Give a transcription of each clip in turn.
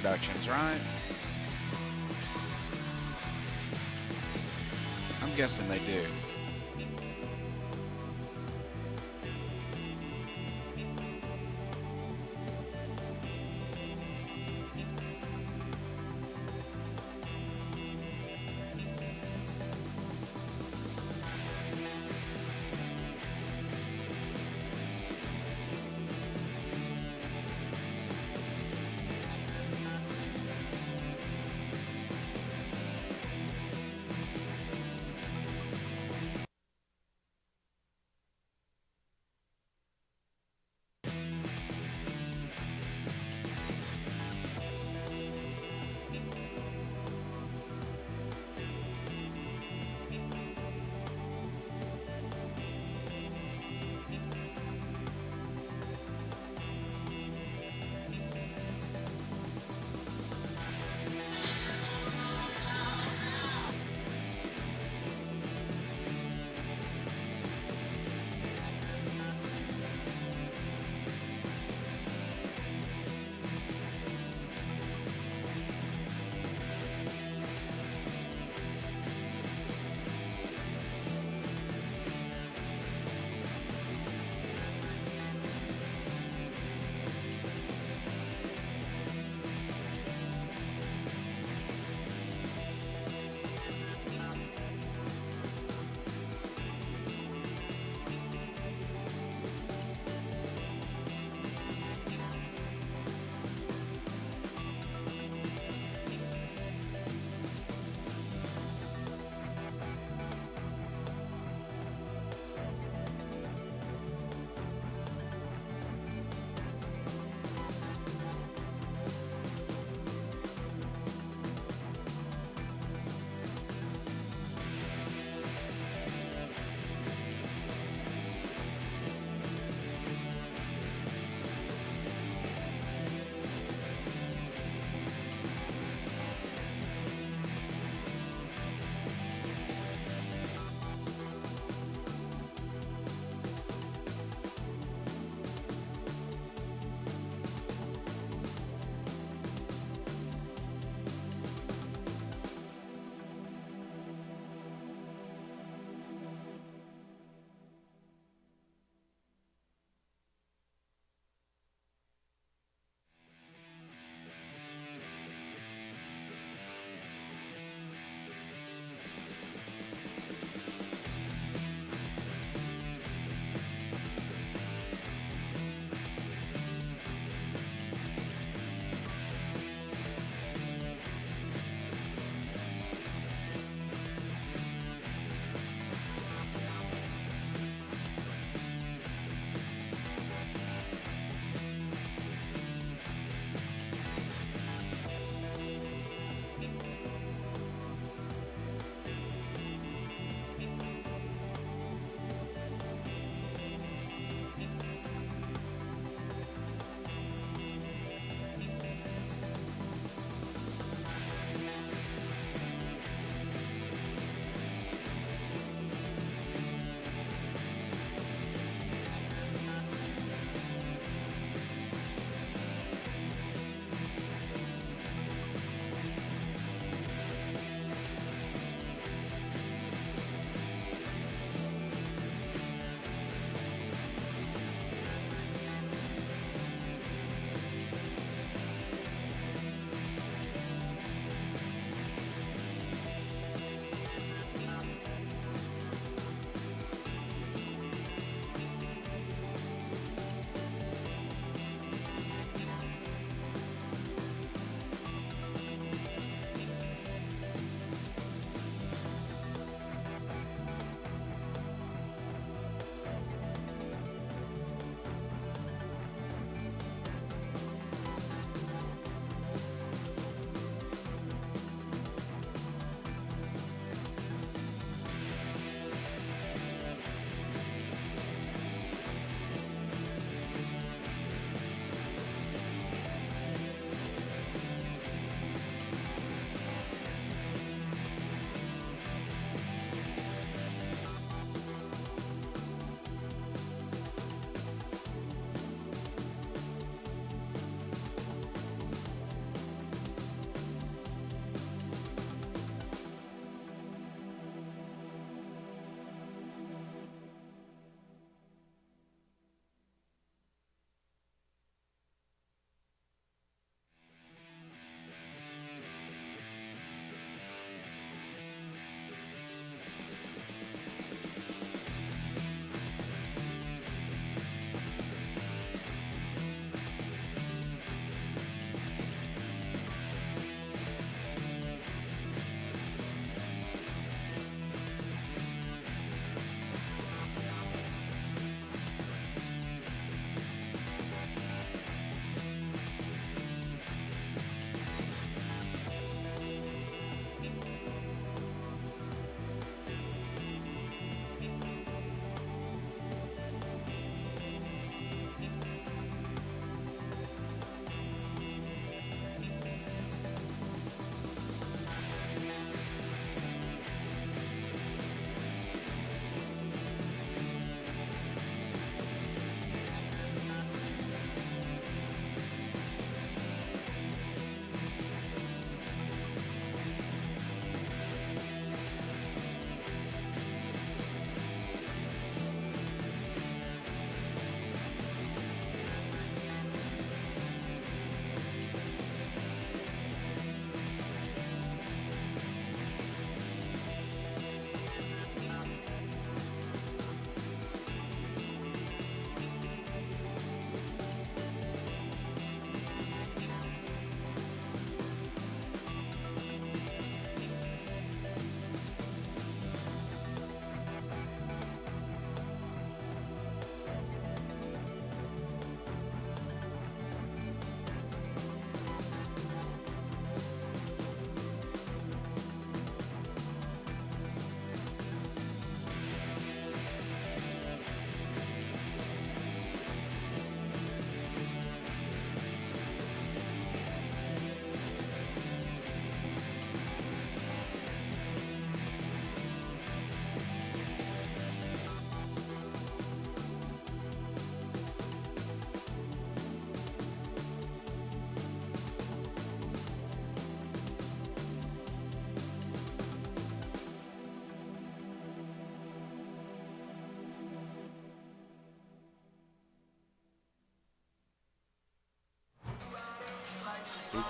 Productions, right? I'm guessing they do.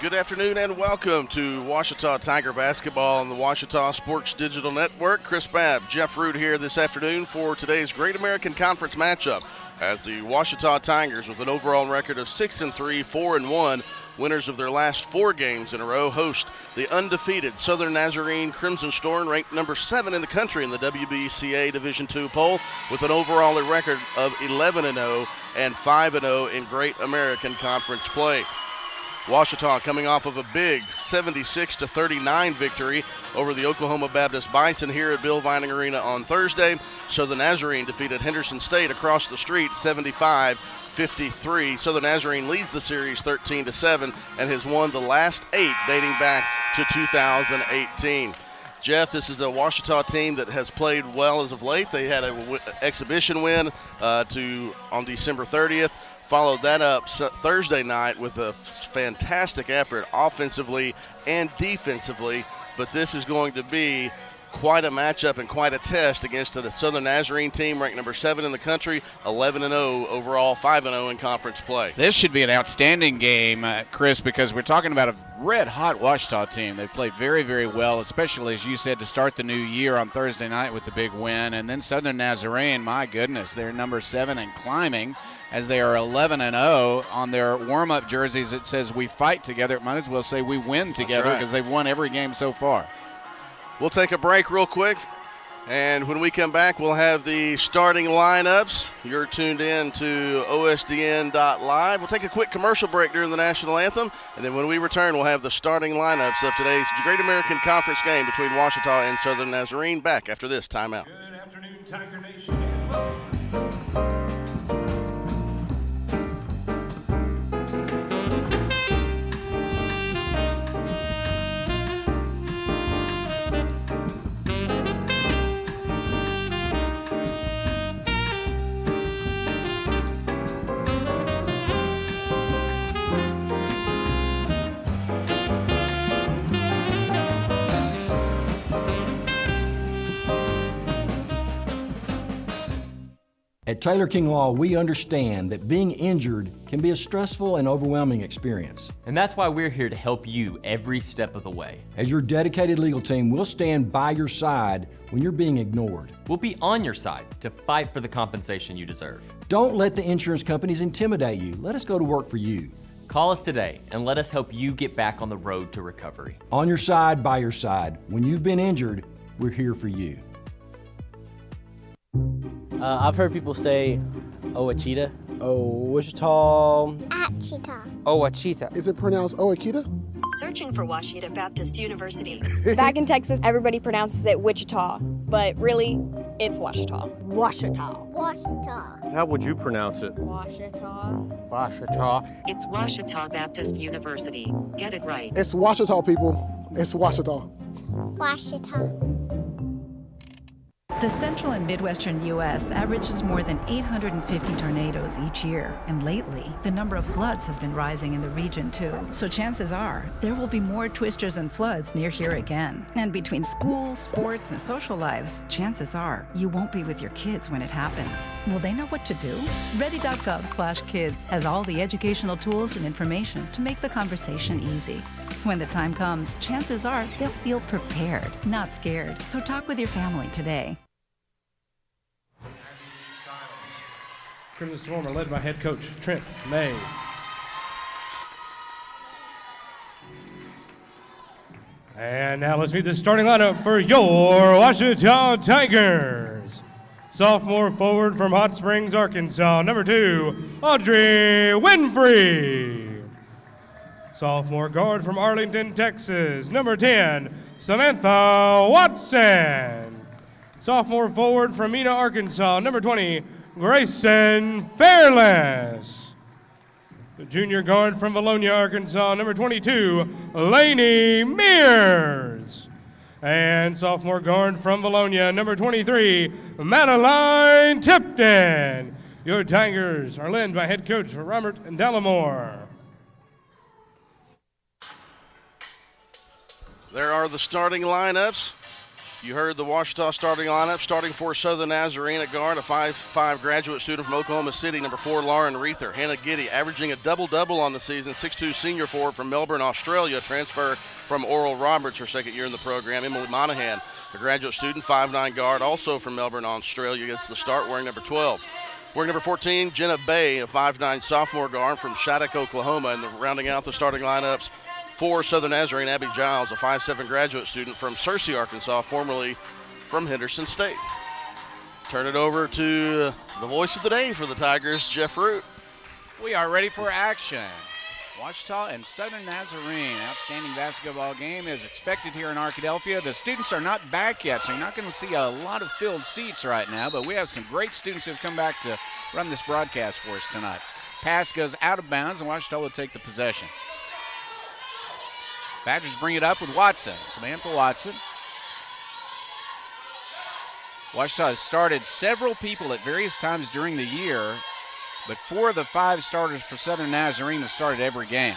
Good afternoon and welcome to Ouachita Tiger Basketball on the Ouachita Sports Digital Network. Chris Babb, Jeff Root here this afternoon for today's Great American Conference matchup as the Ouachita Tigers, with an overall record of 6-3, 4-1, winners of their last 4 games in a row, host the undefeated Southern Nazarene Crimson Storm, ranked number 7 in the country in the WBCA Division II poll, with an overall record of 11-0 and 5-0 in Great American Conference play. Ouachita coming off of a big 76-39 victory over the Oklahoma Baptist Bison here at Bill Vining Arena on Thursday. Southern Nazarene defeated Henderson State across the street 75-53. Southern Nazarene leads the series 13-7 and has won the last 8 dating back to 2018. Jeff, this is a Ouachita team that has played well as of late. They had an exhibition win on December 30th. Followed that up Thursday night with a fantastic effort offensively and defensively. But this is going to be quite a matchup and quite a test against the Southern Nazarene team ranked number 7 in the country, 11-0 overall, 5-0 in conference play. This should be an outstanding game, Chris, because we're talking about a red-hot Ouachita team. They've played very, very well, especially, as you said, to start the new year on Thursday night with the big win. And then Southern Nazarene, my goodness, they're number 7 and climbing, as they are 11-0 on their warm-up jerseys. It says we fight together. It might as well say we win together, because they've won every game so far. We'll take a break real quick, and when we come back, we'll have the starting lineups. You're tuned in to OSDN.live. We'll take a quick commercial break during the national anthem, and then when we return, we'll have the starting lineups of today's Great American Conference game between Ouachita and Southern Nazarene. Back after this timeout. Good afternoon, Tiger Nation. At Taylor King Law, we understand that being injured can be a stressful and overwhelming experience. And that's why we're here to help you every step of the way. As your dedicated legal team, we'll stand by your side when you're being ignored. We'll be on your side to fight for the compensation you deserve. Don't let the insurance companies intimidate you. Let us go to work for you. Call us today and let us help you get back on the road to recovery. On your side, by your side. When you've been injured, we're here for you. I've heard people say Ouachita. Ouachita. Ouachita. Is it pronounced Ouachita? Searching for Ouachita Baptist University. Back in Texas, everybody pronounces it Wichita, but really, it's Ouachita. Ouachita. Ouachita. How would you pronounce it? Ouachita. Ouachita. It's Ouachita Baptist University. Get it right. It's Ouachita, people. It's Ouachita. Ouachita. The central and midwestern U.S. averages more than 850 tornadoes each year, and lately, the number of floods has been rising in the region too. So chances are, there will be more twisters and floods near here again. And between school, sports, and social lives, chances are, you won't be with your kids when it happens. Will they know what to do? Ready.gov/kids has all the educational tools and information to make the conversation easy. When the time comes, chances are they'll feel prepared, not scared. So talk with your family today. Crimson Storm are led by head coach Trent May. And now let's meet the starting lineup for your Ouachita Tigers. Sophomore forward from Hot Springs, Arkansas, number 2, Audrey Winfrey. Sophomore guard from Arlington, Texas, number 10, Samantha Watson. Sophomore forward from Mena, Arkansas, number 20, Grayson Fairless. The junior guard from Valonia, Arkansas, number 22, Lainey Mears. And sophomore guard from Valonia, number 23, Madeline Tipton. Your Tigers are led by head coach Robert Dallimore. There are the starting lineups. You heard the Ouachita starting lineup. Starting for Southern Nazarene at guard, a 5'5" graduate student from Oklahoma City, number 4, Lauren Reether. Hannah Giddy averaging a double-double on the season, 6'2" senior forward from Melbourne, Australia, transfer from Oral Roberts, her second year in the program. Emily Monahan, a graduate student, 5'9" guard, also from Melbourne, Australia, gets the start wearing number 12. Wearing number 14, Jenna Bay, a 5'9" sophomore guard from Shattuck, Oklahoma, and rounding out the starting lineups for Southern Nazarene, Abby Giles, a 5'7" graduate student from Searcy, Arkansas, formerly from Henderson State. Turn it over to the voice of the day for the Tigers, Jeff Root. We are ready for action. Ouachita and Southern Nazarene. Outstanding basketball game is expected here in Arkadelphia. The students are not back yet, so you're not going to see a lot of filled seats right now, but we have some great students who have come back to run this broadcast for us tonight. Pass goes out of bounds, and Ouachita will take the possession. Badgers bring it up with Watson. Samantha Watson. Ouachita has started several people at various times during the year, but 4 of the 5 starters for Southern Nazarene have started every game.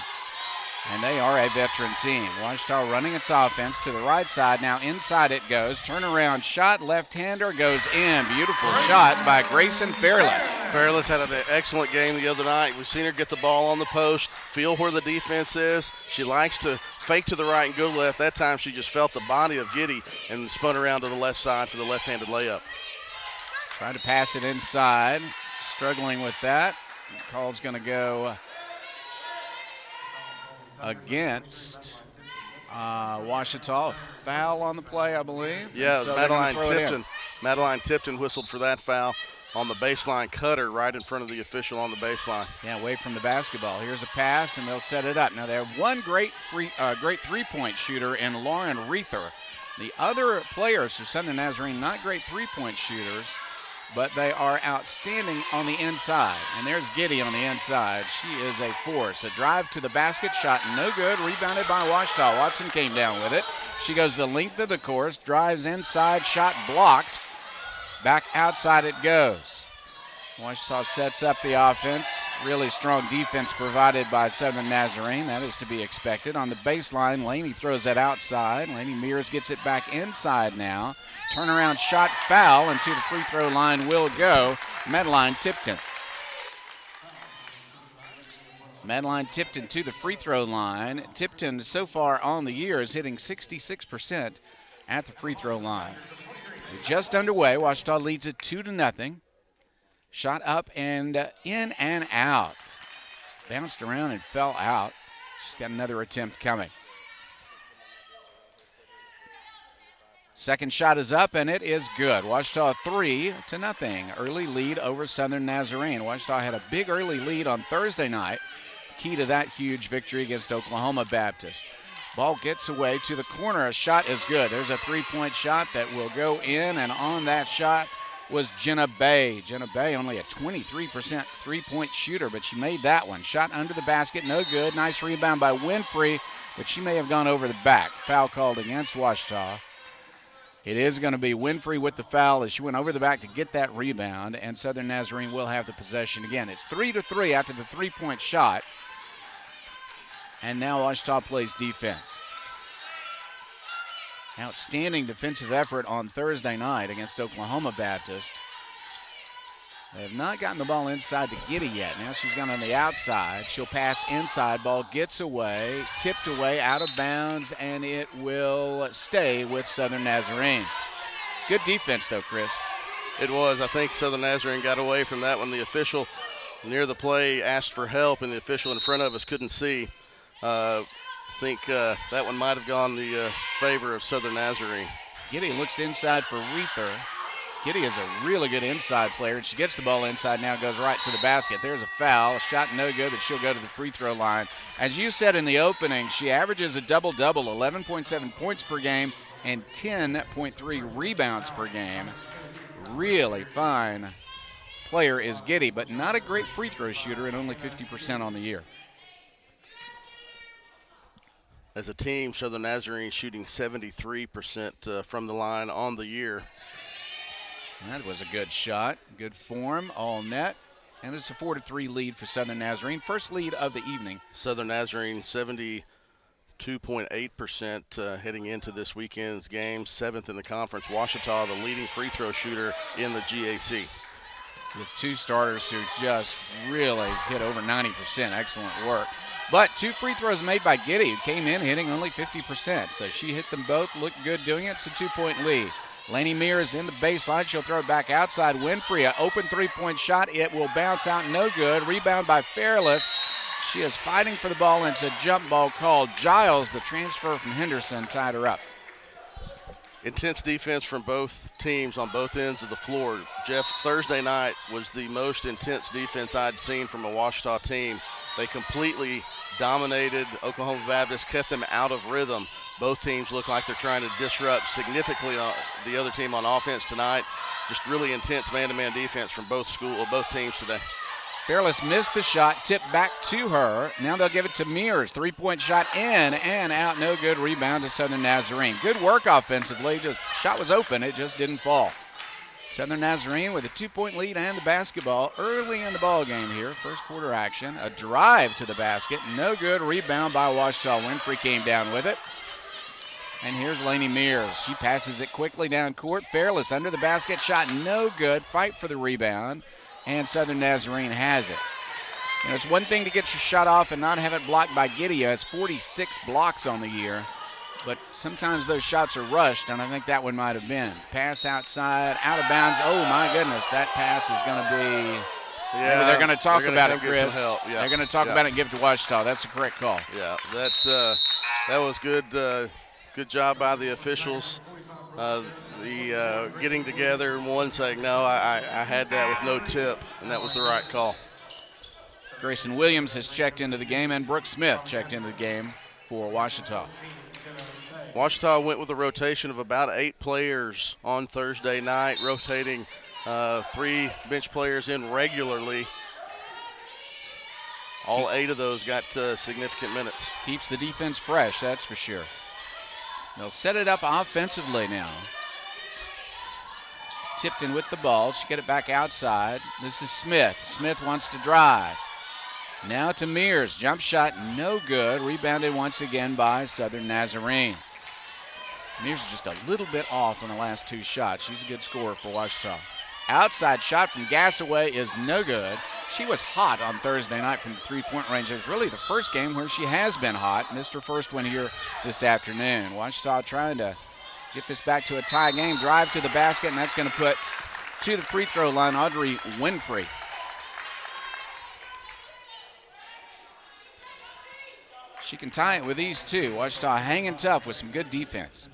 And they are a veteran team. Ouachita running its offense to the right side. Now inside it goes. Turnaround shot. Left-hander goes in. Beautiful shot by Grayson Fairless. Fairless had an excellent game the other night. We've seen her get the ball on the post, feel where the defense is. She likes to fake to the right and go left. That time she just felt the body of Giddy and spun around to the left side for the left-handed layup. Trying to pass it inside. Struggling with that. The call's going to go against Ouachita. Foul on the play, I believe. Yeah, so Madeline Tipton whistled for that foul on the baseline cutter right in front of the official on the baseline. Yeah, away from the basketball. Here's a pass, and they'll set it up. Now, they have one great three-point shooter in Lauren Reether. The other players for Southern Nazarene, not great three-point shooters, but they are outstanding on the inside. And there's Giddy on the inside. She is a force. A drive to the basket, shot no good, rebounded by Ouachita. Watson came down with it. She goes the length of the course, drives inside, shot blocked. Back outside it goes. Ouachita sets up the offense. Really strong defense provided by Southern Nazarene. That is to be expected. On the baseline, Laney throws that outside. Laney Mears gets it back inside now. Turnaround shot, foul, and to the free throw line will go Madeline Tipton. Madeline Tipton to the free throw line. Tipton so far on the year is hitting 66% at the free throw line. We're just underway. Ouachita leads it 2-0. Shot up and in and out. Bounced around and fell out. She's got another attempt coming. Second shot is up, and it is good. Ouachita 3-0. Early lead over Southern Nazarene. Ouachita had a big early lead on Thursday night. Key to that huge victory against Oklahoma Baptist. Ball gets away to the corner. A shot is good. There's a three-point shot that will go in, and on that shot was Jenna Bay. Jenna Bay only a 23% three-point shooter, but she made that one. Shot under the basket, no good. Nice rebound by Winfrey, but she may have gone over the back. Foul called against Ouachita. It is going to be Winfrey with the foul as she went over the back to get that rebound, and Southern Nazarene will have the possession again. It's 3-3 after the three-point shot, and now Ouachita plays defense. Outstanding defensive effort on Thursday night against Oklahoma Baptist. They have not gotten the ball inside to Giddy yet. Now she's gone on the outside. She'll pass inside. Ball gets away, tipped away, out of bounds, and it will stay with Southern Nazarene. Good defense, though, Chris. It was. I think Southern Nazarene got away from that one. The official near the play asked for help, and the official in front of us couldn't see. I think that one might have gone the favor of Southern Nazarene. Giddy looks inside for Reether. Giddy is a really good inside player, and she gets the ball inside now, goes right to the basket. There's a foul, a shot no good, but she'll go to the free throw line. As you said in the opening, she averages a double-double, 11.7 points per game and 10.3 rebounds per game. Really fine player is Giddy, but not a great free throw shooter and only 50% on the year. As a team, Southern Nazarene shooting 73% from the line on the year. That was a good shot, good form, all net. And it's a 4-3 lead for Southern Nazarene. First lead of the evening. Southern Nazarene 2.8% heading into this weekend's game, 7th in the conference. Ouachita, the leading free throw shooter in the GAC. With two starters who just really hit over 90%. Excellent work. But 2 free throws made by Giddy, who came in hitting only 50%. So she hit them both, looked good doing it. It's a 2-point lead. Laney Mears in the baseline. She'll throw it back outside. Winfrey, an open 3-point shot. It will bounce out, no good. Rebound by Fairless. She is fighting for the ball, and it's a jump ball called. Giles, the transfer from Henderson, tied her up. Intense defense from both teams on both ends of the floor. Jeff, Thursday night was the most intense defense I'd seen from a Ouachita team. They completely dominated Oklahoma Baptist, kept them out of rhythm. Both teams look like they're trying to disrupt significantly the other team on offense tonight. Just really intense man-to-man defense from both teams today. Fairless missed the shot, tipped back to her. Now they'll give it to Mears. 3-point shot in and out, no good. Rebound to Southern Nazarene. Good work offensively. The shot was open, it just didn't fall. Southern Nazarene with a 2-point lead and the basketball early in the ball game here. First quarter action. A drive to the basket, no good. Rebound by Ouachita. Winfrey came down with it. And here's Laney Mears. She passes it quickly down court. Fairless under the basket, shot no good. Fight for the rebound. And Southern Nazarene has it. You know, it's one thing to get your shot off and not have it blocked by Giddy. He has 46 blocks on the year. But sometimes those shots are rushed, and I think that one might have been. Pass outside, out of bounds. Oh, my goodness, that pass is going to be – maybe they're going to talk about it, Chris. Yeah. They're going to talk about it and give it to Ouachita. That's a correct call. Yeah, that was good. Good job by the officials. Getting together and one saying, no, I had that with no tip, and that was the right call. Grayson Williams has checked into the game, and Brooke Smith checked into the game for Ouachita. Ouachita went with a rotation of about 8 players on Thursday night, rotating 3 bench players in regularly. All 8 of those got significant minutes. Keeps the defense fresh, that's for sure. They'll set it up offensively now. Tipton with the ball. She'll get it back outside. This is Smith. Smith wants to drive. Now to Mears. Jump shot, no good. Rebounded once again by Southern Nazarene. Mears is just a little bit off on the last 2 shots. She's a good scorer for Ouachita. Outside shot from Gassaway is no good. She was hot on Thursday night from the 3-point range. It was really the first game where she has been hot. Missed her first one here this afternoon. Ouachita trying to get this back to a tie game. Drive to the basket, and that's going to put to the free throw line Audrey Winfrey. She can tie it with these 2. Ouachita hanging tough with some good defense.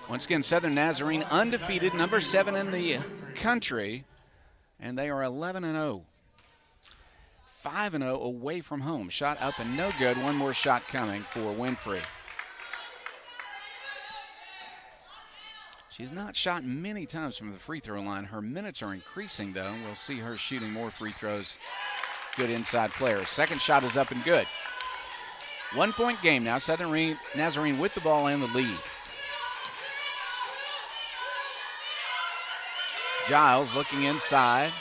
Once again, Southern Nazarene undefeated, number 7 in the country, and they are 11-0. 5-0 away from home. Shot up and no good. One more shot coming for Winfrey. She's not shot many times from the free throw line. Her minutes are increasing, though. We'll see her shooting more free throws. Good inside player. Second shot is up and good. 1-point game now. Southern Nazarene with the ball and the lead. Giles looking inside.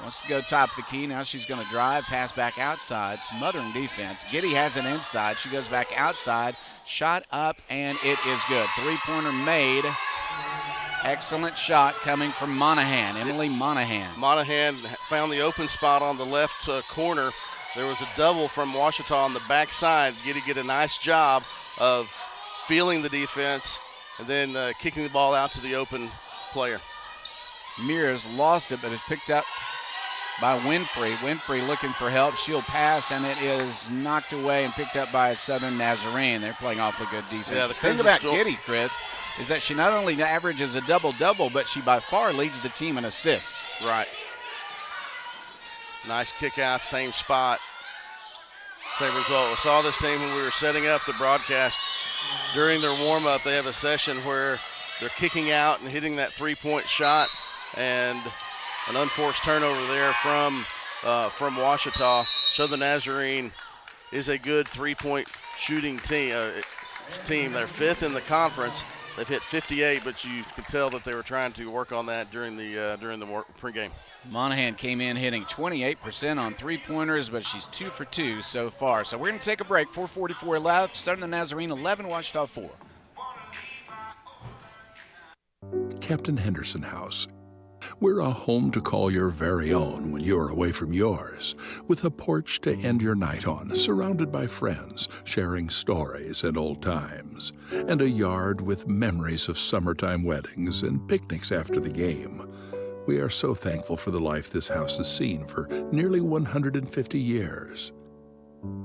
Wants to go top of the key. Now she's going to drive, pass back outside. Smothering defense. Giddy has it inside. She goes back outside. Shot up, and it is good. 3-pointer made. Excellent shot coming from Monahan, Emily Monahan. Monahan found the open spot on the left corner. There was a double from Ouachita on the backside. Giddy get a nice job of feeling the defense and then kicking the ball out to the open player. Mears lost it, but it's picked up by Winfrey. Winfrey looking for help. She'll pass, and it is knocked away and picked up by Southern Nazarene. They're playing awfully good defense. Yeah, the thing about Giddy, Chris, is that she not only averages a double-double, but she by far leads the team in assists. Right. Nice kick out, same spot, same result. We saw this team when we were setting up the broadcast. During their warm-up, they have a session where they're kicking out and hitting that 3-point shot, and an unforced turnover there from Ouachita. Southern Nazarene is a good 3-point shooting team. They're 5th in the conference. They've hit 58, but you could tell that they were trying to work on that during the pregame. Monahan came in hitting 28% on three-pointers, but she's 2 for 2 so far. So we're going to take a break. 4:44 left. Southern Nazarene 11, Ouachita 4. Captain Henderson House. We're a home to call your very own when you're away from yours, with a porch to end your night on, surrounded by friends, sharing stories and old times, and a yard with memories of summertime weddings and picnics after the game. We are so thankful for the life this house has seen for nearly 150 years.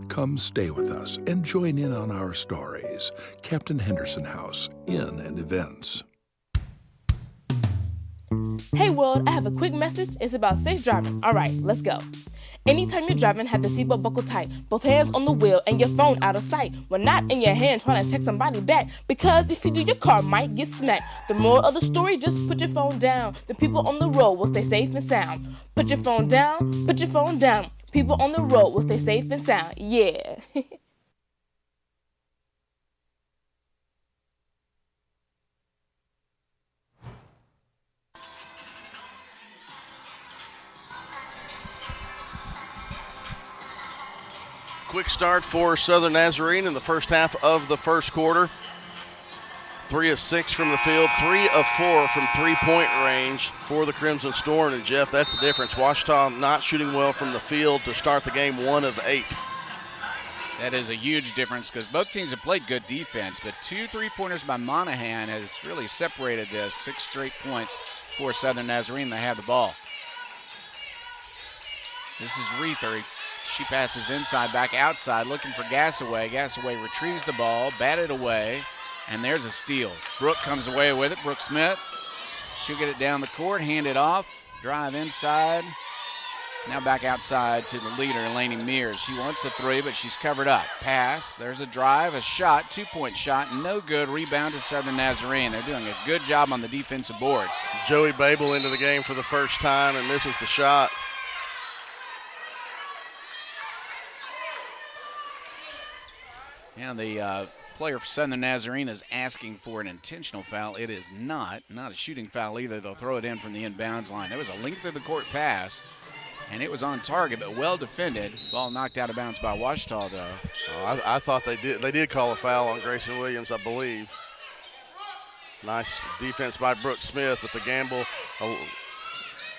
Come stay with us and join in on our stories. Captain Henderson House, Inn and Events. Hey world, I have a quick message. It's about safe driving. All right, let's go. Anytime you're driving, have the seatbelt buckled tight. Both hands on the wheel and your phone out of sight. When not in your hand trying to text somebody back. Because if you do, your car might get smacked. The moral of the story, just put your phone down. The people on the road will stay safe and sound. Put your phone down, put your phone down. People on the road will stay safe and sound. Yeah. Quick start for Southern Nazarene in the first half of the first quarter. 3 of 6 from the field, 3 of 4 from three-point range for the Crimson Storm. And, Jeff, that's the difference. Ouachita not shooting well from the field to start the game, 1 of 8. That is a huge difference because both teams have played good defense, but 2 three-pointers by Monahan has really separated this. 6 straight points for Southern Nazarene. They have the ball. This is Reether. She passes inside, back outside, looking for Gassaway. Gassaway retrieves the ball, batted away, and there's a steal. Brooke comes away with it. Brooke Smith. She'll get it down the court, hand it off, drive inside. Now back outside to the leader, Lainey Mears. She wants the three, but she's covered up. Pass, there's a drive, a shot, 2-point shot, no good. Rebound to Southern Nazarene. They're doing a good job on the defensive boards. Joey Babel into the game for the first time and misses the shot. And the player for Southern Nazarene is asking for an intentional foul. It is not a shooting foul either. They'll throw it in from the inbounds line. There was a length of the court pass, and it was on target, but well defended. Ball knocked out of bounds by Ouachita, though. Oh, I thought they did call a foul on Grayson Williams, I believe. Nice defense by Brooke Smith with the gamble, a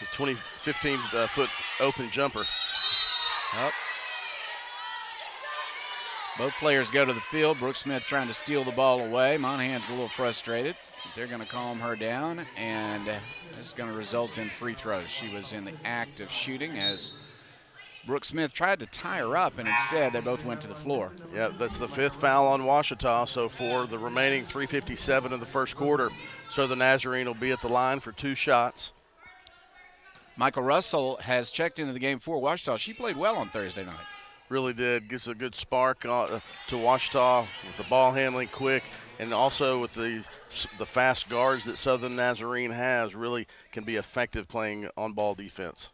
15-foot open jumper. Up. Both players go to the field. Brooke Smith trying to steal the ball away. Monahan's a little frustrated. They're going to calm her down, and this is going to result in free throws. She was in the act of shooting as Brooke Smith tried to tie her up, and instead they both went to the floor. Yeah, that's the 5th foul on Ouachita. So for the remaining 3:57 of the first quarter, Southern Nazarene will be at the line for 2 shots. Michael Russell has checked into the game for Ouachita. She played well on Thursday night. Really did. Gives a good spark to Ouachita with the ball handling quick, and also with the fast guards that Southern Nazarene has, really can be effective playing on-ball defense.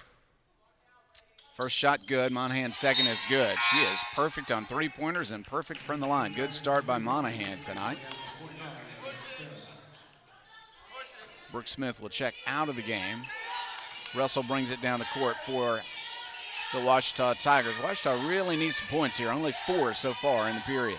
First shot good. Monahan's second is good. She is perfect on three-pointers and perfect from the line. Good start by Monahan tonight. Brooke Smith will check out of the game. Russell brings it down the court for the Ouachita Tigers. Ouachita really needs some points here. Only 4 so far in the period.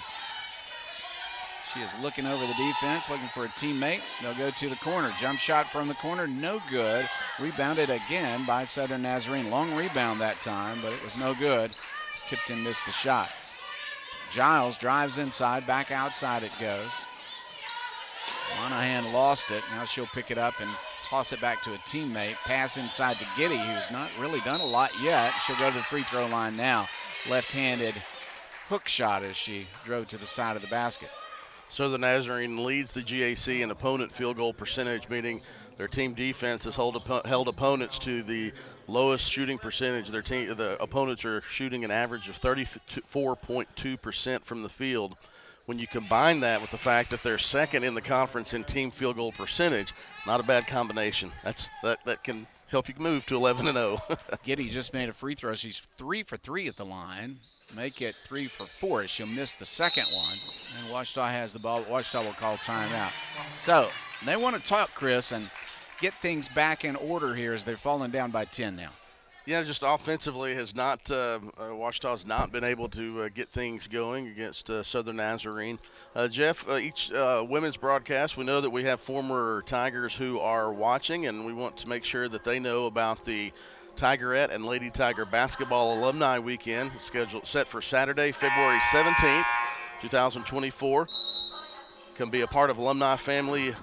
She is looking over the defense, looking for a teammate. They'll go to the corner. Jump shot from the corner, no good. Rebounded again by Southern Nazarene. Long rebound that time, but it was no good. It's tipped and missed the shot. Giles drives inside, back outside it goes. Monahan lost it. Now she'll pick it up and toss it back to a teammate. Pass inside to Giddy, who's not really done a lot yet. She'll go to the free throw line now. Left-handed hook shot as she drove to the side of the basket. Southern Nazarene leads the GAC in opponent field goal percentage, meaning their team defense has held opponents to the lowest shooting percentage. The opponents are shooting an average of 34.2% from the field. When you combine that with the fact that they're second in the conference in team field goal percentage, not a bad combination. That can help you move to 11-0. Giddy just made a free throw. She's 3 for 3 at the line. Make it 3 for 4 as she'll miss the second one. And Ouachita has the ball. Ouachita will call timeout. So they want to talk, Chris, and get things back in order here as they're falling down by 10 now. Yeah, just offensively has not Ouachita has not been able to get things going against Southern Nazarene. Jeff, each women's broadcast, we know that we have former Tigers who are watching, and we want to make sure that they know about the Tigerette and Lady Tiger Basketball Alumni Weekend, set for Saturday, February 17th, 2024. Can be a part of Alumni Family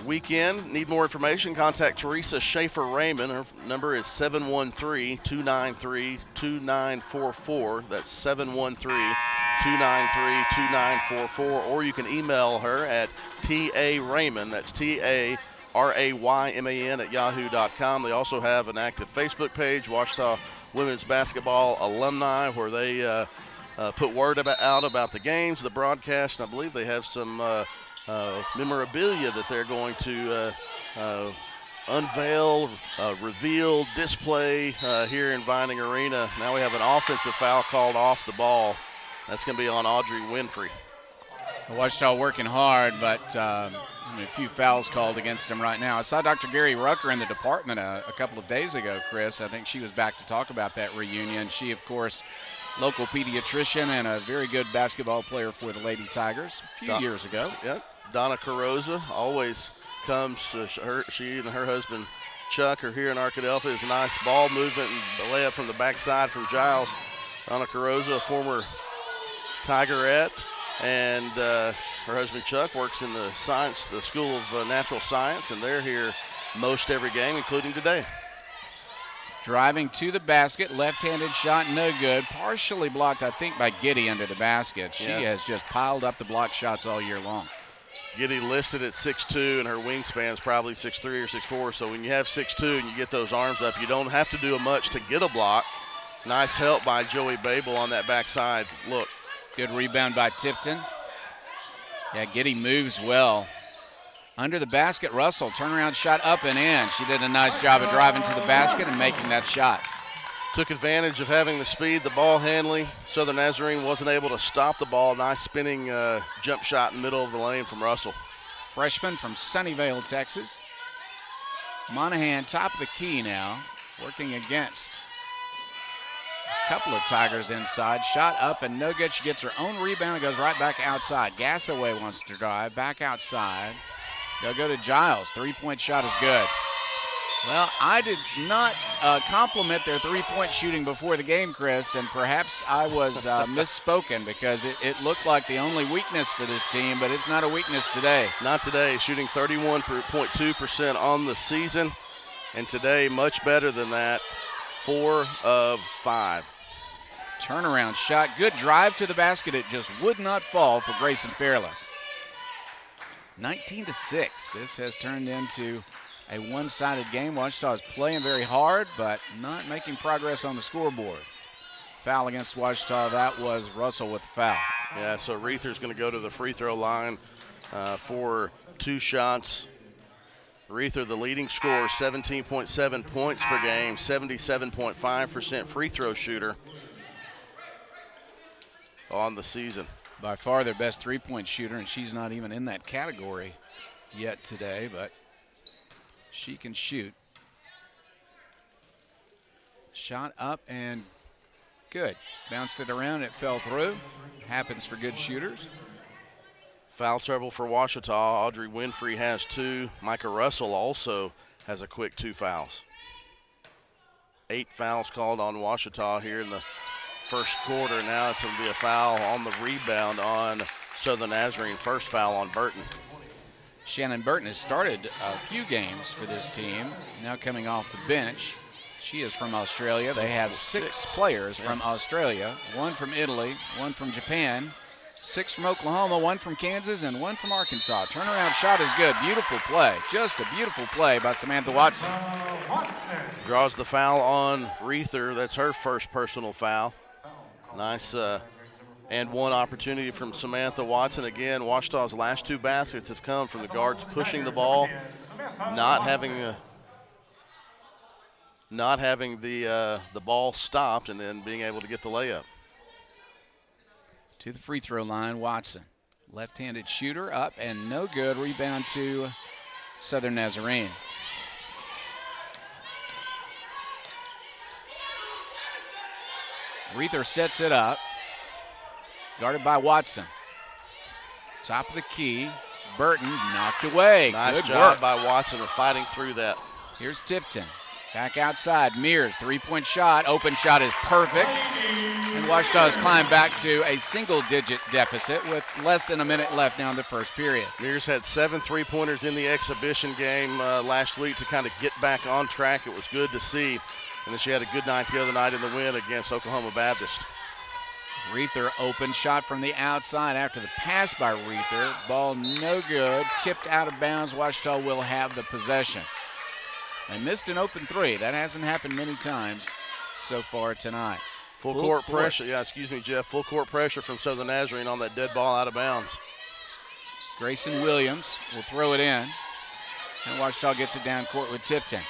Weekend. Need more information? Contact Teresa Schaefer-Raymond. Her number is 713-293-2944. That's 713-293-2944. Or you can email her at TARayman. That's TARAYMAN at yahoo.com. They also have an active Facebook page, Ouachita Women's Basketball Alumni, where they put word out about the games, the broadcast, and I believe they have some memorabilia that they're going to unveil, reveal, display here in Vining Arena. Now we have an offensive foul called off the ball. That's going to be on Audrey Winfrey. Ouachita working hard, but a few fouls called against him right now. I saw Dr. Gary Rucker in the department a couple of days ago, Chris. I think she was back to talk about that reunion. She, of course, local pediatrician and a very good basketball player for the Lady Tigers a few years ago. Yep. Donna Carroza always comes. She and her husband Chuck are here in Arkadelphia. It's a nice ball movement and a layup from the backside from Giles. Donna Carroza, a former Tigerette, and her husband Chuck works in the School of Natural Science, and they're here most every game, including today. Driving to the basket, left-handed shot, no good. Partially blocked, I think, by Giddy under the basket. She has just piled up the block shots all year long. Giddy listed at 6'2", and her wingspan is probably 6'3" or 6'4". So when you have 6'2" and you get those arms up, you don't have to do much to get a block. Nice help by Joey Babel on that backside look. Good rebound by Tipton. Yeah, Giddy moves well. Under the basket, Russell, turnaround shot up and in. She did a nice job of driving to the basket and making that shot. Took advantage of having the speed, the ball handling. Southern Nazarene wasn't able to stop the ball. Nice spinning jump shot in the middle of the lane from Russell. Freshman from Sunnyvale, Texas. Monahan, top of the key now, working against a couple of Tigers inside. Shot up and no good. She gets her own rebound and goes right back outside. Gassaway wants to drive, back outside. They'll go to Giles. Three-point shot is good. Well, I did not compliment their three-point shooting before the game, Chris, and perhaps I was misspoken because it looked like the only weakness for this team, but it's not a weakness today. Not today. Shooting 31.2% on the season, and today much better than that, 4 of 5. Turnaround shot. Good drive to the basket. It just would not fall for Grayson Fairless. 19-6. This has turned into a one-sided game. Ouachita is playing very hard, but not making progress on the scoreboard. Foul against Ouachita. That was Russell with the foul. Yeah, so Reether's going to go to the free throw line for 2 shots. Reether, the leading scorer, 17.7 points per game, 77.5% free throw shooter on the season. By far their best three-point shooter, and she's not even in that category yet today, but she can shoot. Shot up and good. Bounced it around, it fell through. Happens for good shooters. Foul trouble for Ouachita. Audrey Winfrey has 2. Micah Russell also has a quick 2 fouls. 8 fouls called on Ouachita here in the first quarter. Now it's going to be a foul on the rebound on Southern Nazarene. First foul on Burton. Shannon Burton has started a few games for this team, now coming off the bench. She is from Australia. They have 6 players from Australia, 1 from Italy, 1 from Japan, 6 from Oklahoma, 1 from Kansas, and 1 from Arkansas. Turnaround shot is good. Beautiful play. Just a beautiful play by Samantha Watson. Draws the foul on Reether. That's her first personal foul. Nice and 1 opportunity from Samantha Watson. Again, Ouachita's last 2 baskets have come from the guards pushing the ball, not having the ball stopped, and then being able to get the layup. To the free throw line, Watson. Left-handed shooter, up and no good. Rebound to Southern Nazarene. Reether sets it up. Guarded by Watson. Top of the key. Burton knocked away. Nice Good job work by Watson of fighting through that. Here's Tipton. Back outside. Mears, three-point shot. Open shot is perfect. And Ouachita has climbed back to a single-digit deficit with less than a minute left now in the first period. Mears had 7 3-pointers in the exhibition game last week to kind of get back on track. It was good to see. And then she had a good night the other night in the win against Oklahoma Baptist. Reether open shot from the outside after the pass by Reether. Ball no good. Tipped out of bounds. Ouachita will have the possession. They missed an open three. That hasn't happened many times so far tonight. Full court pressure. Yeah, excuse me, Jeff. Full court pressure from Southern Nazarene on that dead ball out of bounds. Grayson Williams will throw it in. And Ouachita gets it down court with Tipton.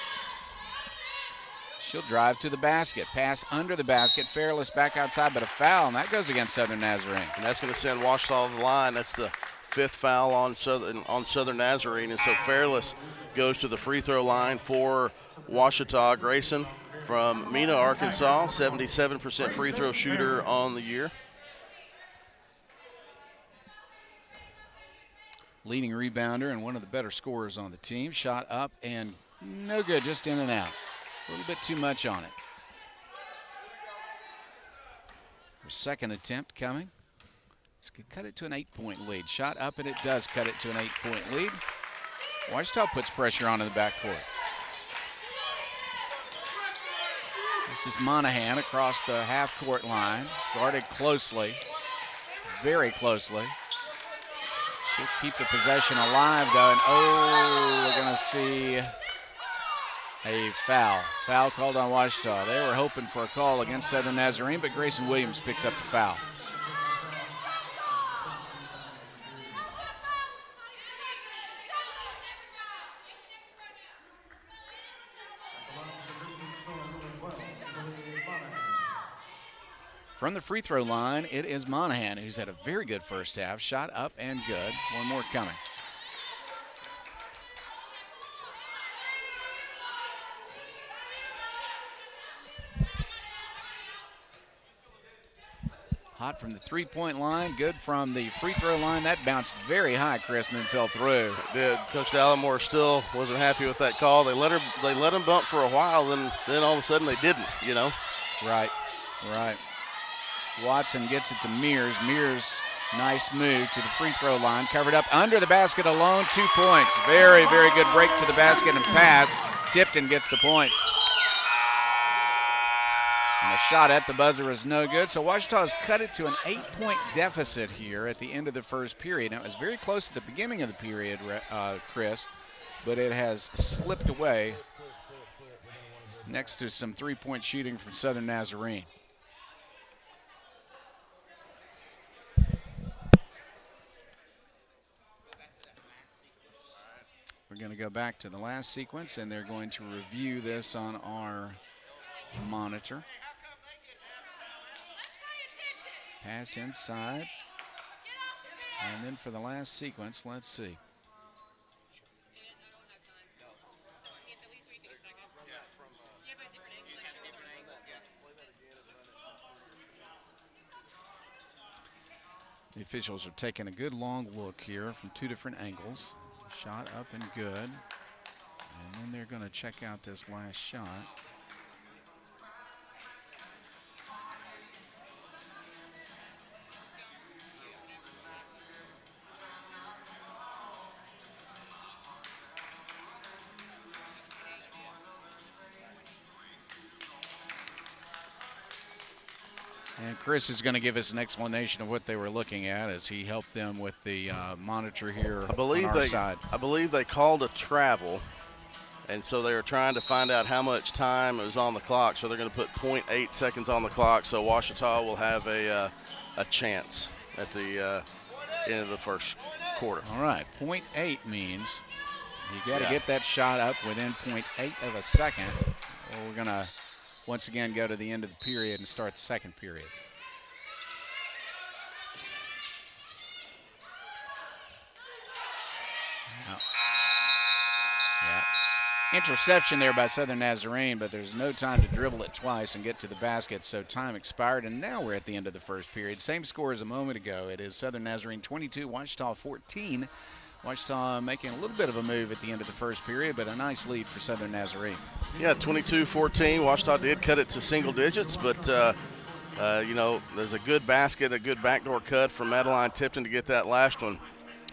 She'll drive to the basket. Pass under the basket. Fairless back outside, but a foul, and that goes against Southern Nazarene. And that's going to send Ouachita to the line. That's the 5th foul on Southern Nazarene. And so Fairless goes to the free throw line for Ouachita. Grayson from Mena, Arkansas, 77% free throw shooter on the year. Leading rebounder and one of the better scorers on the team. Shot up and no good, just in and out. A little bit too much on it. Her second attempt coming. This could cut it to an 8-point lead. Shot up and it does cut it to an 8-point lead. Ouachita puts pressure on in the backcourt. This is Monahan across the half-court line. Guarded closely, very closely. She'll keep the possession alive though, and we're gonna see a foul. Foul called on Ouachita. They were hoping for a call against Southern Nazarene, but Grayson Williams picks up the foul. From the free throw line, it is Monahan, who's had a very good first half. Shot up and good. One more coming. Hot from the three-point line, good from the free throw line. That bounced very high, Chris, and then fell through. It did. Coach Dallimore still wasn't happy with that call. They let him bump for a while, then all of a sudden they didn't, you know. Right. Watson gets it to Mears. Mears, nice move to the free throw line. Covered up under the basket alone, 2 points. Very, very good break to the basket and pass. Tipton gets the points. And the shot at the buzzer is no good. So Ouachita has cut it to an 8-point deficit here at the end of the first period. Now, it was very close at the beginning of the period, Chris, but it has slipped away next to some three-point shooting from Southern Nazarene. We're going to go back to the last sequence, and they're going to review this on our monitor. Pass inside. And then for the last sequence, let's see. The officials are taking a good long look here from two different angles. Shot up and good. And then they're going to check out this last shot. And Chris is going to give us an explanation of what they were looking at as he helped them with the monitor here on our side. I believe they called a travel, and so they were trying to find out how much time was on the clock. So they're going to put 0.8 seconds on the clock, so Ouachita will have a chance at the end of the first quarter. All right, 0.8 means you got to get that shot up within 0.8 of a second, or we're going to once again go to the end of the period and start the second period. Interception there by Southern Nazarene, but there's no time to dribble it twice and get to the basket, so time expired, and now we're at the end of the first period. Same score as a moment ago. It is Southern Nazarene 22, Ouachita 14. Ouachita making a little bit of a move at the end of the first period, but a nice lead for Southern Nazarene. Yeah, 22-14. Ouachita did cut it to single digits, but, there's a good basket, a good backdoor cut from Madeline Tipton to get that last one.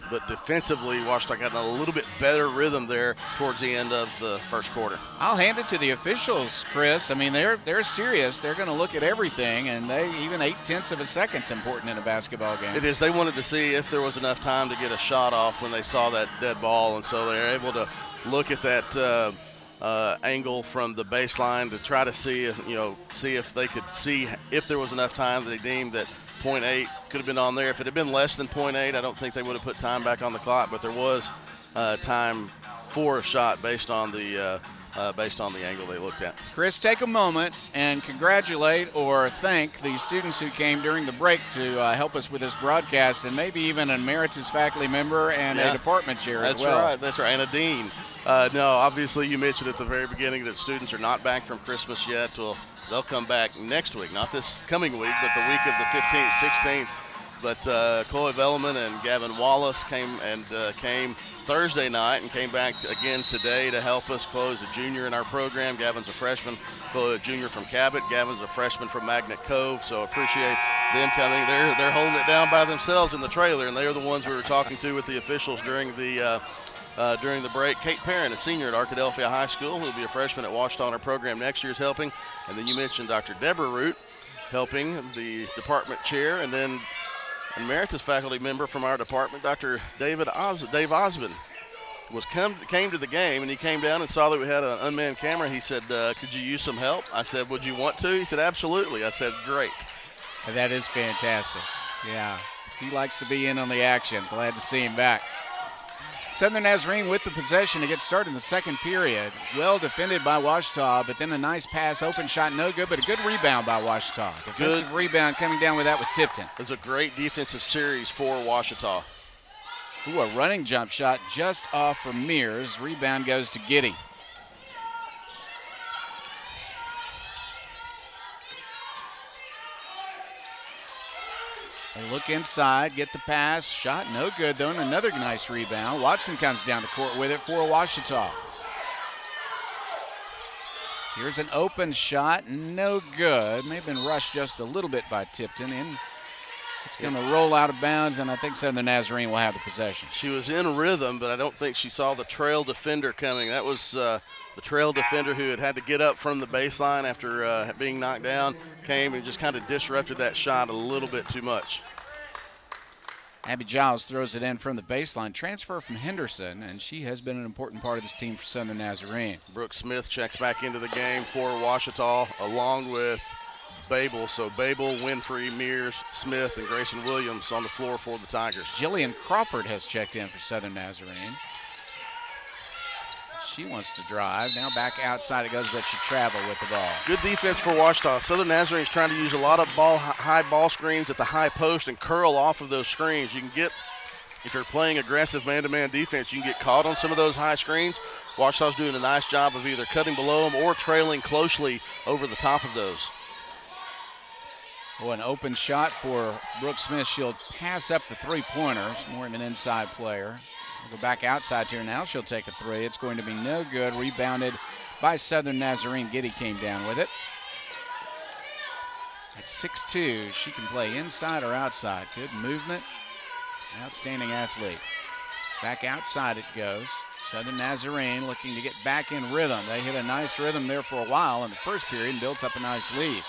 But defensively, Ouachita got in a little bit better rhythm there towards the end of the first quarter. I'll hand it to the officials, Chris. I mean, they're serious. They're going to look at everything, and even 0.8 of a second's important in a basketball game. It is. They wanted to see if there was enough time to get a shot off when they saw that dead ball, and so they're able to look at that angle from the baseline to try to see if they could see if there was enough time that they deemed that 0.8 could have been on there. If it had been less than 0.8, I don't think they would have put time back on the clock, but there was time for a shot based on the angle they looked at. Chris, take a moment and congratulate or thank the students who came during the break to help us with this broadcast, and maybe even an emeritus faculty member and a department chair as well. That's right, and a dean. No, obviously you mentioned at the very beginning that students are not back from Christmas yet. They'll come back next week, not this coming week, but the week of the 15th, 16th. But Chloe Bellman and Gavin Wallace came Thursday night and came back again today to help us. Chloe's a junior in our program. Gavin's a freshman. Chloe, a junior from Cabot. Gavin's a freshman from Magnet Cove. So appreciate them coming. They're holding it down by themselves in the trailer, and they are the ones we were talking to with the officials during the break. Kate Perrin, a senior at Arkadelphia High School, who will be a freshman at Ouachita on our program next year, is helping. And then you mentioned Dr. Deborah Root helping, the department chair, and then emeritus faculty member from our department, Dr. Dave Osmond, came to the game, and he came down and saw that we had an unmanned camera. He said, could you use some help? I said, would you want to? He said, absolutely. I said, great. That is fantastic. Yeah, he likes to be in on the action. Glad to see him back. Southern Nazarene with the possession to get started in the second period. Well defended by Ouachita, but then a nice pass, open shot, no good, but a good rebound by Ouachita. Defensive rebound coming down with that was Tipton. It was a great defensive series for Ouachita. Ooh, a running jump shot just off from Mears. Rebound goes to Giddy. They look inside, get the pass, shot no good though, and another nice rebound. Watson comes down the court with it for Ouachita. Here's an open shot, no good. May have been rushed just a little bit by Tipton, and it's going to roll out of bounds, and I think Southern Nazarene will have the possession. She was in rhythm, but I don't think she saw the trail defender coming. That was the trail defender who had to get up from the baseline after being knocked down, came and just kind of disrupted that shot a little bit too much. Abby Giles throws it in from the baseline. Transfer from Henderson, and she has been an important part of this team for Southern Nazarene. Brooke Smith checks back into the game for Ouachita along with Babel. So Babel, Winfrey, Mears, Smith, and Grayson Williams on the floor for the Tigers. Jillian Crawford has checked in for Southern Nazarene. She wants to drive. Now back outside it goes, but she traveled with the ball. Good defense for Ouachita. Southern Nazarene is trying to use a lot of high ball screens at the high post and curl off of those screens. You can get, if you're playing aggressive man-to-man defense, you can get caught on some of those high screens. Ouachita's doing a nice job of either cutting below them or trailing closely over the top of those. Oh, an open shot for Brooke Smith. She'll pass up the three-pointer. She's more of an inside player. We'll go back outside to her now. She'll take a three. It's going to be no good. Rebounded by Southern Nazarene. Giddy came down with it. At 6'2", she can play inside or outside. Good movement. Outstanding athlete. Back outside it goes. Southern Nazarene looking to get back in rhythm. They hit a nice rhythm there for a while in the first period and built up a nice lead.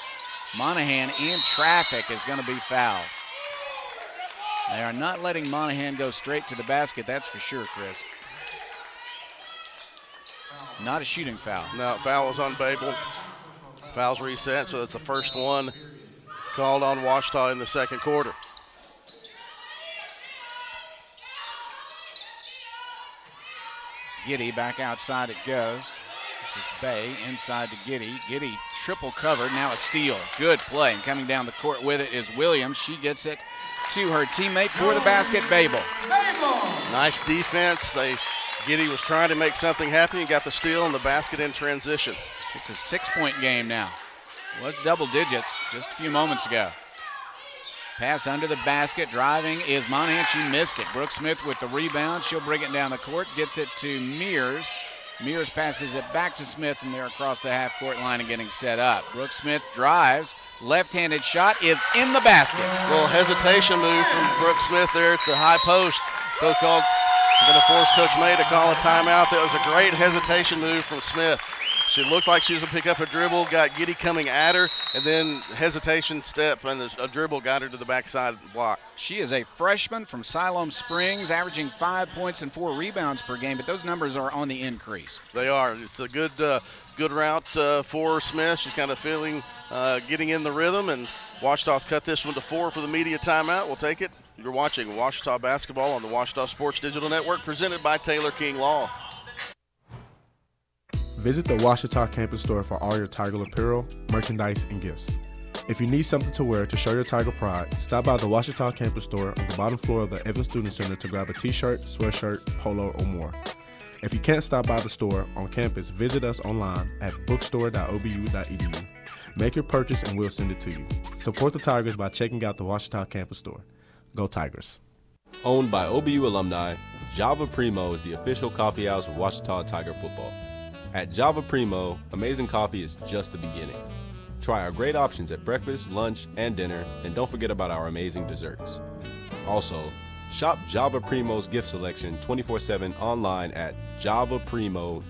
Monahan in traffic is going to be fouled. They are not letting Monahan go straight to the basket, that's for sure, Chris. Not a shooting foul. No, foul was on Babel. Foul's reset, so that's the first one called on Ouachita in the second quarter. Giddy back outside it goes. This is Bay inside to Giddy. Giddy triple covered, now a steal. Good play, and coming down the court with it is Williams. She gets it to her teammate for the basket, Babel. Nice defense. They Giddy was trying to make something happen. He got the steal and the basket in transition. It's a 6-point game now. It was double digits just a few moments ago. Pass under the basket. Driving is Monahan. She missed it. Brooke Smith with the rebound. She'll bring it down the court. Gets it to Mears. Mears passes it back to Smith, and they're across the half-court line and getting set up. Brooke Smith drives. Left-handed shot is in the basket. A little hesitation move from Brooke Smith there at the high post. Coach called, going to force Coach May to call a timeout. That was a great hesitation move from Smith. She looked like she was going to pick up a dribble, got Giddy coming at her, and then hesitation step, and a dribble got her to the backside block. She is a freshman from Siloam Springs, averaging 5 points and 4 rebounds per game, but those numbers are on the increase. They are. It's a good route for Smith. She's kind of feeling, getting in the rhythm, and Ouachita's cut this one to 4 for the media timeout. We'll take it. You're watching Ouachita basketball on the Ouachita Sports Digital Network, presented by Taylor King Law. Visit the Ouachita campus store for all your Tiger apparel, merchandise, and gifts. If you need something to wear to show your Tiger pride, stop by the Ouachita campus store on the bottom floor of the Evans Student Center to grab a t-shirt, sweatshirt, polo, or more. If you can't stop by the store on campus, visit us online at bookstore.obu.edu. Make your purchase and we'll send it to you. Support the Tigers by checking out the Ouachita campus store. Go Tigers. Owned by OBU alumni, Java Primo is the official coffee house of Ouachita Tiger football. At Java Primo, amazing coffee is just the beginning. Try our great options at breakfast, lunch, and dinner, and don't forget about our amazing desserts. Also, shop Java Primo's gift selection 24/7 online at javaprimo.com.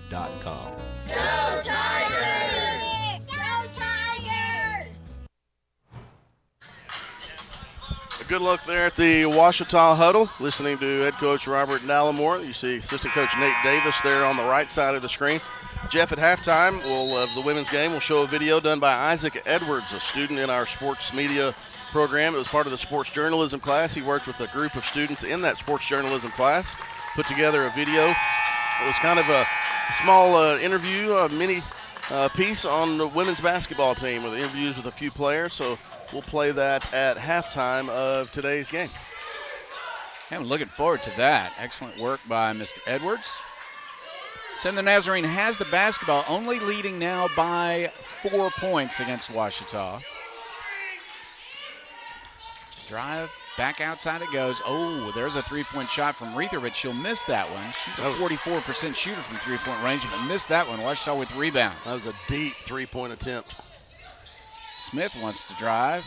Go Tigers! Go Tigers! A good look there at the Ouachita huddle, listening to head coach Robert Dallimore. You see assistant coach Nate Davis there on the right side of the screen. Jeff, at halftime of the women's game, will show a video done by Isaac Edwards, a student in our sports media program. It was part of the sports journalism class. He worked with a group of students in that sports journalism class, put together a video. It was kind of a small interview, a mini piece on the women's basketball team with interviews with a few players. So we'll play that at halftime of today's game. I'm looking forward to that. Excellent work by Mr. Edwards. Southern Nazarene has the basketball, only leading now by 4 points against Ouachita. Drive, back outside it goes. Oh, there's a three-point shot from Reether, but she'll miss that one. She's a 44% shooter from three-point range, but missed that one. Ouachita with rebound. That was a deep three-point attempt. Smith wants to drive.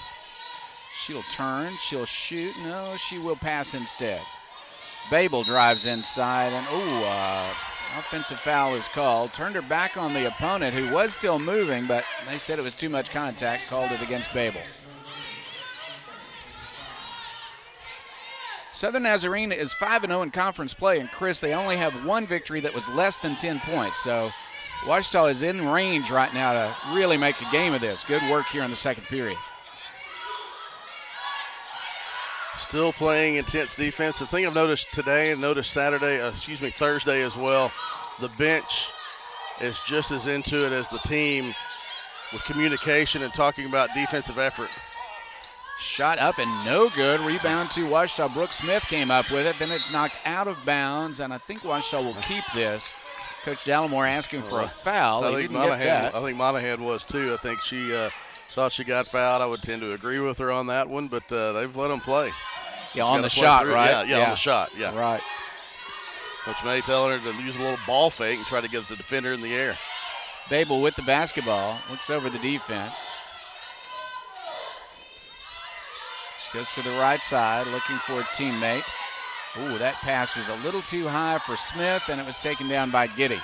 She'll turn, she'll shoot. No, she will pass instead. Babel drives inside, and offensive foul is called. Turned her back on the opponent, who was still moving, but they said it was too much contact, called it against Babel. Southern Nazarene is 5-0 in conference play, and Chris, they only have one victory that was less than 10 points. So Ouachita is in range right now to really make a game of this. Good work here in the second period. Still playing intense defense. The thing I've noticed today and noticed Thursday as well, the bench is just as into it as the team with communication and talking about defensive effort. Shot up and no good. Rebound to Ouachita. Brooke Smith came up with it. Then it's knocked out of bounds, and I think Ouachita will keep this. Coach Dallimore asking for a foul. So I think Monahan was too. I think she thought she got fouled. I would tend to agree with her on that one, but they've let them play. Yeah, on the shot, right? Yeah, on the shot, yeah. Right. Coach May telling her to use a little ball fake and try to get the defender in the air. Babel with the basketball, looks over the defense. She goes to the right side, looking for a teammate. Ooh, that pass was a little too high for Smith, and it was taken down by Giddy.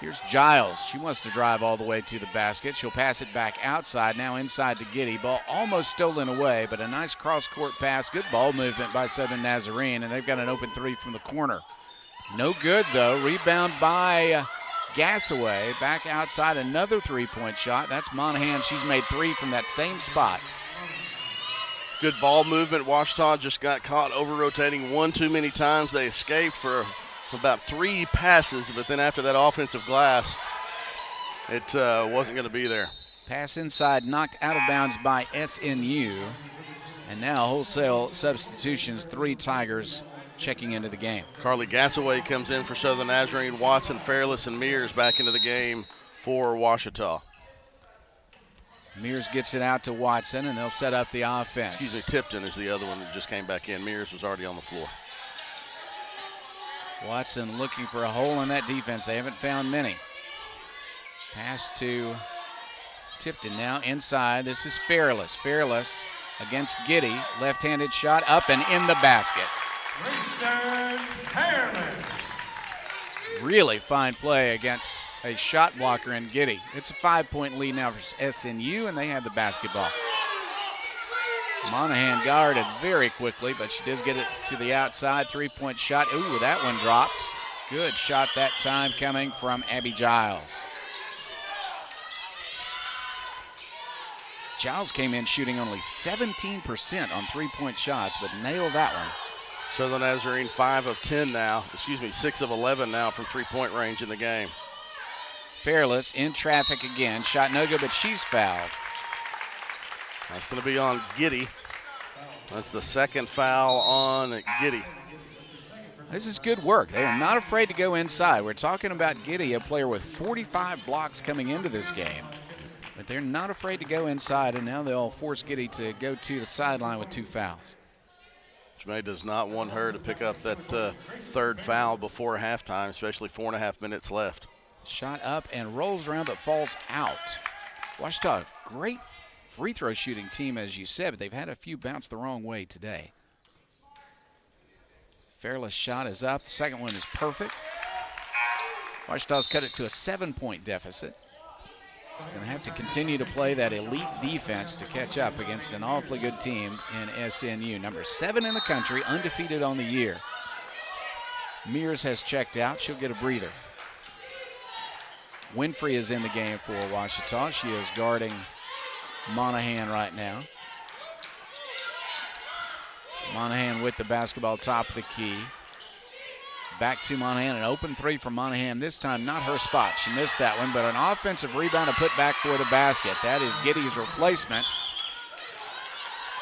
Here's Giles. She wants to drive all the way to the basket. She'll pass it back outside, now inside to Giddy. Ball almost stolen away, but a nice cross-court pass. Good ball movement by Southern Nazarene, and they've got an open three from the corner. No good, though. Rebound by Gassaway. Back outside, another three-point shot. That's Monahan. She's made 3 from that same spot. Good ball movement. Ouachita just got caught over-rotating one too many times. They escaped for about 3 passes, but then after that offensive glass, it wasn't going to be there. Pass inside, knocked out of bounds by SNU. And now wholesale substitutions, 3 Tigers checking into the game. Carly Gassaway comes in for Southern Nazarene. Watson, Fairless, and Mears back into the game for Ouachita. Mears gets it out to Watson, and they'll set up the offense. Excuse me, Tipton is the other one that just came back in. Mears was already on the floor. Watson looking for a hole in that defense. They haven't found many. Pass to Tipton now inside. This is Fairless. Fairless against Giddy. Left-handed shot up and in the basket. Really fine play against a shot blocker in Giddy. It's a 5-point lead now for SNU, and they have the basketball. Monahan guarded very quickly, but she does get it to the outside. 3-point shot. Ooh, that one dropped. Good shot that time coming from Abby Giles. Giles came in shooting only 17% on 3-point shots, but nailed that one. Southern Nazarene 5 of 10 now. 6 of 11 now from 3-point range in the game. Fairless in traffic again. Shot no good, but she's fouled. That's going to be on Giddy. That's the second foul on Giddy. This is good work. They are not afraid to go inside. We're talking about Giddy, a player with 45 blocks coming into this game. But they're not afraid to go inside, and now they'll force Giddy to go to the sideline with 2 fouls. Jamae does not want her to pick up that third foul before halftime, especially 4.5 minutes left. Shot up and rolls around but falls out. Ouachita, great free throw shooting team, as you said, but they've had a few bounce the wrong way today. Fairless shot is up. The second one is perfect. Ouachita's cut it to a 7-point deficit. Going to have to continue to play that elite defense to catch up against an awfully good team in SNU. Number 7 in the country, undefeated on the year. Mears has checked out. She'll get a breather. Winfrey is in the game for Ouachita. She is guarding Monahan right now. Monahan with the basketball top of the key. Back to Monahan, an open 3 from Monahan. This time not her spot. She missed that one, but an offensive rebound to put back for the basket. That is Giddy's replacement.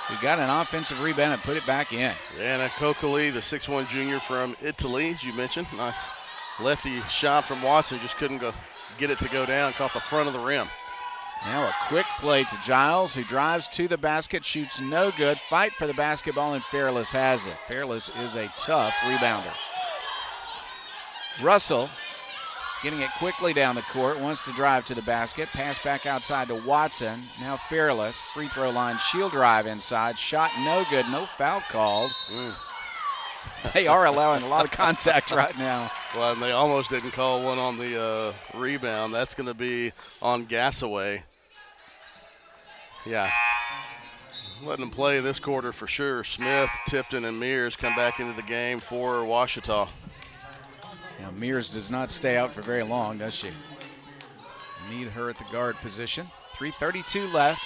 We got an offensive rebound and put it back in. Anna Kokoli, the 6'1 junior from Italy, as you mentioned. Nice lefty shot from Watson. Just couldn't get it to go down. Caught the front of the rim. Now a quick play to Giles, who drives to the basket, shoots no good. Fight for the basketball, and Fairless has it. Fairless is a tough rebounder. Russell getting it quickly down the court, wants to drive to the basket. Pass back outside to Watson. Now Fairless, free throw line, she'll drive inside. Shot no good, no foul called. They are allowing a lot of contact right now. Well, and they almost didn't call one on the rebound. That's going to be on Gassaway. Yeah. Letting them play this quarter for sure. Smith, Tipton, and Mears come back into the game for Ouachita. Now, Mears does not stay out for very long, does she? Need her at the guard position. 3:32 left.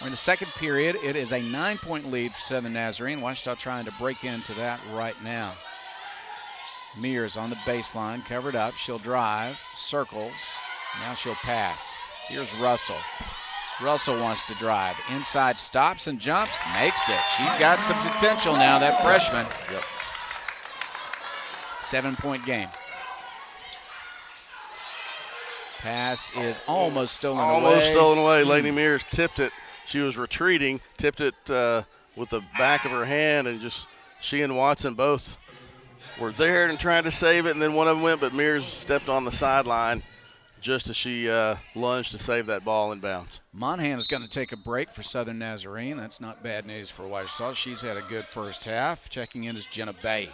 We're in the second period. It is a 9-point lead for Southern Nazarene. Ouachita trying to break into that right now. Mears on the baseline, covered up. She'll drive, circles. Now she'll pass. Here's Russell. Russell wants to drive. Inside, stops and jumps, makes it. She's got some potential now, that freshman. Yep. 7-point game. Pass is almost stolen away. Almost stolen away. Lady Mears tipped it. She was retreating, tipped it with the back of her hand, and just she and Watson both were there and trying to save it, and then one of them went, but Mears stepped on the sideline just as she lunged to save that ball in bounds. Monahan is going to take a break for Southern Nazarene. That's not bad news for Ouachita. She's had a good first half. Checking in is Jenna Bay.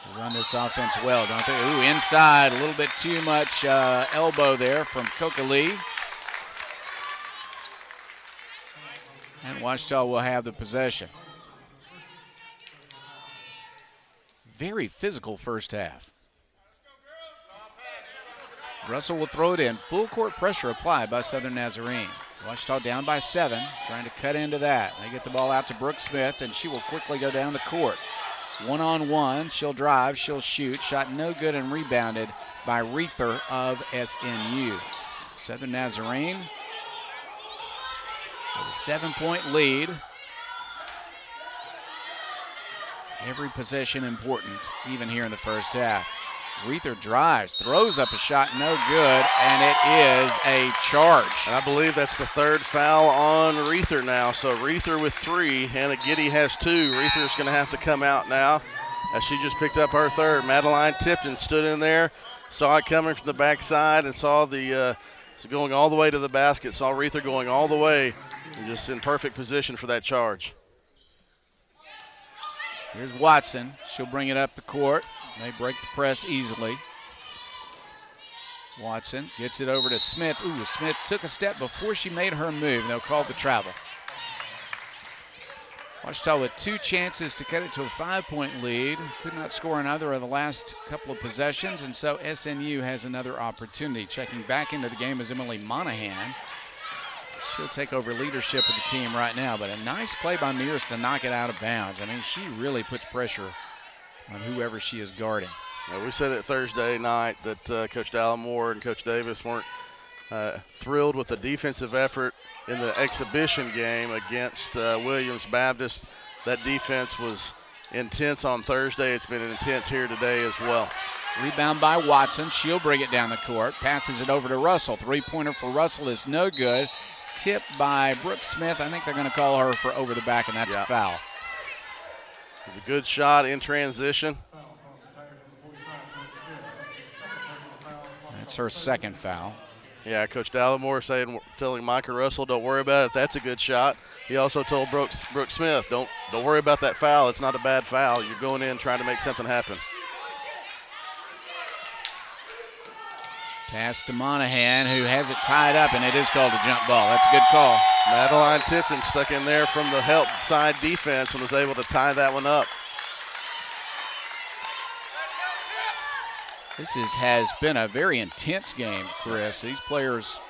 They run this offense well, don't they? Ooh, inside, a little bit too much elbow there from Kokoli. And Ouachita will have the possession. Very physical first half. Russell will throw it in. Full court pressure applied by Southern Nazarene. Ouachita down by 7, trying to cut into that. They get the ball out to Brooke Smith, and she will quickly go down the court. One-on-one, she'll drive, she'll shoot. Shot no good and rebounded by Reether of SNU. Southern Nazarene With a 7-point lead. Every possession important, even here in the first half. Reether drives, throws up a shot, no good, and it is a charge. And I believe that's the third foul on Reether now. So Reether with 3, Hannah Giddy has 2. Reether's going to have to come out now as she just picked up her third. Madeline Tipton stood in there, saw it coming from the backside, and saw the going all the way to the basket, saw Reether going all the way, and just in perfect position for that charge. Here's Watson. She'll bring it up the court. They break the press easily. Watson gets it over to Smith. Ooh, Smith took a step before she made her move. They'll call the travel. Ouachita with 2 chances to cut it to a 5-point lead. Could not score another of the last couple of possessions, and so SNU has another opportunity. Checking back into the game is Emily Monahan. She'll take over leadership of the team right now, but a nice play by Mears to knock it out of bounds. I mean, she really puts pressure on whoever she is guarding. Yeah, we said it Thursday night that Coach Dallimore and Coach Davis weren't thrilled with the defensive effort in the exhibition game against Williams Baptist. That defense was intense on Thursday. It's been intense here today as well. Rebound by Watson. She'll bring it down the court. Passes it over to Russell. 3-pointer for Russell is no good. Tipped by Brooke Smith. I think they're going to call her for over the back, and that's a foul. It's a good shot in transition. That's her second foul. Yeah, Coach Dallimore telling Micah Russell, don't worry about it. That's a good shot. He also told Brooke Smith, don't worry about that foul. It's not a bad foul. You're going in trying to make something happen. Pass to Monahan, who has it tied up, and it is called a jump ball. That's a good call. Madeline Tipton stuck in there from the help side defense and was able to tie that one up. This has been a very intense game, Chris. These players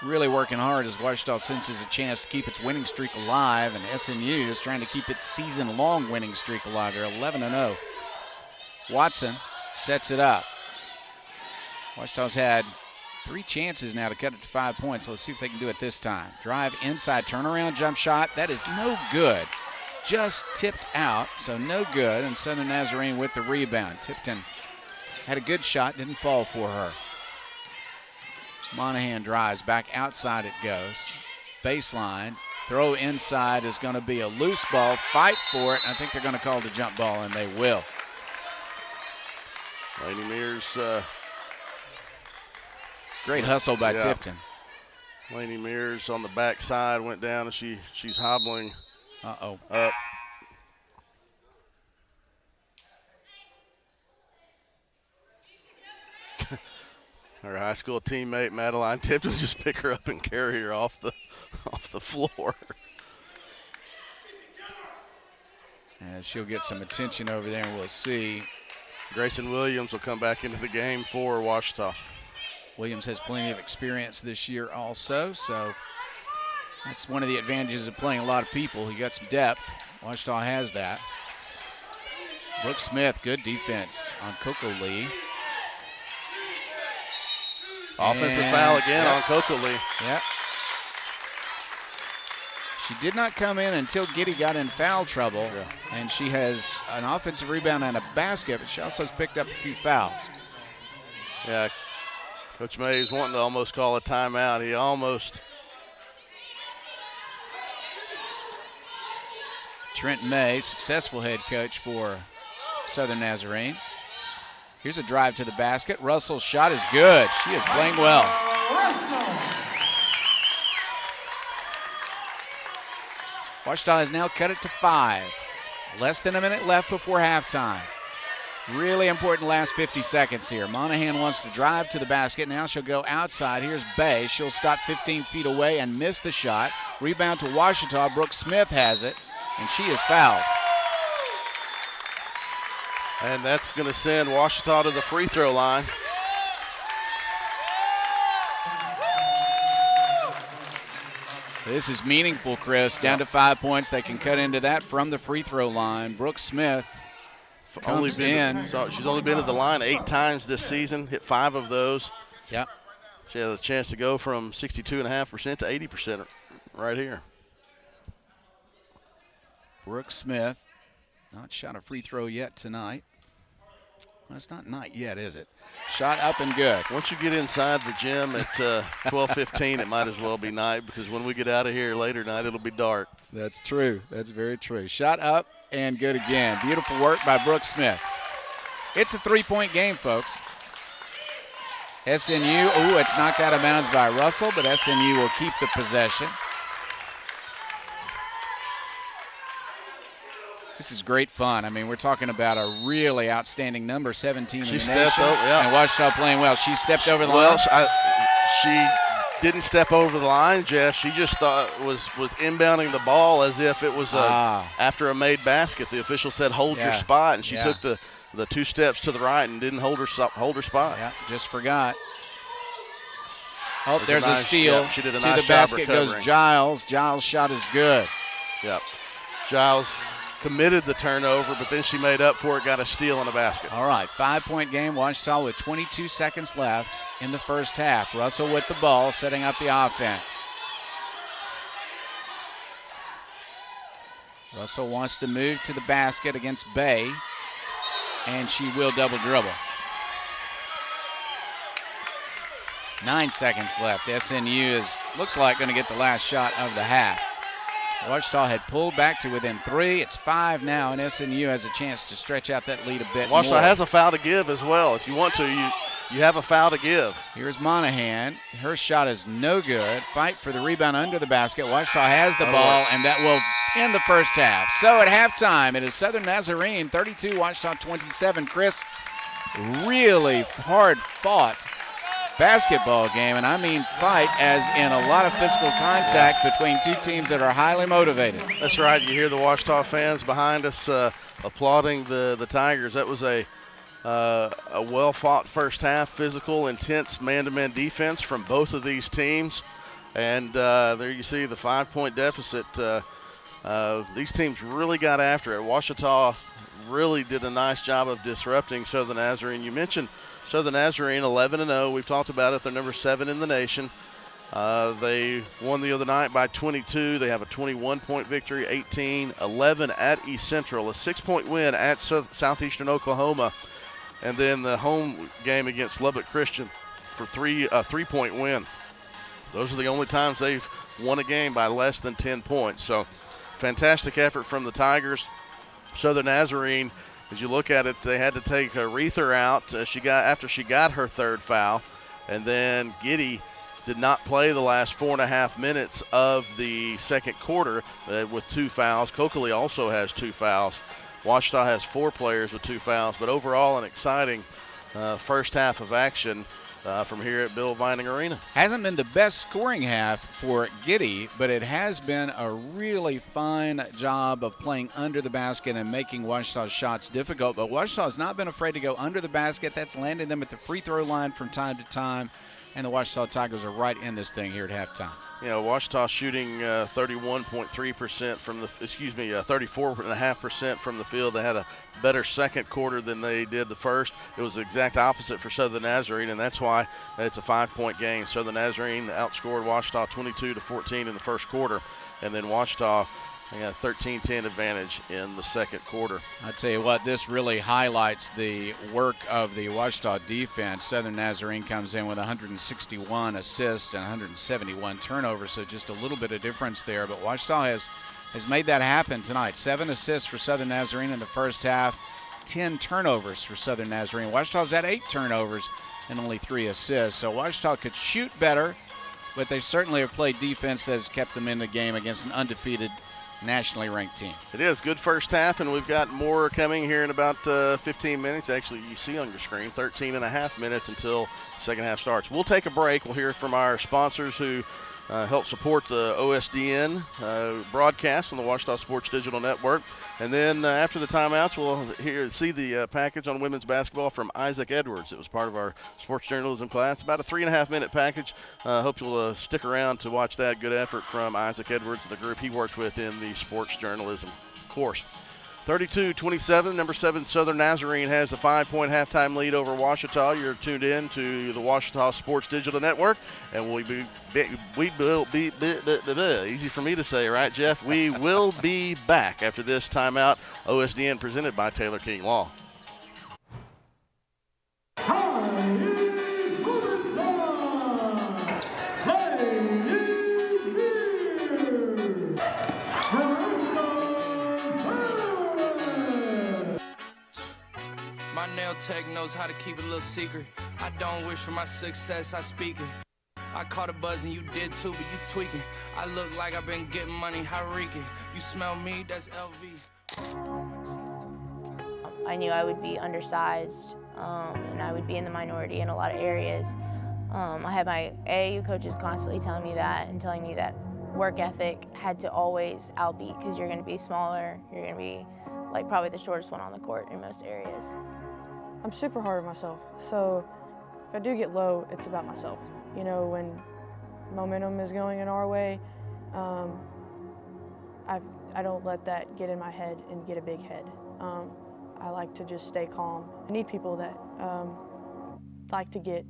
really working hard as Ouachita senses a chance to keep its winning streak alive, and SNU is trying to keep its season-long winning streak alive. They're 11-0. Watson sets it up. Ouachita's had 3 chances now to cut it to 5 points. Let's see if they can do it this time. Drive inside, turnaround jump shot. That is no good. Just tipped out, so no good. And Southern Nazarene with the rebound. Tipton had a good shot, didn't fall for her. Monahan drives, back outside it goes. Baseline, throw inside is going to be a loose ball. Fight for it, and I think they're going to call the jump ball, and they will. Lady Mears. Great hustle by Tipton. Lainey Mears on the backside went down, and she's hobbling up. Her high school teammate Madeline Tipton just pick her up and carry her off the floor. And she'll get some attention over there, and we'll see. Grayson Williams will come back into the game for Ouachita. Williams has plenty of experience this year also, so that's one of the advantages of playing a lot of people. He got some depth. Ouachita has that. Brooke Smith, good defense on Coco Lee. Offensive foul again on Coco Lee. Yep. She did not come in until Giddy got in foul trouble, and she has an offensive rebound and a basket, but she also has picked up a few fouls. Yeah, Coach Mays wanting to almost call a timeout. He almost. Trent May, successful head coach for Southern Nazarene. Here's a drive to the basket. Russell's shot is good. She is playing well. Ouachita has now cut it to 5. Less than a minute left before halftime. Really important last 50 seconds here. Monahan wants to drive to the basket. Now she'll go outside. Here's Bay. She'll stop 15 feet away and miss the shot. Rebound to Ouachita. Brooke Smith has it, and she is fouled. And that's going to send Ouachita to the free throw line. This is meaningful, Chris. Down to 5 points. They can cut into that from the free throw line. Brooke Smith comes in. She's only been at the line 8 times this season, hit 5 of those. Yep. She has a chance to go from 62.5% to 80% right here. Brooke Smith, not shot a free throw yet tonight. Well, it's not night yet, is it? Shot up and good. Once you get inside the gym at 12:15, it might as well be night, because when we get out of here later tonight, it'll be dark. That's true. That's very true. Shot up and good again. Beautiful work by Brooke Smith. It's a 3-point game, folks. SNU, it's knocked out of bounds by Russell, but SNU will keep the possession. This is great fun. I mean, we're talking about a really outstanding number 17 in the nation. And Ouachita playing well. She stepped over the line. She didn't step over the line, Jeff. She just thought was inbounding the ball as if it was after a made basket. The official said, hold your spot, and she took the 2 steps to the right and didn't hold her spot. Yeah, just forgot. Oh, there's a steal. Yeah, she did a to nice the basket job goes Giles. Giles' shot is good. Yep. Giles committed the turnover, but then she made up for it, got a steal and a basket. All right, 5-point game. Ouachita with 22 seconds left in the first half. Russell with the ball, setting up the offense. Russell wants to move to the basket against Bay, and she will double dribble. 9 seconds left. SNU looks like going to get the last shot of the half. Ouachita had pulled back to within 3. It's 5 now, and SNU has a chance to stretch out that lead a bit more. Ouachita has a foul to give as well. If you want to, you have a foul to give. Here's Monahan. Her shot is no good. Fight for the rebound under the basket. Ouachita has the ball, and that will end the first half. So at halftime, it is Southern Nazarene 32, Ouachita 27. Chris, really hard-fought basketball game, and I mean fight as in a lot of physical contact between two teams that are highly motivated. That's right. You hear the Ouachita fans behind us applauding the Tigers. That was a well-fought first half, physical, intense man-to-man defense from both of these teams. And there you see the 5-point deficit. These teams really got after it. Ouachita really did a nice job of disrupting Southern Nazarene. You mentioned Southern Nazarene 11-0. We've talked about it. They're number 7 in the nation. They won the other night by 22. They have a 21-point victory, 18-11 at East Central, a 6-point win at Southeastern Oklahoma, and then the home game against Lubbock Christian for a 3-point win. Those are the only times they've won a game by less than 10 points. So fantastic effort from the Tigers. Southern Nazarene, as you look at it, they had to take Reether out after she got her 3rd foul, and then Giddy did not play the last 4.5 minutes of the second quarter with 2 fouls. Coakley also has 2 fouls. Ouachita has 4 players with 2 fouls, but overall an exciting first half of action from here at Bill Vining Arena. Hasn't been the best scoring half for Giddy, but it has been a really fine job of playing under the basket and making Ouachita's shots difficult. But Ouachita has not been afraid to go under the basket. That's landing them at the free throw line from time to time. And the Ouachita Tigers are right in this thing here at halftime. You know, Ouachita shooting 31.3% from 34.5% from the field. They had a better second quarter than they did the first. It was the exact opposite for Southern Nazarene, and that's why it's a 5-point game. Southern Nazarene outscored Ouachita 22-14 in the first quarter, and then Ouachita got a 13-10 advantage in the second quarter. I tell you what, this really highlights the work of the Ouachita defense. Southern Nazarene comes in with 161 assists and 171 turnovers, so just a little bit of difference there. But Ouachita has made that happen tonight. 7 assists for Southern Nazarene in the first half, 10 turnovers for Southern Nazarene. Ouachita's had 8 turnovers and only 3 assists. So Ouachita could shoot better, but they certainly have played defense that has kept them in the game against an undefeated nationally ranked team. It is good first half, and we've got more coming here in about 15 minutes. Actually, you see on your screen 13.5 minutes until second half starts. We'll take a break. We'll hear from our sponsors who help support the OSDN broadcast on the Ouachita Sports Digital Network. And then after the timeouts, we'll see the package on women's basketball from Isaac Edwards. It was part of our sports journalism class. About a 3.5-minute package. Hope you'll stick around to watch that. Good effort from Isaac Edwards, the group he worked with in the sports journalism course. 32-27, number 7 Southern Nazarene has the 5-point halftime lead over Ouachita. You're tuned in to the Ouachita Sports Digital Network, and we will be easy for me to say, right, Jeff? We will be back after this timeout. OSDN presented by Taylor King Law. My nail tech knows how to keep it a little secret. I don't wish for my success, I speak it. I caught a buzz and you did too, but you tweaking. I look like I've been getting money, how reeking. You smell me, that's LV. I knew I would be undersized, and I would be in the minority in a lot of areas. I had my AAU coaches constantly telling me that and telling me that work ethic had to always outbeat because you're going to be smaller, you're going to be like probably the shortest one on the court in most areas. I'm super hard on myself, so if I do get low, it's about myself. You know, when momentum is going in our way, I don't let that get in my head and get a big head. I like to just stay calm. I need people that like to get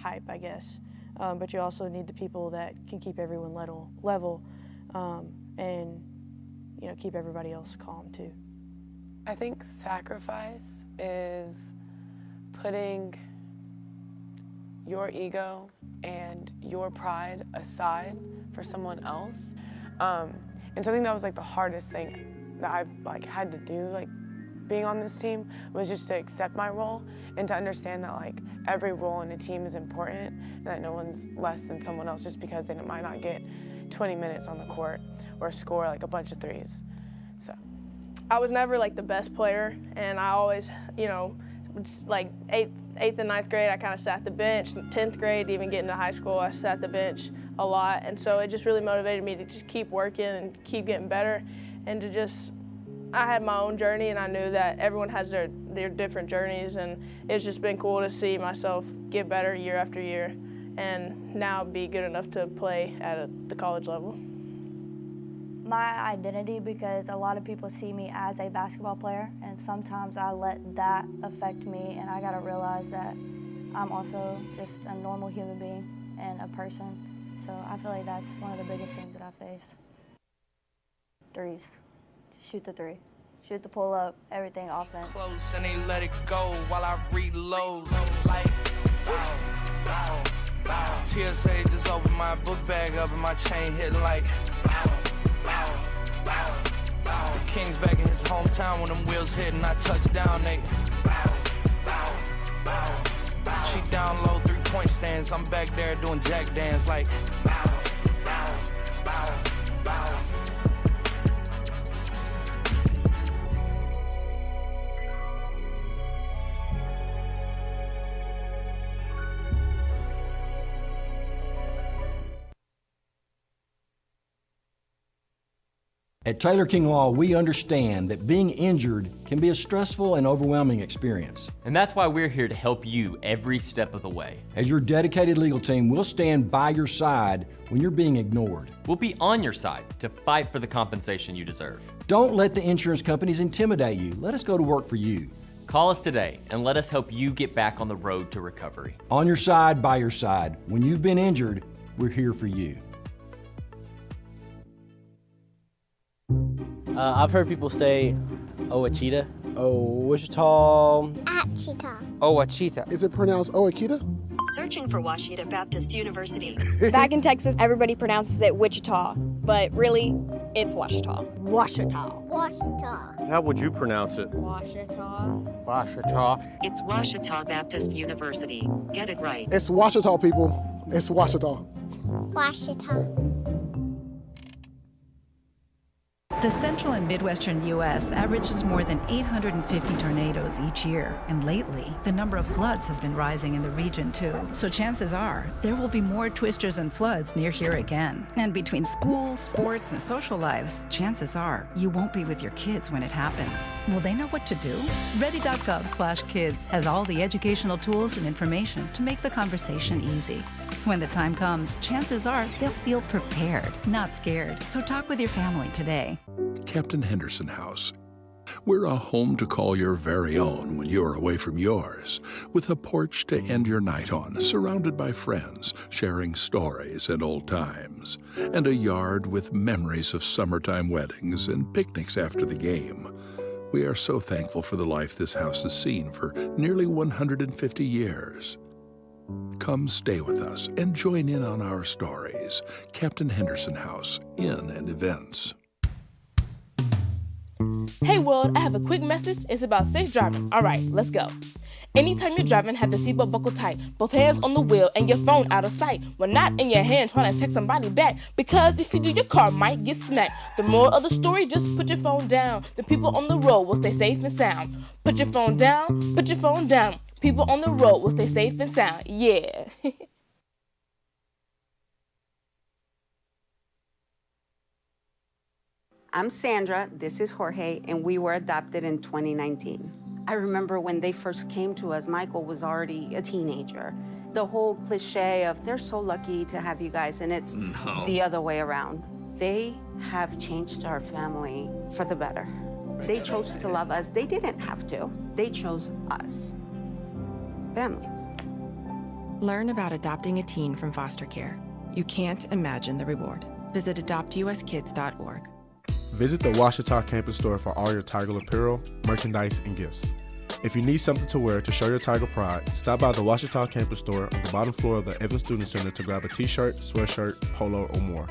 hype, I guess, but you also need the people that can keep everyone level and, you know, keep everybody else calm too. I think sacrifice is putting your ego and your pride aside for someone else. And so I think that was like the hardest thing that I've had to do, being on this team, was just to accept my role and to understand that every role in a team is important and that no one's less than someone else just because they might not get 20 minutes on the court or score a bunch of threes. So I was never the best player, and I always, you know, eighth and ninth grade, I kind of sat the bench. 10th grade, even getting to high school, I sat the bench a lot, and so it just really motivated me to just keep working and keep getting better, and to just, I had my own journey, and I knew that everyone has their different journeys, and it's just been cool to see myself get better year after year, and now be good enough to play at the college level. My identity, because a lot of people see me as a basketball player, and sometimes I let that affect me, and I gotta realize that I'm also just a normal human being and a person. So I feel like that's one of the biggest things that I face. Threes. Just shoot the three. Shoot the pull up, everything offense. Close and they let it go while I reload. TSA just opened my book bag up and my chain hitting The King's back in his hometown when them wheels hit and I touch down, they She down low, 3-point stands. I'm back there doing jack dance At Taylor King Law, we understand that being injured can be a stressful and overwhelming experience. And that's why we're here to help you every step of the way. As your dedicated legal team, we'll stand by your side when you're being ignored. We'll be on your side to fight for the compensation you deserve. Don't let the insurance companies intimidate you. Let us go to work for you. Call us today and let us help you get back on the road to recovery. On your side, by your side. When you've been injured, we're here for you. I've heard people say Ouachita. Ouachita. Ouachita. Is it pronounced Ouachita? Searching for Ouachita Baptist University. Back in Texas, everybody pronounces it Wichita, but really, it's Ouachita. Ouachita. Ouachita. How would you pronounce it? Ouachita. Ouachita. It's Ouachita Baptist University. Get it right. It's Ouachita, people. It's Ouachita. Ouachita. The central and midwestern U.S. averages more than 850 tornadoes each year, and lately, the number of floods has been rising in the region too. So chances are, there will be more twisters and floods near here again. And between school, sports, and social lives, chances are, you won't be with your kids when it happens. Will they know what to do? Ready.gov/kids has all the educational tools and information to make the conversation easy. When the time comes, chances are they'll feel prepared, not scared. So talk with your family today. Captain Henderson House, We're a home to call your very own when you're away from yours, with a porch to end your night on, surrounded by friends, sharing stories and old times, and a yard with memories of summertime weddings and picnics after the game. We are so thankful for the life this house has seen for nearly 150 years. Come stay with us and join in on our stories. Captain Henderson House, Inn and Events. Hey world, I have a quick message. It's about safe driving. All right, let's go. Anytime you're driving, have the seatbelt buckled tight, both hands on the wheel and your phone out of sight. When not in your hand trying to text somebody back, because if you do, your car might get smacked. The moral of the story, just put your phone down. The people on the road will stay safe and sound. Put your phone down, put your phone down. People on the road will stay safe and sound. Yeah. I'm Sandra, this is Jorge, and we were adopted in 2019. I remember when they first came to us, Michael was already a teenager. The whole cliche of, they're so lucky to have you guys, and it's the other way around. They have changed our family for the better. They chose to love us. They didn't have to. They chose us. Family. Learn about adopting a teen from foster care. You can't imagine the reward. Visit adoptuskids.org. Visit the Ouachita campus store for all your Tiger apparel, merchandise, and gifts. If you need something to wear to show your Tiger pride, stop by the Ouachita campus store on the bottom floor of the Evans Student Center to grab a t-shirt, sweatshirt, polo, or more.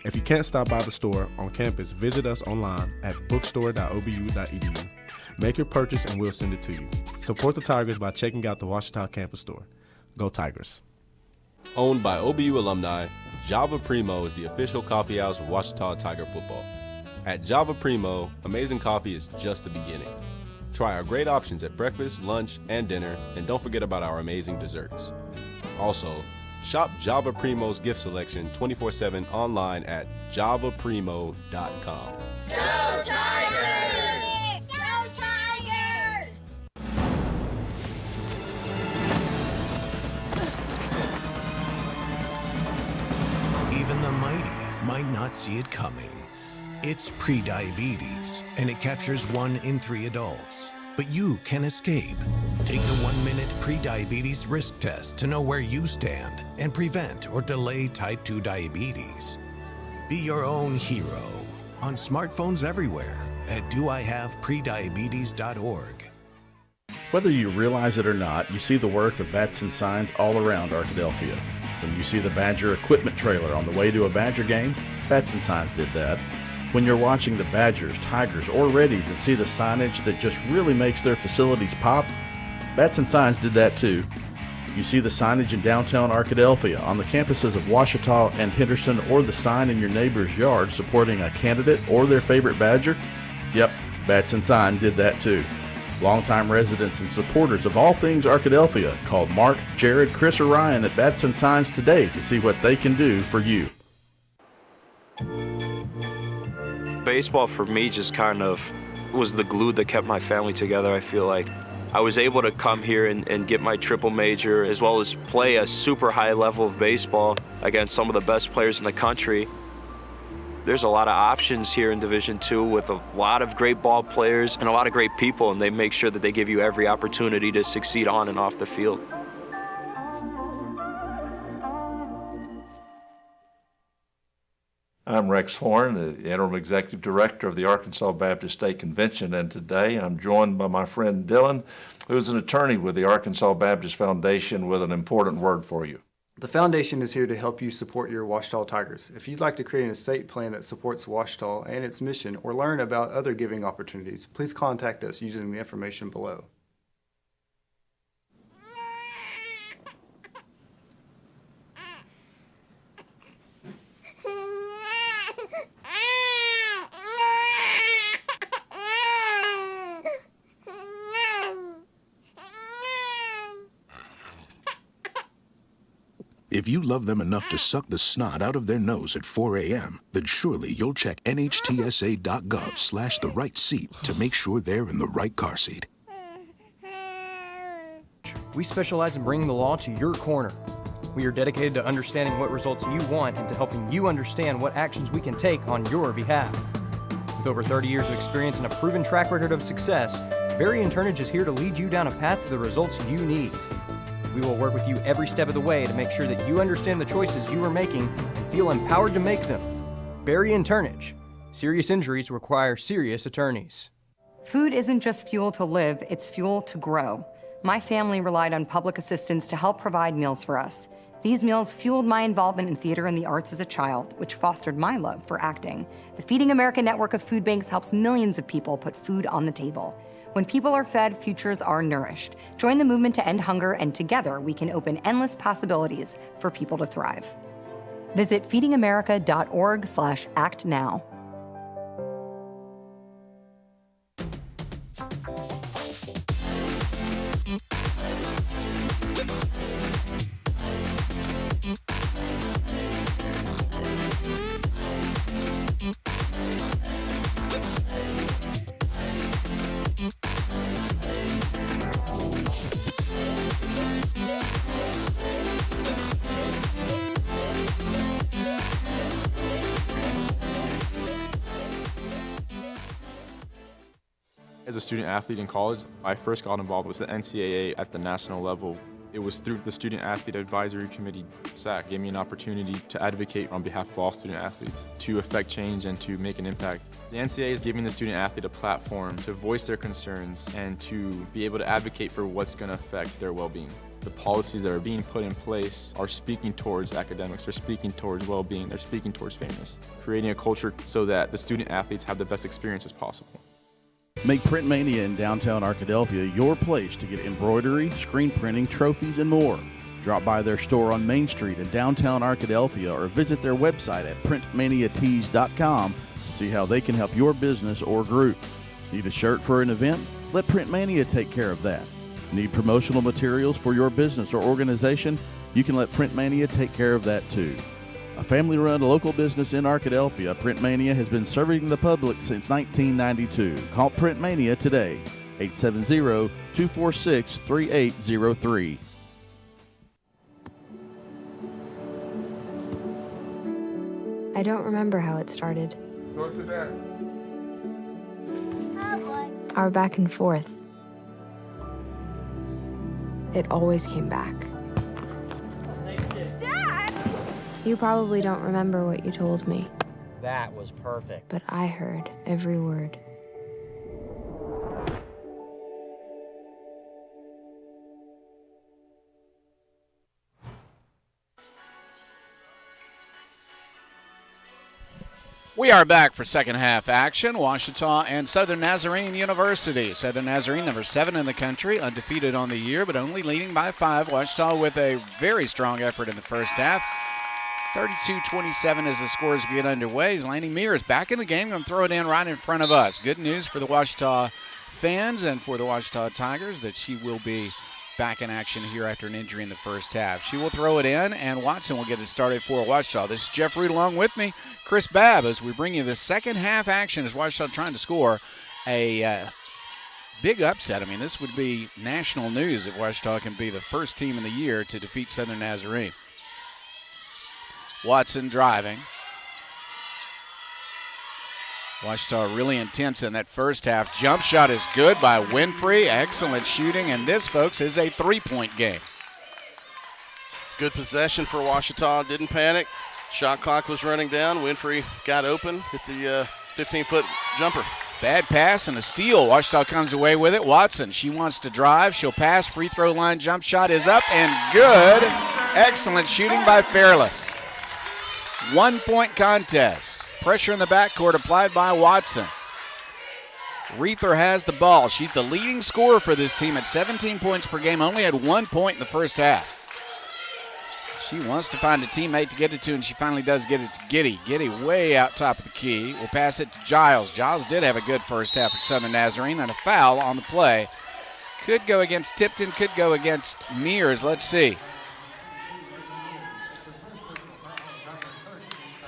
If you can't stop by the store on campus, visit us online at bookstore.obu.edu. Make your purchase and we'll send it to you. Support the Tigers by checking out the Ouachita campus store. Go Tigers. Owned by OBU alumni, Java Primo is the official coffee house of Ouachita Tiger football. At Java Primo, amazing coffee is just the beginning. Try our great options at breakfast, lunch, and dinner, and don't forget about our amazing desserts. Also, shop Java Primo's gift selection 24/7 online at javaprimo.com. Go Tigers! Go Tigers! Even the mighty might not see it coming. It's prediabetes, and it captures 1 in 3 adults. But you can escape. Take the 1-minute prediabetes risk test to know where you stand and prevent or delay type 2 diabetes. Be your own hero on smartphones everywhere at doihaveprediabetes.org. Whether you realize it or not, you see the work of Batson Signs all around Arkadelphia. When you see the Badger equipment trailer on the way to a Badger game, Batson Signs did that. When you're watching the Badgers, Tigers, or Reddies and see the signage that just really makes their facilities pop, Batson Signs did that too. You see the signage in downtown Arkadelphia, on the campuses of Ouachita and Henderson, or the sign in your neighbor's yard supporting a candidate or their favorite Badger? Yep, Batson Sign did that too. Longtime residents and supporters of all things Arkadelphia called Mark, Jared, Chris, or Ryan at Batson Signs today to see what they can do for you. Baseball for me just kind of was the glue that kept my family together. I feel like I was able to come here and get my triple major, as well as play a super high level of baseball against some of the best players in the country. There's a lot of options here in Division II with a lot of great ball players and a lot of great people, and they make sure that they give you every opportunity to succeed on and off the field. I'm Rex Horn, the Interim Executive Director of the Arkansas Baptist State Convention, and today I'm joined by my friend Dylan, who is an attorney with the Arkansas Baptist Foundation, with an important word for you. The foundation is here to help you support your Ouachita Tigers. If you'd like to create an estate plan that supports Ouachita and its mission, or learn about other giving opportunities, please contact us using the information below. If you love them enough to suck the snot out of their nose at 4 a.m., then surely you'll check nhtsa.gov/the right seat to make sure they're in the right car seat. We specialize in bringing the law to your corner. We are dedicated to understanding what results you want and to helping you understand what actions we can take on your behalf. With over 30 years of experience and a proven track record of success, Barry and Turnage is here to lead you down a path to the results you need. We will work with you every step of the way to make sure that you understand the choices you are making and feel empowered to make them. Barry and Turnage. Serious injuries require serious attorneys. Food isn't just fuel to live, it's fuel to grow. My family relied on public assistance to help provide meals for us. These meals fueled my involvement in theater and the arts as a child, which fostered my love for acting. The Feeding America network of food banks helps millions of people put food on the table. When people are fed, futures are nourished. Join the movement to end hunger, and together we can open endless possibilities for people to thrive. Visit feedingamerica.org/actnow. As a student athlete in college, I first got involved with the NCAA at the national level. It was through the Student Athlete Advisory Committee, SAC, gave me an opportunity to advocate on behalf of all student athletes, to affect change and to make an impact. The NCAA is giving the student athlete a platform to voice their concerns and to be able to advocate for what's going to affect their well-being. The policies that are being put in place are speaking towards academics, they're speaking towards well-being, they're speaking towards fairness, creating a culture so that the student athletes have the best experience as possible. Make Print Mania in downtown Arkadelphia your place to get embroidery, screen printing, trophies, and more. Drop by their store on Main Street in downtown Arkadelphia or visit their website at printmaniatees.com to see how they can help your business or group. Need a shirt for an event? Let Print Mania take care of that. Need promotional materials for your business or organization? You can let Print Mania take care of that too. A family-run local business in Arkadelphia, Print Mania has been serving the public since 1992. Call Print Mania today, 870-246-3803. I don't remember how it started. Go to that. Our back and forth. It always came back. You probably don't remember what you told me, That was perfect. but I heard every word. We are back for second half action. Ouachita and Southern Nazarene University. Southern Nazarene, number 7 in the country, undefeated on the year, but only leading by 5. Ouachita with a very strong effort in the first half. 32-27 as the scores get underway. Laney Mears back in the game, going to throw it in right in front of us. Good news for the Ouachita fans and for the Ouachita Tigers that she will be back in action here after an injury in the first half. She will throw it in, and Watson will get it started for Ouachita. This is Jeff Root along with me, Chris Babb, as we bring you the second half action as Ouachita trying to score a big upset. I mean, this would be national news if Ouachita can be the first team in the year to defeat Southern Nazarene. Watson driving. Ouachita really intense in that first half. Jump shot is good by Winfrey. Excellent shooting, and this, folks, is a three-point game. Good possession for Ouachita. Didn't panic. Shot clock was running down. Winfrey got open, hit the 15-foot jumper. Bad pass and a steal. Ouachita comes away with it. Watson, she wants to drive. She'll pass. Free throw line jump shot is up and good. Excellent shooting by Fairless. 1-point contest. Pressure in the backcourt applied by Watson. Reether has the ball. She's the leading scorer for this team at 17 points per game. Only had 1 point in the first half. She wants to find a teammate to get it to, and she finally does get it to Giddy. Giddy way out top of the key. Will pass it to Giles. Giles did have a good first half for Southern Nazarene, and a foul on the play. Could go against Tipton, could go against Mears. Let's see.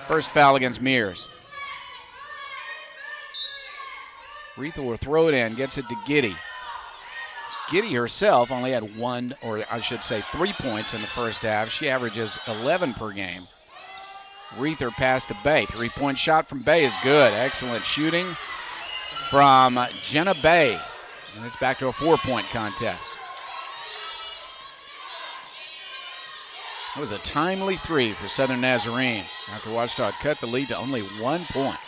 First foul against Mears. Reether will throw it in, gets it to Giddy. Giddy herself only had 3 points in the first half. She averages 11 per game. Reether pass to Bay. 3-point shot from Bay is good. Excellent shooting from Jenna Bay. And it's back to a 4-point contest. It was a timely 3 for Southern Nazarene after Ouachita cut the lead to only 1 point.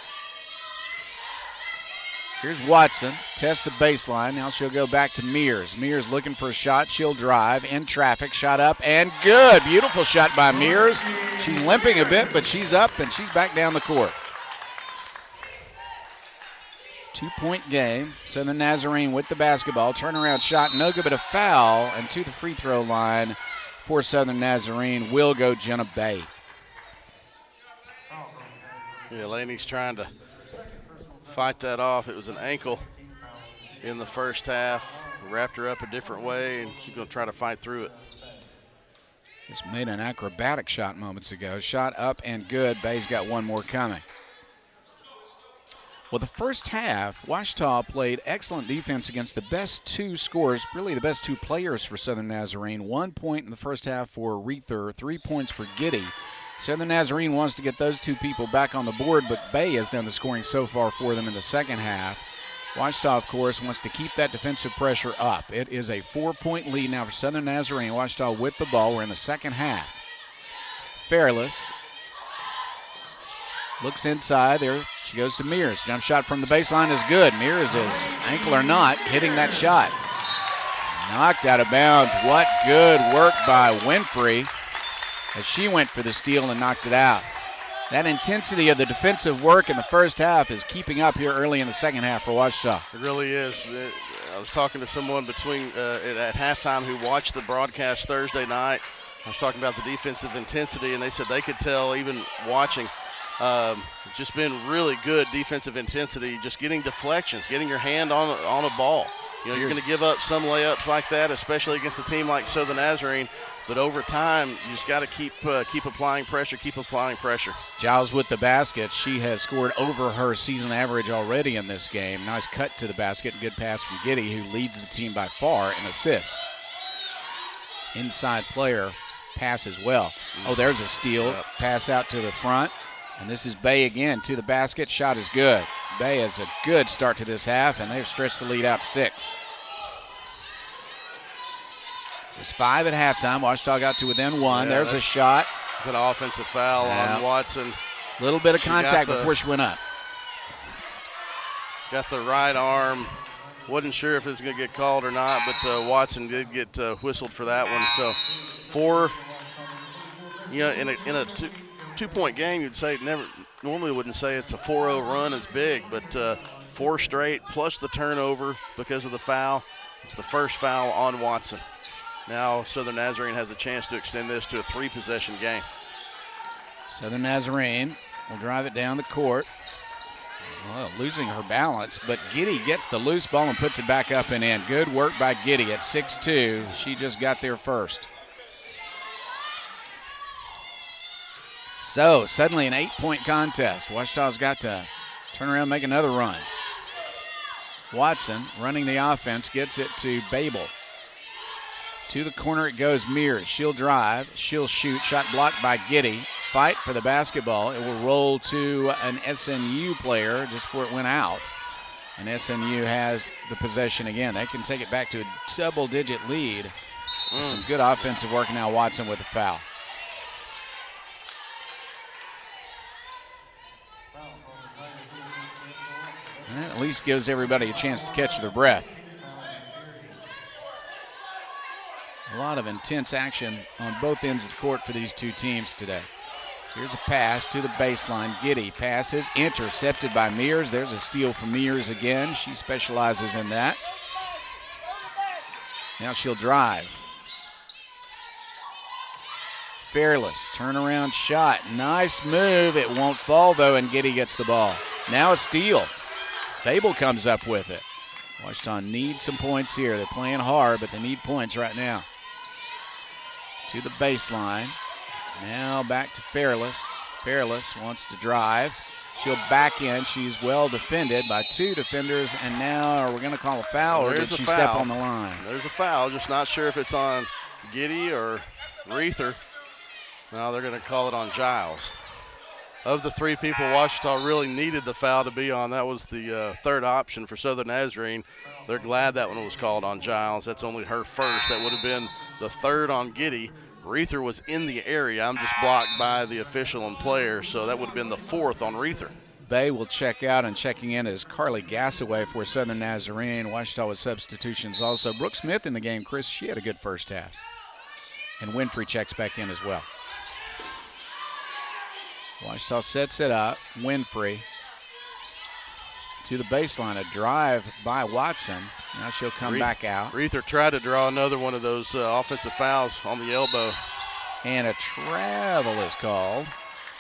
Here's Watson, tests the baseline. Now she'll go back to Mears. Mears looking for a shot. She'll drive in traffic. Shot up and good. Beautiful shot by Mears. She's limping a bit, but she's up and she's back down the court. 2-point game. Southern Nazarene with the basketball. Turnaround shot, no good, but a foul. And to the free throw line for Southern Nazarene will go Jenna Bay. Yeah, Laney's trying to fight that off. It was an ankle in the first half. Wrapped her up a different way, and she's going to try to fight through it. Just made an acrobatic shot moments ago. Shot up and good. Bay's got one more coming. Well, the first half, Ouachita played excellent defense against the best 2 scorers, really the best 2 players for Southern Nazarene. 1 point in the first half for Reether, 3 points for Giddy. Southern Nazarene wants to get those 2 people back on the board, but Bay has done the scoring so far for them in the second half. Ouachita, of course, wants to keep that defensive pressure up. It is a 4-point lead now for Southern Nazarene. Ouachita with the ball. We're in the second half. Fairless looks inside. There she goes to Mears. Jump shot from the baseline is good. Mears is, ankle or not, hitting that shot. Knocked out of bounds. What good work by Winfrey as she went for the steal and knocked it out. That intensity of the defensive work in the first half is keeping up here early in the second half for Ouachita. It really is. I was talking to someone at halftime who watched the broadcast Thursday night. I was talking about the defensive intensity, and they said they could tell even watching. Just been really good defensive intensity, just getting deflections, getting your hand on a ball. You know, you're going to give up some layups like that, especially against a team like Southern Nazarene. But over time, you just got to keep applying pressure, Giles with the basket. She has scored over her season average already in this game. Nice cut to the basket. Good pass from Giddy, who leads the team by far in assists. Inside player pass as well. Oh, there's a steal. Yep. Pass out to the front. And this is Bay again to the basket. Shot is good. Bay has a good start to this half, and they've stretched the lead out 6. It was 5 at halftime. Ouachita got to within 1. There's a shot. It's an offensive foul on Watson. A little bit of contact before she went up. Got the right arm. Wasn't sure if it was going to get called or not, but Watson did get whistled for that one. So 4, in a 2-point game, you'd say normally wouldn't say it's a 4-0 run is big, but 4 straight plus the turnover because of the foul. It's the first foul on Watson. Now Southern Nazarene has a chance to extend this to a 3-possession game. Southern Nazarene will drive it down the court. Well, losing her balance, but Giddy gets the loose ball and puts it back up and in. Good work by Giddy at 6'2". She just got there first. So suddenly an 8-point contest. Ouachita's got to turn around and make another run. Watson running the offense, gets it to Babel. To the corner it goes. Mears. She'll drive. She'll shoot. Shot blocked by Giddy. Fight for the basketball. It will roll to an SNU player just before it went out. And SNU has the possession again. They can take it back to a double-digit lead. Some good offensive work now. Watson with the foul. And that at least gives everybody a chance to catch their breath. A lot of intense action on both ends of the court for these two teams today. Here's a pass to the baseline. Giddy passes, intercepted by Mears. There's a steal from Mears again. She specializes in that. Now she'll drive. Fairless, turnaround shot. Nice move. It won't fall, though, and Giddy gets the ball. Now a steal. Babel comes up with it. Ouachita needs some points here. They're playing hard, but they need points right now. To the baseline. Now back to Fairless. Fairless wants to drive. She'll back in. She's well defended by 2 defenders. And now are we going to call a foul, or did she step on the line? There's a foul. Just not sure if it's on Giddy or Reether. Now they're going to call it on Giles. of the three people Ouachita really needed the foul to be on, that was the third option for Southern Nazarene. They're glad that one was called on Giles. That's only her first. That would have been the third on Giddy. Reether was in the area. I'm just blocked by the official and player, so that would have been the fourth on Reether. Bay will check out, and checking in is Carly Gassaway for Southern Nazarene. Ouachita with substitutions also. Brooke Smith in the game, Chris. She had a good first half. And Winfrey checks back in as well. Ouachita sets it up. Winfrey to the baseline. A drive by Watson. Now she'll come back out. Reether tried to draw another one of those offensive fouls on the elbow. And a travel is called.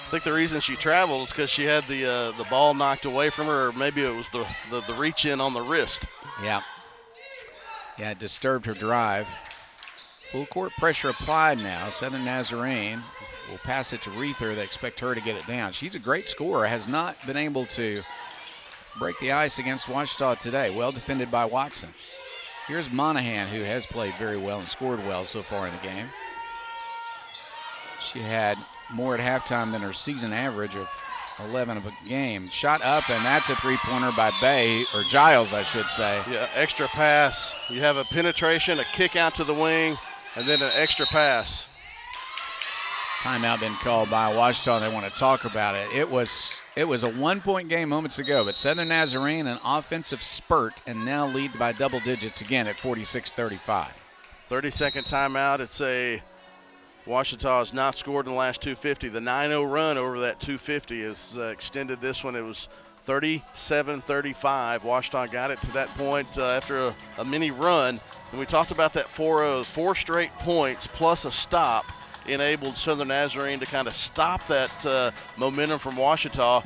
I think the reason she traveled is because she had the ball knocked away from her, or maybe it was the reach in on the wrist. Yeah. Yeah, it disturbed her drive. Full court pressure applied now. Southern Nazarene will pass it to Reether. They expect her to get it down. She's a great scorer, has not been able to break the ice against Ouachita today. Well defended by Watson. Here's Monahan, who has played very well and scored well so far in the game. She had more at halftime than her season average of 11 of a game. Shot up, and that's a three-pointer by Bay, or Giles, I should say. Yeah, extra pass. You have a penetration, a kick out to the wing, and then an extra pass. Timeout been called by Ouachita. They want to talk about it. It was a 1-point game moments ago, but Southern Nazarene an offensive spurt and now lead by double digits again at 46-35. 30-second timeout. It's a Ouachita has not scored in the last 250. The 9-0 run over that 250 has extended this one. It was 37-35. Ouachita got it to that point after a mini run. And we talked about that 4-0, 4 straight points plus a stop enabled Southern Nazarene to kind of stop that momentum from Ouachita.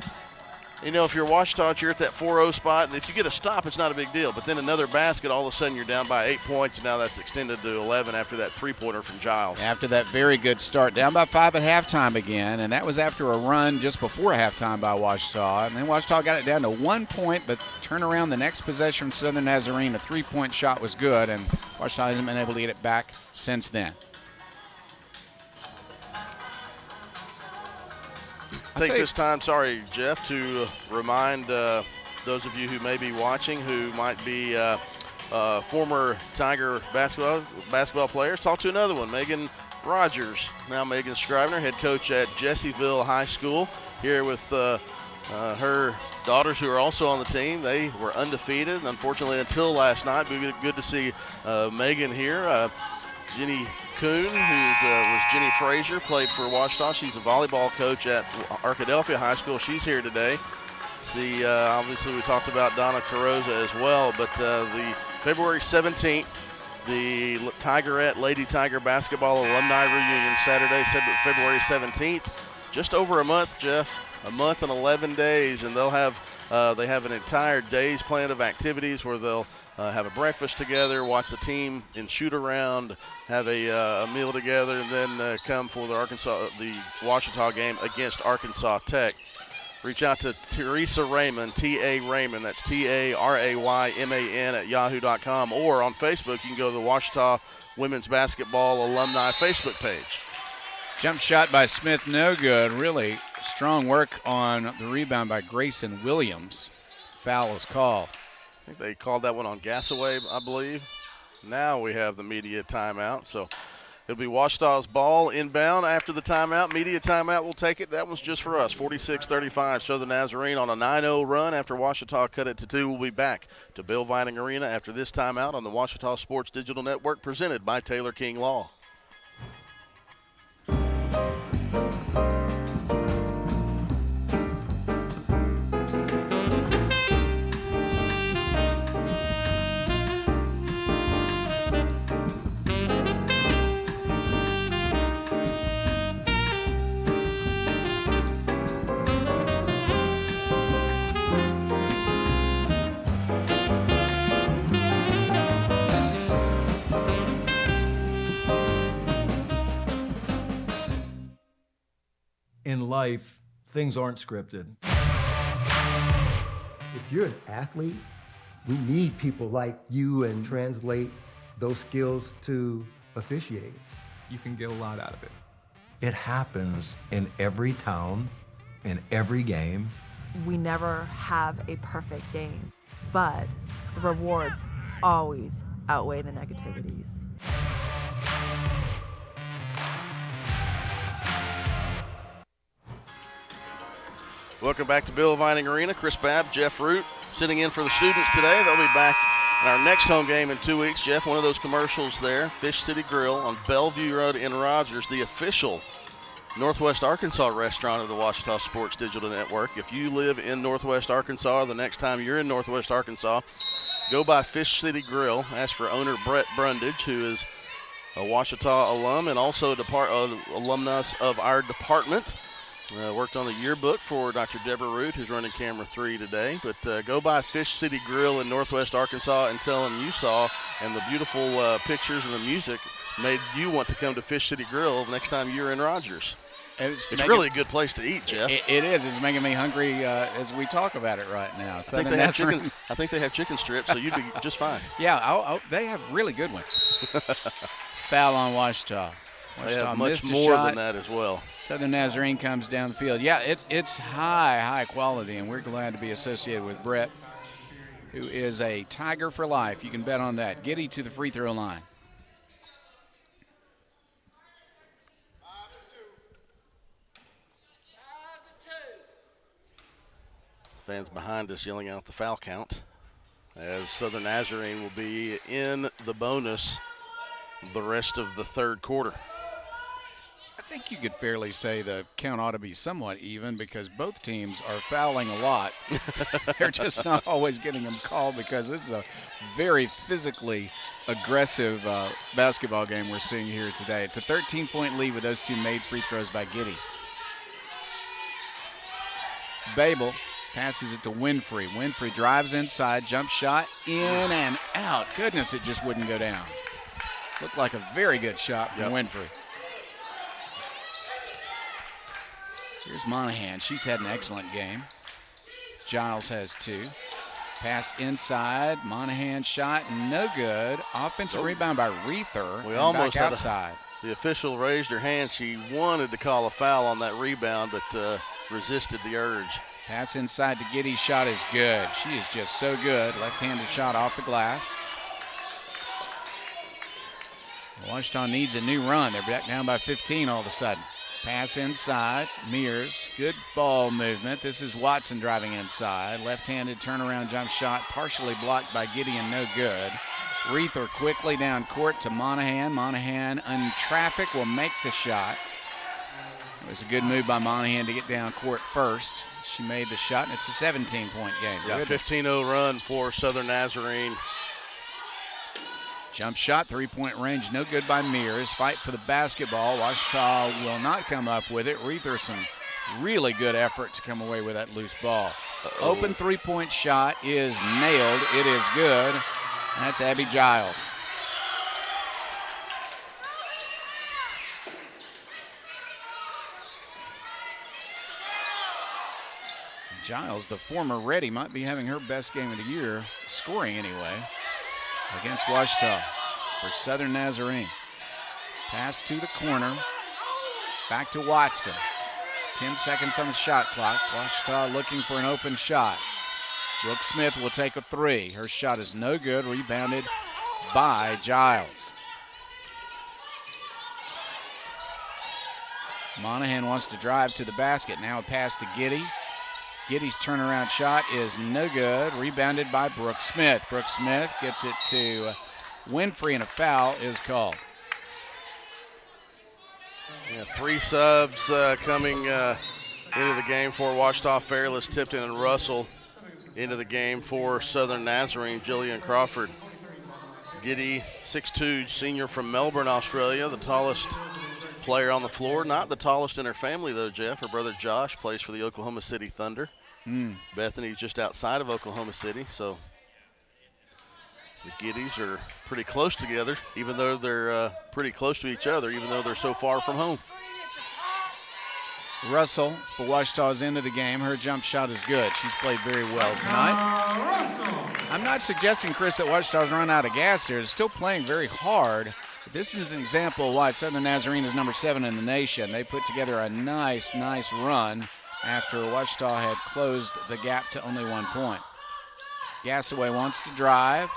You know, if you're Ouachita, you're at that 4-0 spot, and if you get a stop, it's not a big deal. But then another basket, all of a sudden you're down by 8 points, and now that's extended to 11 after that three-pointer from Giles. After that very good start, down by 5 at halftime again, and that was after a run just before halftime by Ouachita. And then Ouachita got it down to 1 point, but turn around the next possession from Southern Nazarene. A three-point shot was good, and Ouachita hasn't been able to get it back since then. Take this time, sorry, Jeff, to remind those of you who may be watching who might be former Tiger basketball players. Talk to another one, Megan Rogers. Now Megan Scrivener, head coach at Jessieville High School, here with her daughters who are also on the team. They were undefeated, unfortunately, until last night. But good to see Megan here. Jenny Kuhn, was Jenny Frazier, played for Ouachita. She's a volleyball coach at Arkadelphia High School. She's here today. See, obviously we talked about Donna Carroza as well, but the February 17th, the Tigerette Lady Tiger Basketball Alumni Reunion, Saturday, February 17th. Just over a month, Jeff, a month and 11 days, and they'll have they have an entire day's plan of activities where they'll have a breakfast together, watch the team in shoot around, have a meal together, and then come for the Ouachita game against Arkansas Tech. Reach out to Teresa Raymond, T.A. Raymond, that's T-A-R-A-Y-M-A-N at yahoo.com, or on Facebook, you can go to the Ouachita Women's Basketball Alumni Facebook page. Jump shot by Smith, no good. Really strong work on the rebound by Grayson Williams. Foul is called. I think they called that one on Gassaway, I believe. Now we have the media timeout. So it'll be Ouachita's ball inbound after the timeout. Media timeout will take it. That one's just for us. 46-35, Southern Nazarene on a 9-0 run after Ouachita cut it to 2. We'll be back to Bill Vining Arena after this timeout on the Ouachita Sports Digital Network presented by Taylor King Law. In life, things aren't scripted. If you're an athlete, we need people like you and translate those skills to officiating. You can get a lot out of it. It happens in every town, in every game. We never have a perfect game, but the rewards always outweigh the negativities. Welcome back to Bill Vining Arena. Chris Babb, Jeff Root sitting in for the students today. They'll be back in our next home game in 2 weeks. Jeff, one of those commercials there, Fish City Grill on Bellevue Road in Rogers, the official Northwest Arkansas restaurant of the Ouachita Sports Digital Network. If you live in Northwest Arkansas, the next time you're in Northwest Arkansas, go by Fish City Grill. Ask for owner Brett Brundage, who is a Ouachita alum and also alumnus of our department. Worked on the yearbook for Dr. Deborah Root, who's running camera 3 today. But go by Fish City Grill in Northwest Arkansas and tell them you saw, and the beautiful pictures and the music made you want to come to Fish City Grill next time you're in Rogers. It's really a good place to eat, Jeff. It is. It's making me hungry as we talk about it right now. I think they have chicken strips, so you'd be just fine. Yeah, they have really good ones. Foul on Ouachita. They have much more than that as well. Southern Nazarene comes down the field. Yeah, it's high quality, and we're glad to be associated with Brett, who is a Tiger for life. You can bet on that. Giddy to the free throw line. Fans behind us yelling out the foul count as Southern Nazarene will be in the bonus the rest of the third quarter. I think you could fairly say the count ought to be somewhat even because both teams are fouling a lot. They're just not always getting them called because this is a very physically aggressive basketball game we're seeing here today. It's a 13-point lead with those two made free throws by Giddy. Babel passes it to Winfrey. Winfrey drives inside, jump shot, in and out. Goodness, it just wouldn't go down. Looked like a very good shot from Winfrey. Here's Monahan. She's had an excellent game. Giles has 2. Pass inside. Monahan shot, no good. Offensive rebound by Reether. We almost back had outside. The official raised her hand. She wanted to call a foul on that rebound, but resisted the urge. Pass inside to Giddy. Shot is good. She is just so good. Left-handed shot off the glass. Ouachita needs a new run. They're back down by 15 all of a sudden. Pass inside. Mears. Good ball movement. This is Watson driving inside. Left-handed turnaround jump shot partially blocked by Gideon. No good. Reether quickly down court to Monahan. Monahan in traffic will make the shot. It was a good move by Monahan to get down court first. She made the shot, and it's a 17-point game. Yeah, 15-0 run for Southern Nazarene. Jump shot, three-point range, no good by Mears. Fight for the basketball. Ouachita will not come up with it. Reether, some really good effort to come away with that loose ball. Open three-point shot is nailed. It is good. That's Abby Giles. Giles, the former Ready, might be having her best game of the year, scoring anyway, against Ouachita for Southern Nazarene. Pass to the corner, back to Watson. 10 seconds on the shot clock. Ouachita looking for an open shot. Brooke Smith will take a 3. Her shot is no good, rebounded by Giles. Monahan wants to drive to the basket. Now a pass to Giddy. Giddy's turnaround shot is no good. Rebounded by Brooke Smith. Brooke Smith gets it to Winfrey, and a foul is called. Yeah, 3 subs coming into the game for Ouachita. Fairless, Tipton, and Russell into the game for Southern Nazarene. Jillian Crawford. Giddy, 6'2", senior from Melbourne, Australia, the tallest player on the floor. Not the tallest in her family, though, Jeff. Her brother Josh plays for the Oklahoma City Thunder. Bethany's just outside of Oklahoma City, so the Giddies are pretty close together, even though they're pretty close to each other, even though they're so far from home. Russell for Ouachita is into the game. Her jump shot is good. She's played very well tonight. I'm not suggesting, Chris, that Ouachita's run out of gas here. They're still playing very hard. This is an example of why Southern Nazarene is number 7 in the nation. They put together a nice run after Ouachita had closed the gap to only 1 point. Gasaway wants to drive.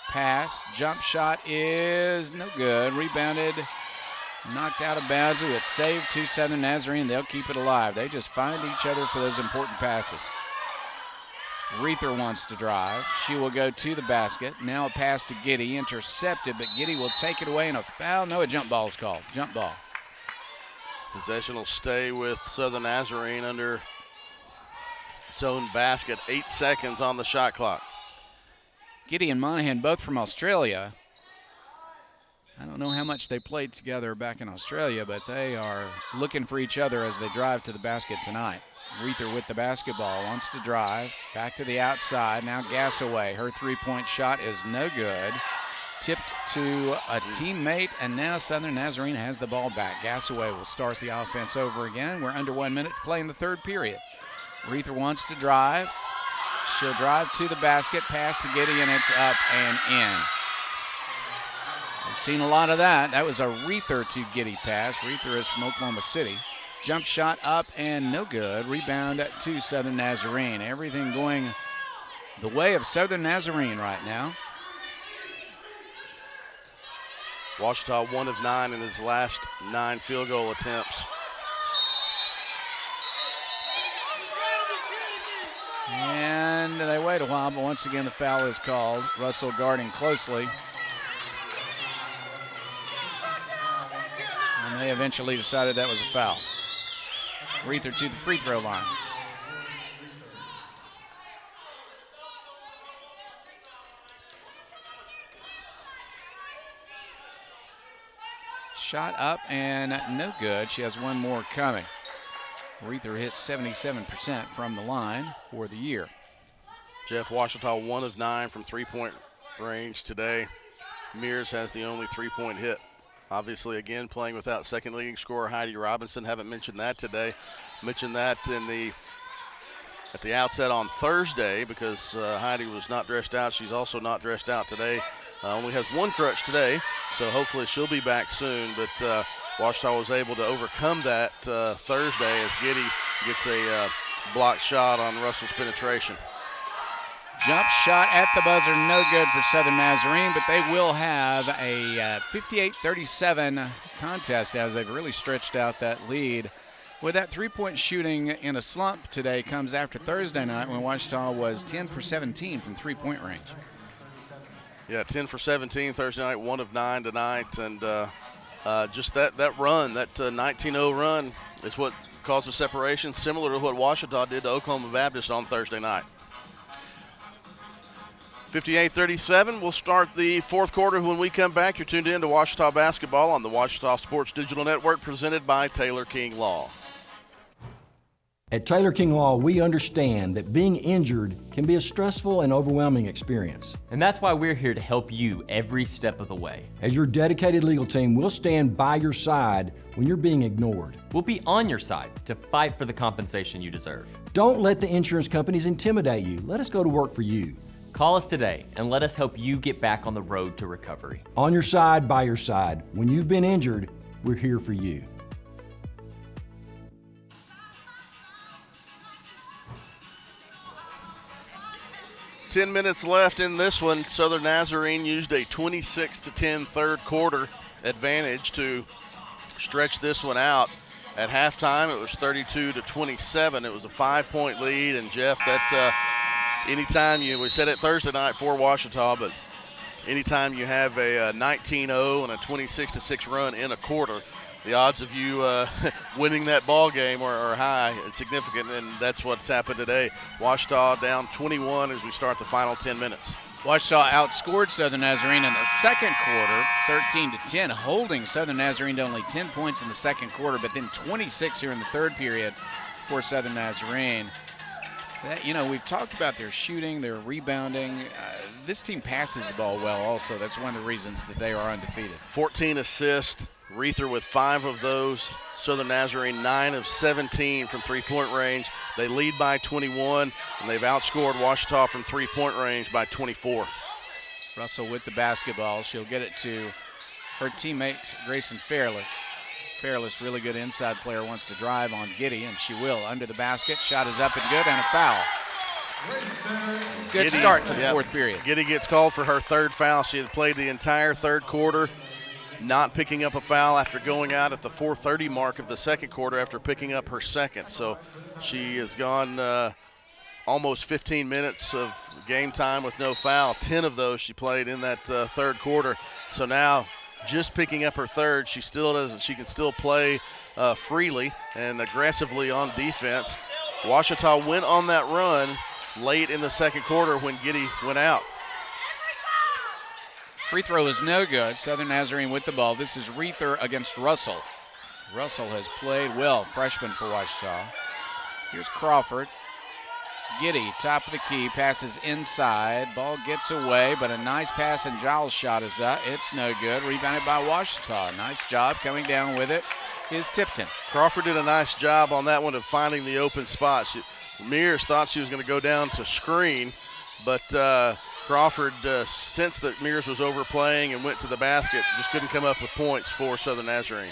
Pass. Jump shot is no good. Rebounded. Knocked out of bounds. It's saved to Southern Nazarene. They'll keep it alive. They just find each other for those important passes. Reether wants to drive. She will go to the basket. Now a pass to Giddy. Intercepted, but Giddy will take it away and a foul. No, a jump ball is called. Jump ball. Possession will stay with Southern Nazarene under its own basket. 8 seconds on the shot clock. Giddy and Monahan, both from Australia. I don't know how much they played together back in Australia, but they are looking for each other as they drive to the basket tonight. Reether with the basketball, wants to drive. Back to the outside, now Gasaway. Her three-point shot is no good. Tipped to a teammate, and now Southern Nazarene has the ball back. Gasaway will start the offense over again. We're under 1 minute to play in the third period. Reether wants to drive. She'll drive to the basket, pass to Giddy, and it's up and in. We've seen a lot of that. That was a Reether to Giddy pass. Reether is from Oklahoma City. Jump shot up and no good. Rebound to Southern Nazarene. Everything going the way of Southern Nazarene right now. Ouachita 1 of 9 in his last 9 field goal attempts. And they wait a while, but once again the foul is called. Russell guarding closely. And they eventually decided that was a foul. Reether to the free throw line. Shot up and no good. She has one more coming. Reether hits 77% from the line for the year. Jeff, Ouachita 1 of 9 from three-point range today. Mears has the only three-point hit. Obviously, again, playing without second leading scorer Heidi Robinson. Haven't mentioned that today. Mentioned that at the outset on Thursday because Heidi was not dressed out. She's also not dressed out today. Only has one crutch today, so hopefully she'll be back soon. But Ouachita was able to overcome that Thursday as Giddy gets a blocked shot on Russell's penetration. Jump shot at the buzzer, no good for Southern Nazarene, but they will have a 58-37 contest as they've really stretched out that lead. With that three-point shooting in a slump today comes after Thursday night when Ouachita was 10 for 17 from three-point range. Yeah, 10 for 17 Thursday night, 1 of 9 tonight, and just that run, that 19-0 run is what caused the separation, similar to what Ouachita did to Oklahoma Baptist on Thursday night. 58-37, we'll start the fourth quarter when we come back. You're tuned in to Ouachita Basketball on the Ouachita Sports Digital Network, presented by Taylor King Law. At Taylor King Law, we understand that being injured can be a stressful and overwhelming experience. And that's why we're here to help you every step of the way. As your dedicated legal team, we'll stand by your side when you're being ignored. We'll be on your side to fight for the compensation you deserve. Don't let the insurance companies intimidate you. Let us go to work for you. Call us today and let us help you get back on the road to recovery. On your side, by your side. When you've been injured, we're here for you. Ten minutes left in this one. Southern Nazarene used a 26-10 third quarter advantage to stretch this one out. At halftime, it was 32-27. It was a 5-point lead, and Jeff, anytime we said it Thursday night for Ouachita, but anytime you have a 19-0 and a 26-6 run in a quarter, the odds of you winning that ball game are high and significant, and that's what's happened today. Ouachita down 21 as we start the final 10 minutes. Ouachita outscored Southern Nazarene in the second quarter, 13-10, holding Southern Nazarene to only 10 points in the second quarter, but then 26 here in the third period for Southern Nazarene. We've talked about their shooting, their rebounding. This team passes the ball well also. That's one of the reasons that they are undefeated. 14 assists, Reether with 5 of those. Southern Nazarene 9 of 17 from three-point range. They lead by 21, and they've outscored Ouachita from three-point range by 24. Russell with the basketball. She'll get it to her teammate, Grayson Fairless. Fairless, really good inside player, wants to drive on Giddy, and she will. Under the basket, shot is up and good, and a foul. Good start to the fourth period. Giddy gets called for her third foul. She had played the entire third quarter, not picking up a foul after going out at the 4:30 mark of the second quarter after picking up her second. So she has gone almost 15 minutes of game time with no foul. 10 of those she played in that third quarter. So now just picking up her third, she can still play freely and aggressively on defense. Ouachita went on that run late in the second quarter when Giddy went out. Free throw is no good. Southern Nazarene with the ball. This is Reether against Russell. Russell has played well, freshman for Ouachita. Here's Crawford. Giddy, top of the key, passes inside. Ball gets away, but a nice pass and Giles' shot is up. It's no good. Rebounded by Ouachita. Nice job coming down with it is Tipton. Crawford did a nice job on that one of finding the open spot. Mears thought she was going to go down to screen, but Crawford sensed that Mears was overplaying and went to the basket. Just couldn't come up with points for Southern Nazarene.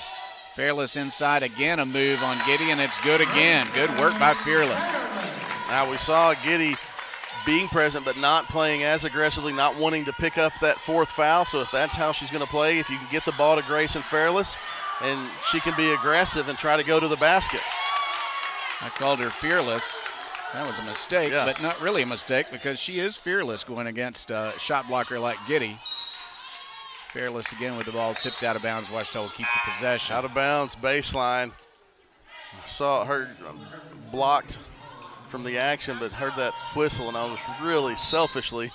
Fearless inside again, a move on Giddy, and it's good again. Good work by Fearless. Now we saw Giddy being present but not playing as aggressively, not wanting to pick up that fourth foul. So if that's how she's going to play, if you can get the ball to Grayson Fearless, and she can be aggressive and try to go to the basket. I called her fearless. That was a mistake, but not really a mistake because she is fearless going against a shot blocker like Giddy. Fearless again with the ball tipped out of bounds. Ouachita will keep the possession. Out of bounds, baseline. Saw her blocked from the action, but heard that whistle, and I was really selfishly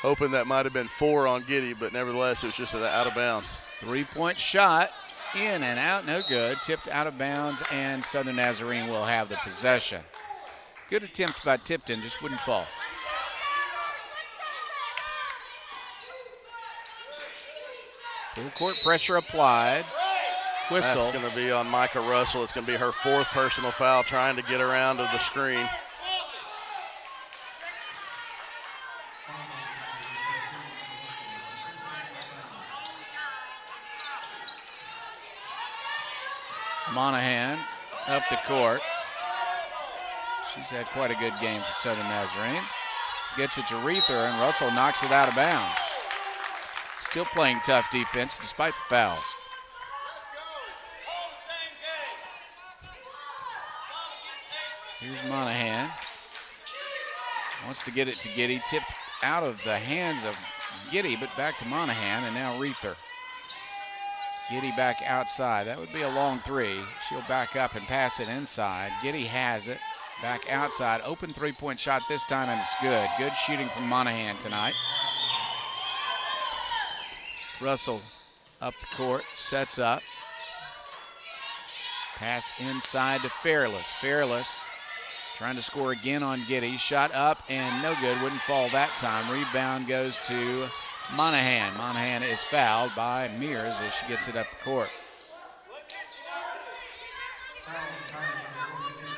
hoping that might have been 4 on Giddy, but nevertheless, it was just out of bounds. 3-point shot, in and out, no good. Tipped out of bounds, and Southern Nazarene will have the possession. Good attempt by Tipton, just wouldn't fall. Full court pressure applied. Whistle. That's going to be on Micah Russell. It's going to be her 4th personal foul, trying to get around to the screen. Monahan up the court. She's had quite a good game for Southern Nazarene. Gets it to Reether, and Russell knocks it out of bounds. Still playing tough defense despite the fouls. Here's Monahan. Wants to get it to Giddy. Tipped out of the hands of Giddy, but back to Monahan, and now Reether. Giddy back outside. That would be a long 3. She'll back up and pass it inside. Giddy has it. Back outside. Open 3-point shot this time, and it's good. Good shooting from Monahan tonight. Russell up the court. Sets up. Pass inside to Fearless. Fearless trying to score again on Giddy. Shot up and no good. Wouldn't fall that time. Rebound goes to Monahan. Monahan is fouled by Mears as she gets it up the court.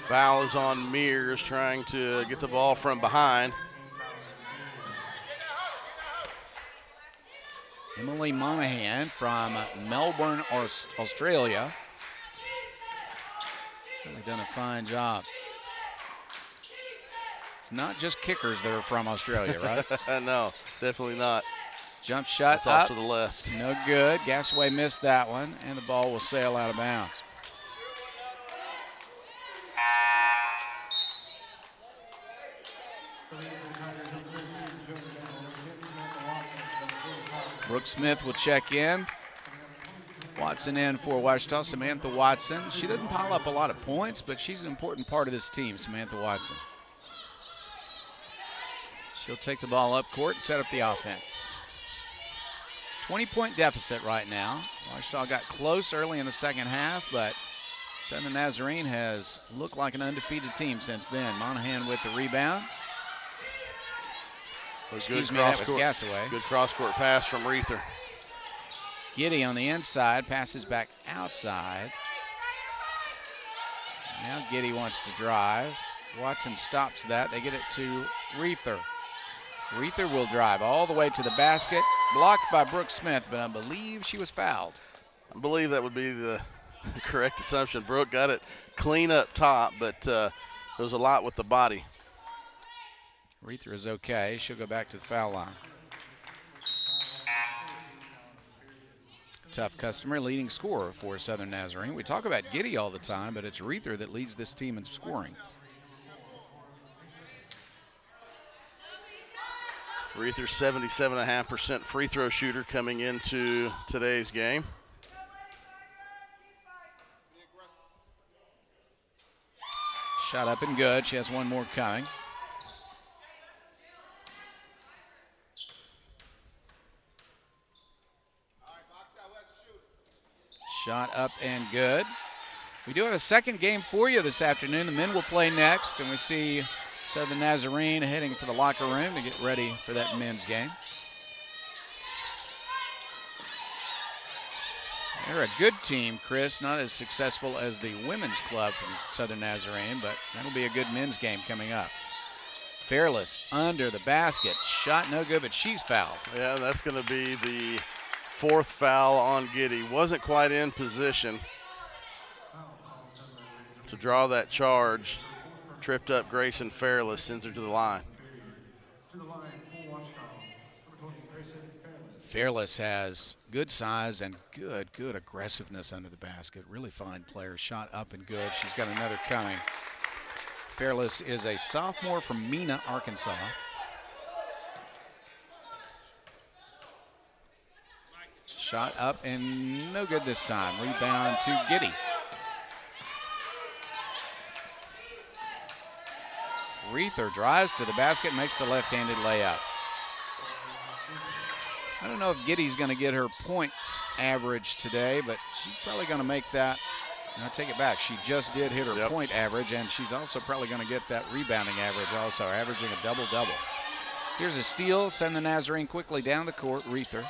Foul is on Mears, trying to get the ball from behind. Emily Monahan from Melbourne, Australia. Really done a fine job. It's not just kickers that are from Australia, right? No, definitely not. Jump shot That's off to the left. No good. Gasaway missed that one, and the ball will sail out of bounds. Brooke Smith will check in. Watson in for Ouachita. Samantha Watson. She doesn't pile up a lot of points, but she's an important part of this team, Samantha Watson. She'll take the ball up court and set up the offense. 20-point deficit right now. Ouachita got close early in the second half, but Southern Nazarene has looked like an undefeated team since then. Monahan with the rebound. Excuse me, that was Gasaway. Good cross-court pass from Reether. Giddy on the inside, passes back outside. Now Giddy wants to drive. Watson stops that. They get it to Reether. Reether will drive all the way to the basket. Blocked by Brooke Smith, but I believe she was fouled. I believe that would be Correct assumption. Brooke got it clean up top, but there was a lot with the body. Reether is okay. She'll go back to the foul line. Tough customer, leading scorer for Southern Nazarene. We talk about Giddy all the time, but it's Reether that leads this team in scoring. Reether, 77.5% free throw shooter coming into today's game. Shot up and good. She has one more coming. Shot up and good. We do have a second game for you this afternoon. The men will play next, and we see Southern Nazarene heading for the locker room to get ready for that men's game. They're a good team, Chris. Not as successful as the women's club from Southern Nazarene, but that'll be a good men's game coming up. Fairless under the basket. Shot no good, but she's fouled. Yeah, that's going to be the fourth foul on Giddy. Wasn't quite in position to draw that charge. Tripped up Grayson Fairless, sends her to the line. Fairless has good size and good aggressiveness under the basket. Really fine player. Shot up and good. She's got another coming. Fairless is a sophomore from Mena, Arkansas. Shot up and no good this time. Rebound to Giddy. Reether drives to the basket, makes the left-handed layup. I don't know if Giddy's going to get her points average today, but she's probably going to make that. And I take it back. She just did hit her point average, and she's also probably going to get that rebounding average also, averaging a double-double. Here's a steal. Send the Nazarene quickly down the court. Reether.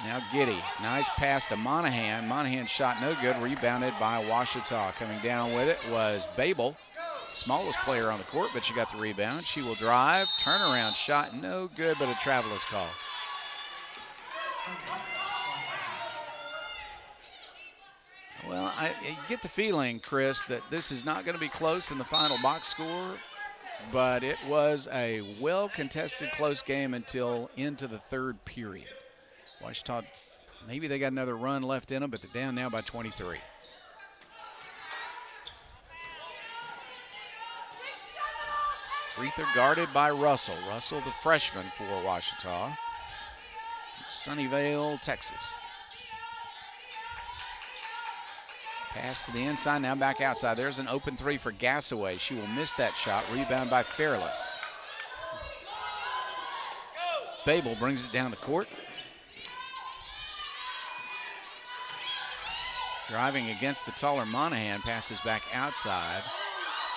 Now Giddy, nice pass to Monahan. Monahan shot no good, rebounded by Ouachita. Coming down with it was Babel, smallest player on the court, but she got the rebound. She will drive, turnaround shot, no good, but a travel is called. Well, I get the feeling, Chris, that this is not going to be close in the final box score, but it was a well-contested close game until into the third period. Ouachita, maybe they got another run left in them, but they're down now by 23. Reether guarded by Russell. Russell, the freshman for Ouachita, from Sunnyvale, Texas. Pass to the inside, now back outside. There's an open three for Gassaway. She will miss that shot. Rebound by Fairless. Babel brings it down the court. Driving against the taller Monahan, passes back outside.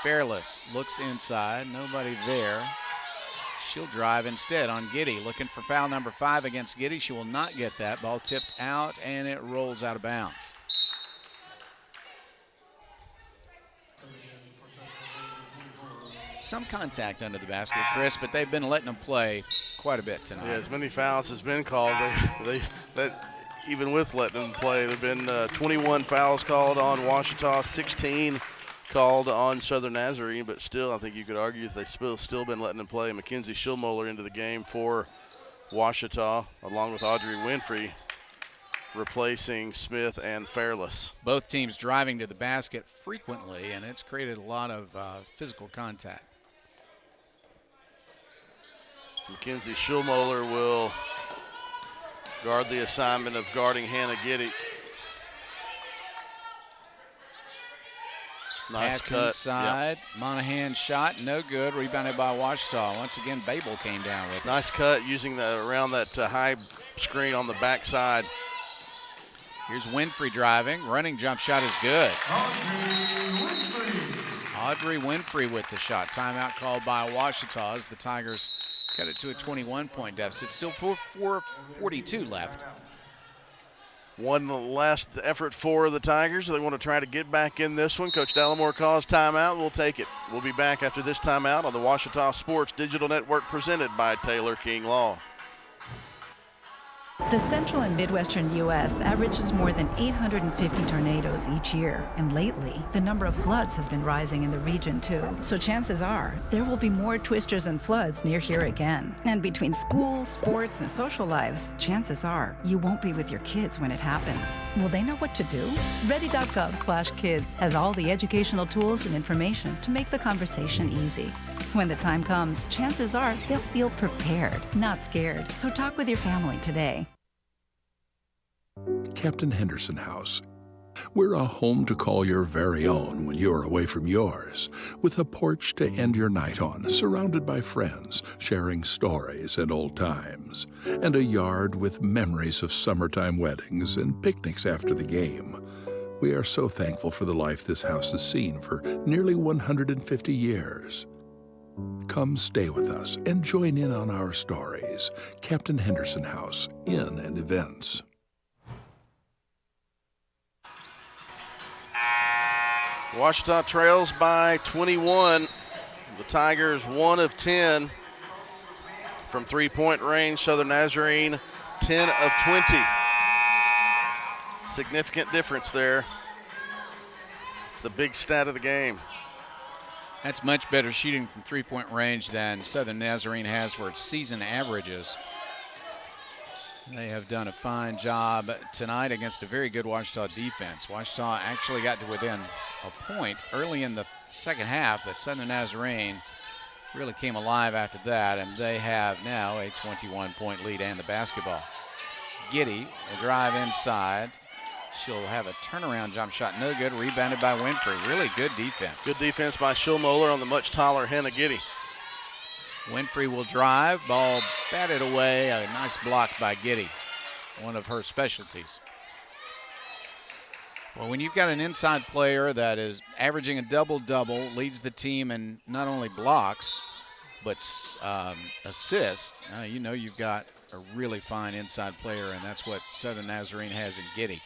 Fairless looks inside, nobody there. She'll drive instead on Giddy, looking for foul number 5 against Giddy. She will not get that. Ball tipped out, and it rolls out of bounds. Some contact under the basket, Chris, but they've been letting them play quite a bit tonight. Yeah, as many fouls has been called. Even with letting them play, there have been 21 fouls called on Ouachita, 16 called on Southern Nazarene, but still, I think you could argue they've still been letting them play. Mackenzie Schillmoeller into the game for Ouachita, along with Audrey Winfrey, replacing Smith and Fairless. Both teams driving to the basket frequently, and it's created a lot of physical contact. Mackenzie Schillmoeller will guard the assignment of guarding Hannah Giddy. Nice Pass cut. inside. Yep. Monahan shot, no good. Rebounded by Ouachita. Once again, Babel came down with it. Nice cut using around that high screen on the backside. Here's Winfrey driving. Running jump shot is good. Audrey Winfrey with the shot. Timeout called by Ouachita as the Tigers cut it to a 21-point deficit. Still 4:42 left. One last effort for the Tigers. They want to try to get back in this one. Coach Dallimore calls timeout. We'll take it. We'll be back after this timeout on the Ouachita Sports Digital Network presented by Taylor King Law. The central and midwestern U.S. averages more than 850 tornadoes each year, and lately, the number of floods has been rising in the region too. So chances are, there will be more twisters and floods near here again. And between school, sports, and social lives, chances are, you won't be with your kids when it happens. Will they know what to do? Ready.gov/kids has all the educational tools and information to make the conversation easy. When the time comes, chances are they'll feel prepared, not scared. So talk with your family today. Captain Henderson House. We're a home to call your very own when you're away from yours, with a porch to end your night on, surrounded by friends, sharing stories and old times, and a yard with memories of summertime weddings and picnics after the game. We are so thankful for the life this house has seen for nearly 150 years. Come stay with us and join in on our stories. Captain Henderson House, Inn and Events. Ouachita trails by 21. The Tigers 1 of 10 from three-point range. Southern Nazarene 10 of 20. Significant difference there. It's the big stat of the game. That's much better shooting from three-point range than Southern Nazarene has for its season averages. They have done a fine job tonight against a very good Ouachita defense. Ouachita actually got to within a point early in the second half, but Southern Nazarene really came alive after that, and they have now a 21-point lead and the basketball. Giddy will drive inside. She'll have a turnaround jump shot, no good, rebounded by Winfrey. Really good defense. Good defense by Schulmoller on the much taller Hannah Giddy. Winfrey will drive, ball batted away, a nice block by Giddy, one of her specialties. Well, when you've got an inside player that is averaging a double-double, leads the team in not only blocks, but assists, you know you've got a really fine inside player, and that's what Southern Nazarene has in Giddy.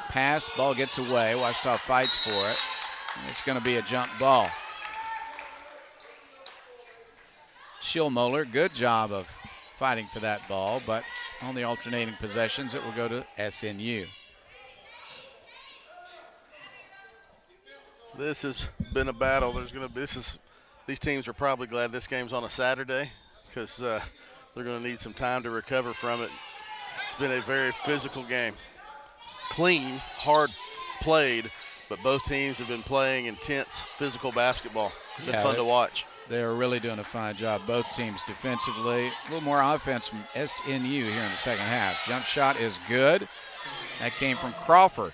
Pass, ball gets away. Ouachita fights for it. It's going to be a jump ball. Schulmoller, good job of fighting for that ball, but on the alternating possessions, it will go to SNU. This has been a battle. These teams are probably glad this game's on a Saturday because they're going to need some time to recover from it. It's been a very physical game. Clean, hard played, but both teams have been playing intense physical basketball. It's been fun to watch. They are really doing a fine job, both teams defensively. A little more offense from SNU here in the second half. Jump shot is good. That came from Crawford.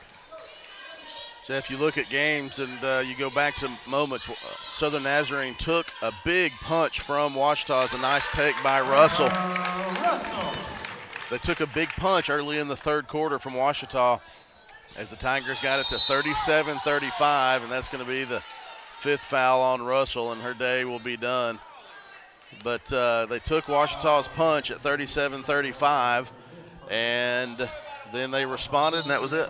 Jeff, you look at games and you go back to moments. Southern Nazarene took a big punch from Ouachita. It's a nice take by Russell. They took a big punch early in the third quarter from Ouachita as the Tigers got it to 37-35, and that's going to be the fifth foul on Russell, and her day will be done. But they took Ouachita's punch at 37-35, and then they responded, and that was it.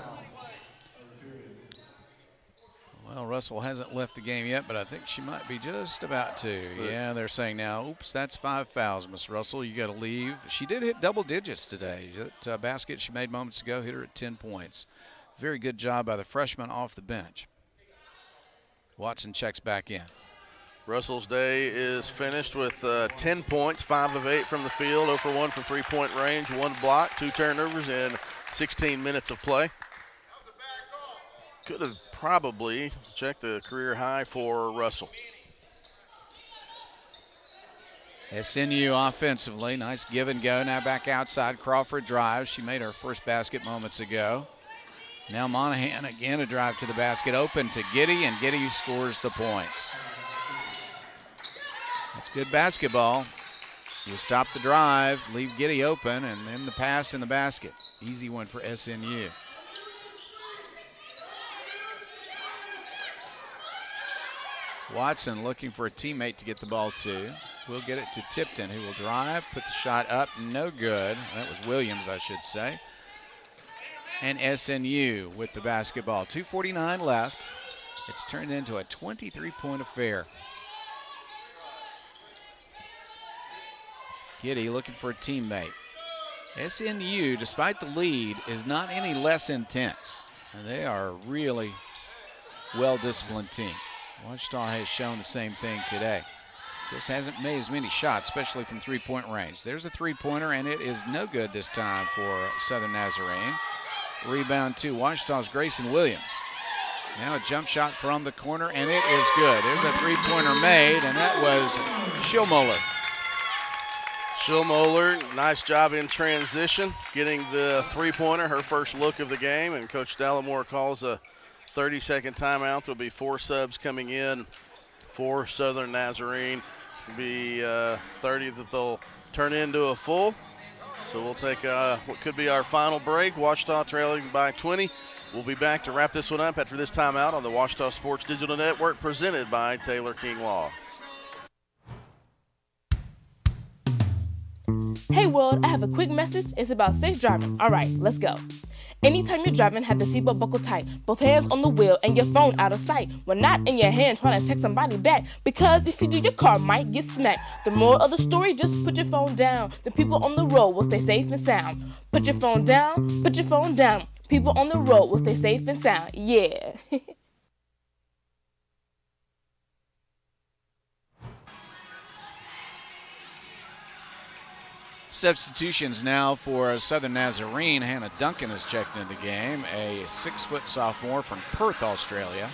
Well, Russell hasn't left the game yet, but I think she might be just about to. Yeah, they're saying now, oops, that's 5 fouls, Miss Russell. You got to leave. She did hit double digits today. That basket she made moments ago hit her at 10 points. Very good job by the freshman off the bench. Watson checks back in. Russell's day is finished with 10 points, 5 of 8 from the field, 0 for 1 from three-point range, 1 block, 2 turnovers in 16 minutes of play. Could have probably checked the career high for Russell. SNU offensively, nice give and go. Now back outside, Crawford drives. She made her first basket moments ago. Now Monahan again, a drive to the basket, open to Giddy, and Giddy scores the points. That's good basketball. You stop the drive, leave Giddy open, and then the pass in the basket. Easy one for SNU. Watson looking for a teammate to get the ball to. We'll get it to Tipton, who will drive, put the shot up, no good. That was Williams, I should say. And SNU with the basketball. 2:49 left. It's turned into a 23-point affair. Giddy looking for a teammate. SNU, despite the lead, is not any less intense. And they are a really well-disciplined team. Ouachita has shown the same thing today. Just hasn't made as many shots, especially from three-point range. There's a three-pointer, and it is no good this time for Southern Nazarene. Rebound to Ouachita's Grayson Williams. Now a jump shot from the corner, and it is good. There's a three-pointer made, and that was Schillmoeller. Schillmoeller, nice job in transition, getting the three-pointer, her first look of the game, and Coach Dallimore calls a 30-second timeout. There'll be 4 subs coming in for Southern Nazarene. It'll be 30 that they'll turn into a full. So we'll take what could be our final break. Ouachita trailing by 20. We'll be back to wrap this one up after this timeout on the Ouachita Sports Digital Network, presented by Taylor King Law. Hey world, I have a quick message. It's about safe driving. All right, let's go. Anytime you're driving, have the seatbelt buckled tight. Both hands on the wheel and your phone out of sight. When not in your hand, trying to text somebody back. Because if you do, your car might get smacked. The moral of the story, just put your phone down. The people on the road will stay safe and sound. Put your phone down, put your phone down. People on the road will stay safe and sound. Yeah. Substitutions now for Southern Nazarene. Hannah Duncan has checked into the game, a 6-foot sophomore from Perth, Australia.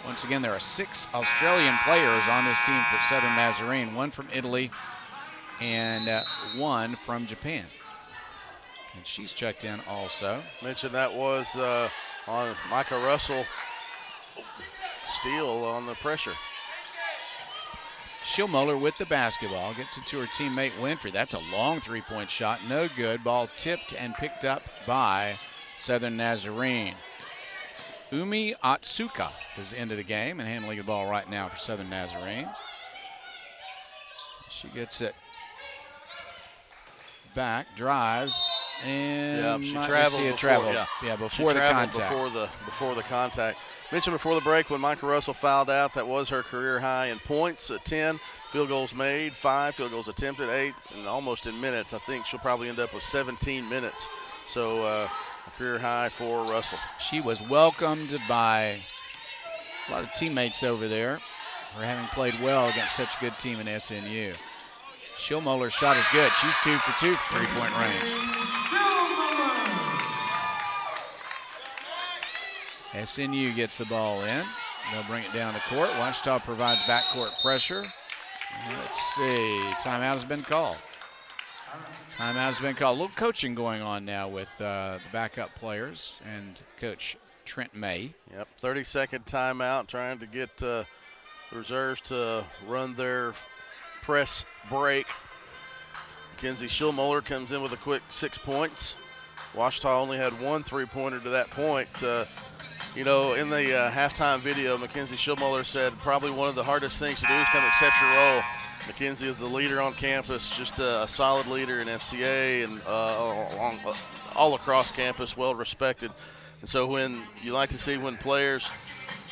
Once again, there are 6 Australian players on this team for Southern Nazarene, 1 from Italy and 1 from Japan. And she's checked in also. Mentioned that was on Micah Russell. Steal on the pressure. Schillmoeller with the basketball, gets it to her teammate Winfrey. That's a long three-point shot, no good. Ball tipped and picked up by Southern Nazarene. Umi Atsuka is into the game and handling the ball right now for Southern Nazarene. She gets it back, drives, and she traveled before, before the contact. Before the contact. Mentioned before the break when Micah Russell fouled out, that was her career high in points at 10. Field goals made, 5. Field goals attempted, 8. And almost in minutes. I think she'll probably end up with 17 minutes. So a career high for Russell. She was welcomed by a lot of teammates over there for having played well against such a good team in SNU. Schillmoeller's shot is good. She's 2 for 2 for three-point range. SNU gets the ball in. They'll bring it down the court. Ouachita provides backcourt pressure. Let's see. Timeout has been called. Timeout has been called. A little coaching going on now with the backup players and Coach Trent May. Yep, 30-second timeout, trying to get the reserves to run their press break. Mackenzie Schillmoeller comes in with a quick 6 points. Ouachita only had 1 three-pointer to that point. You know, in the halftime video, Mackenzie Schillmoeller said probably one of the hardest things to do is come accept your role. Mackenzie is the leader on campus, just a solid leader in FCA and all across campus, well respected. And so when you like to see when players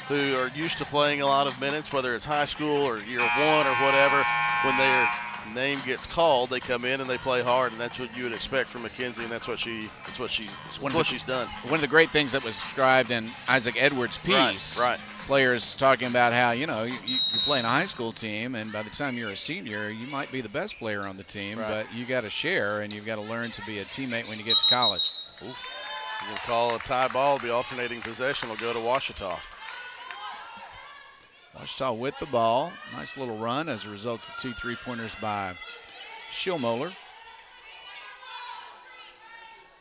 who are used to playing a lot of minutes, whether it's high school or year 1 or whatever, when their name gets called, they come in and they play hard, and that's what you would expect from Mackenzie, and that's what she's done. One of the great things that was described in Isaac Edwards' piece, right. Players talking about how, you know, you're playing a high school team, and by the time you're a senior, you might be the best player on the team, but you got to share, and you've got to learn to be a teammate when you get to college. Ooh. You can call a tie ball, be alternating possession, will go to Ouachita. Ouachita with the ball. Nice little run as a result of 2 three-pointers by Schillmoeller.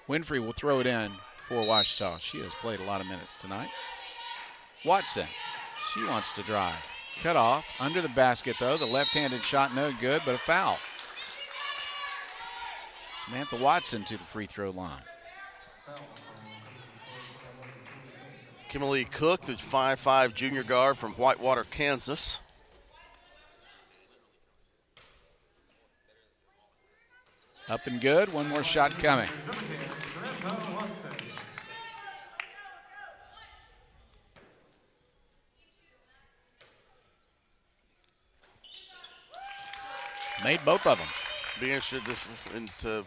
Winfrey will throw it in for Ouachita. She has played a lot of minutes tonight. Watson, she wants to drive. Cut off, under the basket though. The left-handed shot no good, but a foul. Samantha Watson to the free throw line. Kimberly Cook, the 5'5" junior guard from Whitewater, Kansas. Up and good, one more shot coming. Made both of them. Be interested to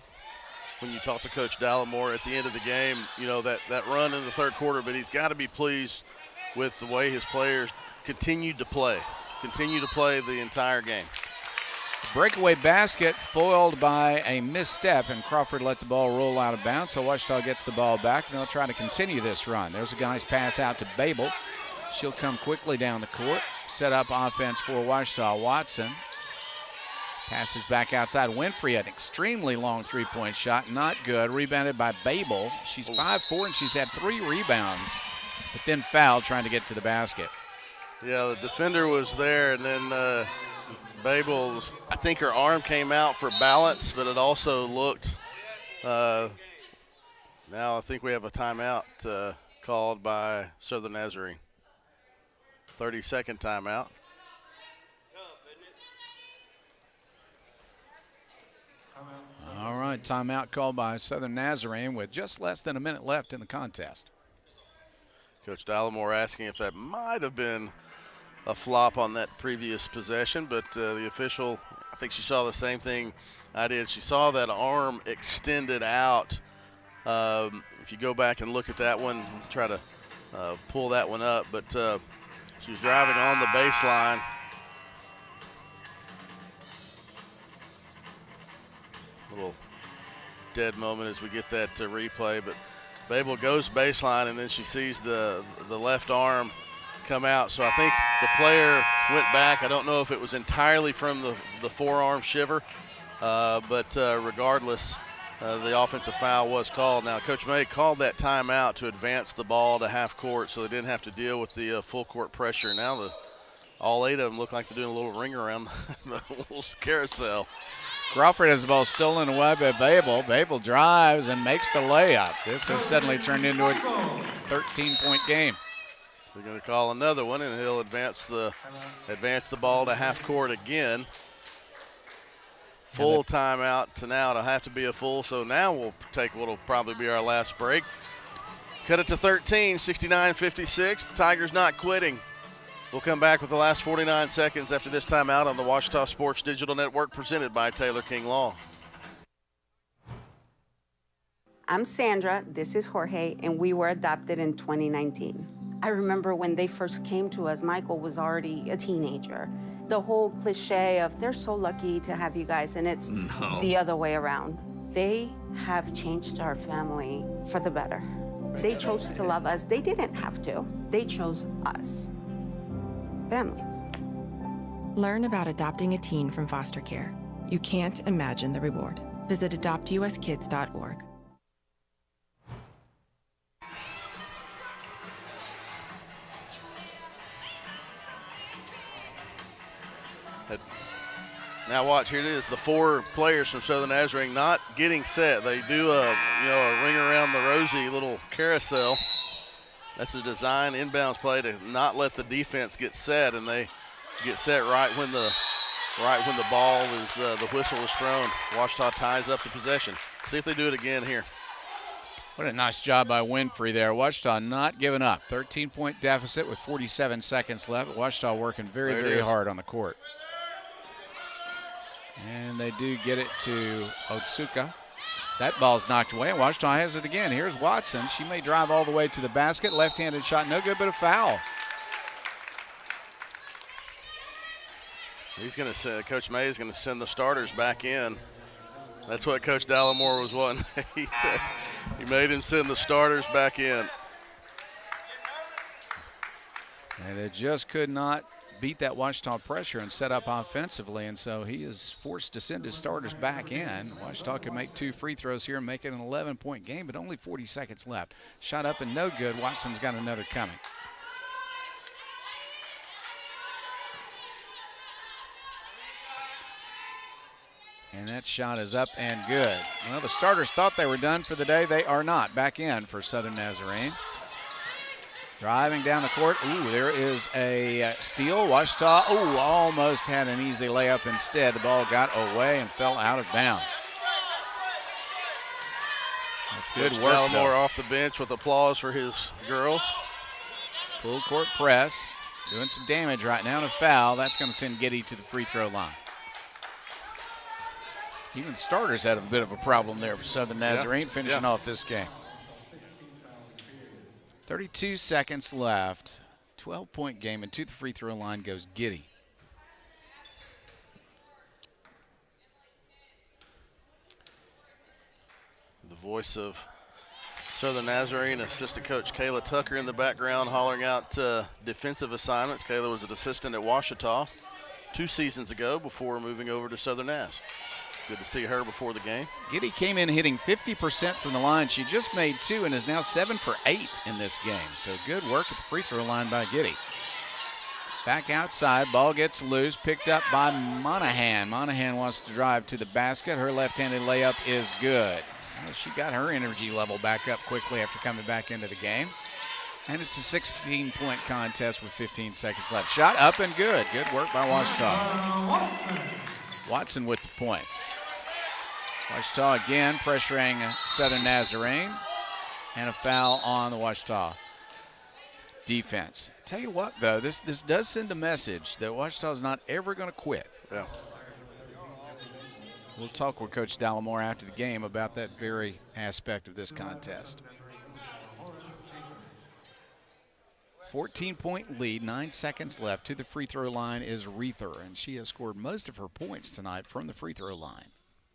when you talk to Coach Dallimore at the end of the game, you know, that run in the third quarter, but he's got to be pleased with the way his players continued to play the entire game. Breakaway basket foiled by a misstep, and Crawford let the ball roll out of bounds, so Ouachita gets the ball back, and they'll try to continue this run. There's a guy's pass out to Babel. She'll come quickly down the court, set up offense for Ouachita. Watson passes back outside. Winfrey, an extremely long three-point shot, not good. Rebounded by Babel. She's 5'4", and she's had 3 rebounds, but then fouled trying to get to the basket. Yeah, the defender was there, and then Babel, I think her arm came out for balance, but it also looked, now I think we have a timeout called by Southern Nazarene. 30-second timeout. All right, timeout called by Southern Nazarene with just less than a minute left in the contest. Coach Dallimore asking if that might have been a flop on that previous possession, but the official, I think she saw the same thing I did. She saw that arm extended out. If you go back and look at that one, try to pull that one up, but she was driving on the baseline. Little dead moment as we get that replay, but Babel goes baseline, and then she sees the left arm come out. So I think the player went back. I don't know if it was entirely from the forearm shiver, but regardless, the offensive foul was called. Now, Coach May called that timeout to advance the ball to half court so they didn't have to deal with the full court pressure. Now all 8 of them look like they're doing a little ring around the little carousel. Crawford has the ball stolen away by Babel. Babel drives and makes the layup. This has suddenly turned into a 13-point game. They're going to call another one, and he'll advance the ball to half court again. Full timeout to now. It'll have to be a full, so now we'll take what'll probably be our last break. Cut it to 13, 69-56. The Tigers not quitting. We'll come back with the last 49 seconds after this timeout on the Ouachita Sports Digital Network, presented by Taylor King Law. I'm Sandra, this is Jorge, and we were adopted in 2019. I remember when they first came to us, Michael was already a teenager. The whole cliche of they're so lucky to have you guys, and it's the other way around. They have changed our family for the better. They chose to love us. They didn't have to. They chose us. Family. Learn about adopting a teen from foster care. You can't imagine the reward. Visit adoptuskids.org. Now watch, here it is, the 4 players from Southern Nazarene not getting set. They do a ring around the rosy little carousel. That's a design inbounds play to not let the defense get set, and they get set right when the ball is the whistle is thrown. Ouachita ties up the possession. See if they do it again here. What a nice job by Winfrey there. Ouachita not giving up. 13-point deficit with 47 seconds left. Ouachita working very hard on the court. And they do get it to Otsuka. That ball's knocked away, and Ouachita has it again. Here's Watson. She may drive all the way to the basket. Left-handed shot, no good, but a foul. He's going to Coach May is going to send the starters back in. That's what Coach Dallimore was wanting. He made him send the starters back in. And they just could not beat that Ouachita pressure and set up offensively, and so he is forced to send his starters back in. Ouachita can make 2 free throws here and make it an 11-point game, but only 40 seconds left. Shot up and no good. Watson's got another coming. And that shot is up and good. Well, the starters thought they were done for the day. They are not. Back in for Southern Nazarene. Driving down the court. Ooh, there is a steal. Ouachita, almost had an easy layup instead. The ball got away and fell out of bounds. Good work, Dallimore off the bench with applause for his girls. Full court press. Doing some damage right now, and a foul. That's going to send Giddy to the free throw line. Even the starters had a bit of a problem there for Southern Nazarene finishing off this game. 32 seconds left. 12-point game, and to the free throw line goes Giddy. The voice of Southern Nazarene assistant coach Kayla Tucker in the background hollering out defensive assignments. Kayla was an assistant at Ouachita 2 seasons ago before moving over to Southern Naz. Good to see her before the game. Giddy came in hitting 50% from the line. She just made 2 and is now 7 for 8 in this game. So good work at the free throw line by Giddy. Back outside, ball gets loose, picked up by Monahan. Monahan wants to drive to the basket. Her left-handed layup is good. Well, she got her energy level back up quickly after coming back into the game. And it's a 16-point contest with 15 seconds left. Shot up and good. Good work by Ouachita. Watson with the points. Ouachita again pressuring Southern Nazarene. And a foul on the Ouachita defense. Tell you what, though, this does send a message that Ouachita is not ever going to quit. Yeah. We'll talk with Coach Dallimore after the game about that very aspect of this contest. 14-point lead, 9 seconds left. To the free throw line is Reether, and she has scored most of her points tonight from the free throw line.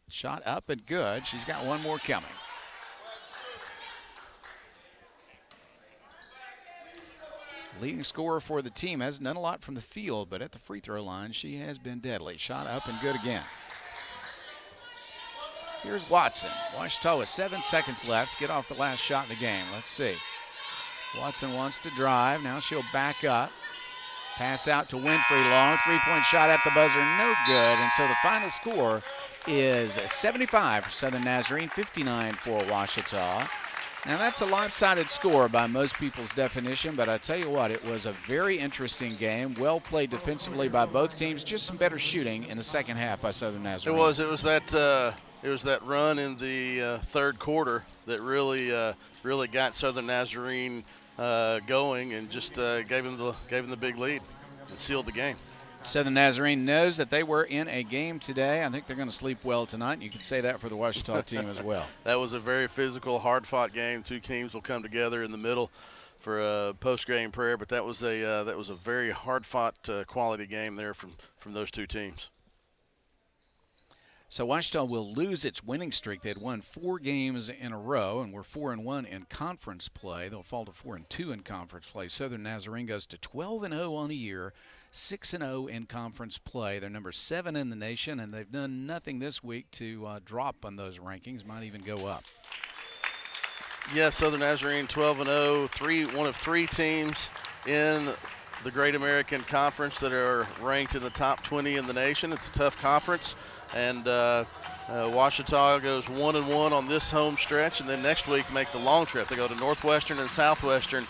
Shot up and good. She's got one more coming. Leading scorer for the team hasn't done a lot from the field, but at the free throw line, she has been deadly. Shot up and good again. Here's Watson. Ouachita with 7 seconds left. Get off the last shot in the game. Let's see. Watson wants to drive. Now she'll back up. Pass out to Winfrey. Long three-point shot at the buzzer. No good. And so the final score is 75 for Southern Nazarene, 59 for Ouachita. Now that's a lopsided score by most people's definition, but I tell you what, it was a very interesting game. Well played defensively by both teams. Just some better shooting in the second half by Southern Nazarene. It was that run in the third quarter that really got Southern Nazarene going and just gave them the big lead and sealed the game. Southern Nazarene knows that they were in a game today. I think they're going to sleep well tonight. You can say that for the Ouachita team as well. That was a very physical, hard-fought game. Two teams will come together in the middle for a post-game prayer, but that was a very hard-fought, quality game there from those two teams. So Ouachita will lose its winning streak. They had won 4 games in a row and were 4-1 in conference play. They'll fall to 4-2 in conference play. Southern Nazarene goes to 12-0 on the year, 6-0 in conference play. They're number 7 in the nation, and they've done nothing this week to drop on those rankings. Might even go up. Yeah, Southern Nazarene 12-0, one of 3 teams in the Great American Conference that are ranked in the top 20 in the nation. It's a tough conference. And Ouachita goes 1-1 on this home stretch, and then next week make the long trip. They go to Northwestern and Southwestern.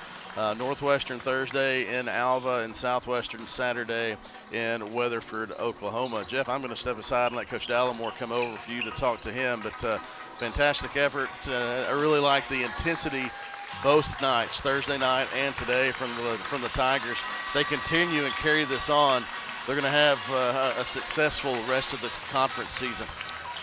Northwestern Thursday in Alva, and Southwestern Saturday in Weatherford, Oklahoma. Jeff, I'm going to step aside and let Coach Dallimore come over for you to talk to him. But fantastic effort. I really like the intensity both nights, Thursday night and today, from the Tigers. They continue and carry this on. They're going to have a successful rest of the conference season.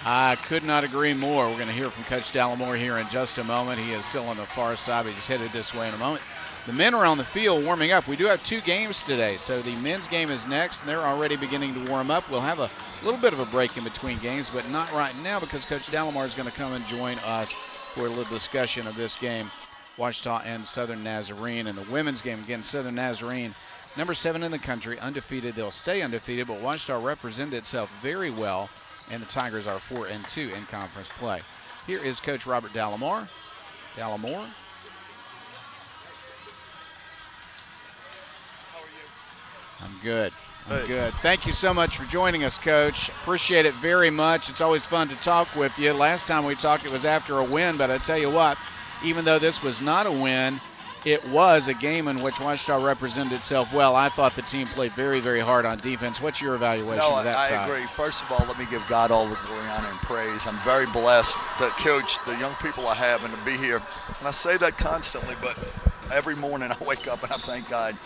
I could not agree more. We're going to hear from Coach Dallimore here in just a moment. He is still on the far side, but he's headed this way in a moment. The men are on the field warming up. We do have 2 games today, so the men's game is next, and they're already beginning to warm up. We'll have a little bit of a break in between games, but not right now because Coach Dallimore is going to come and join us for a little discussion of this game, Ouachita and Southern Nazarene. And the women's game, again, Southern Nazarene, number 7 in the country, undefeated. They'll stay undefeated, but Ouachita represented itself very well, and the Tigers are 4-2 in conference play. Here is Coach Robert Dallimore. Dallimore. I'm good. Thank you so much for joining us, Coach. Appreciate it very much. It's always fun to talk with you. Last time we talked, it was after a win, but I tell you what, even though this was not a win, it was a game in which Ouachita represented itself well. I thought the team played very, very hard on defense. What's your evaluation of that side? I agree. First of all, let me give God all the glory, honor, and praise. I'm very blessed that, Coach, the young people I have and to be here. And I say that constantly, but every morning I wake up and I thank God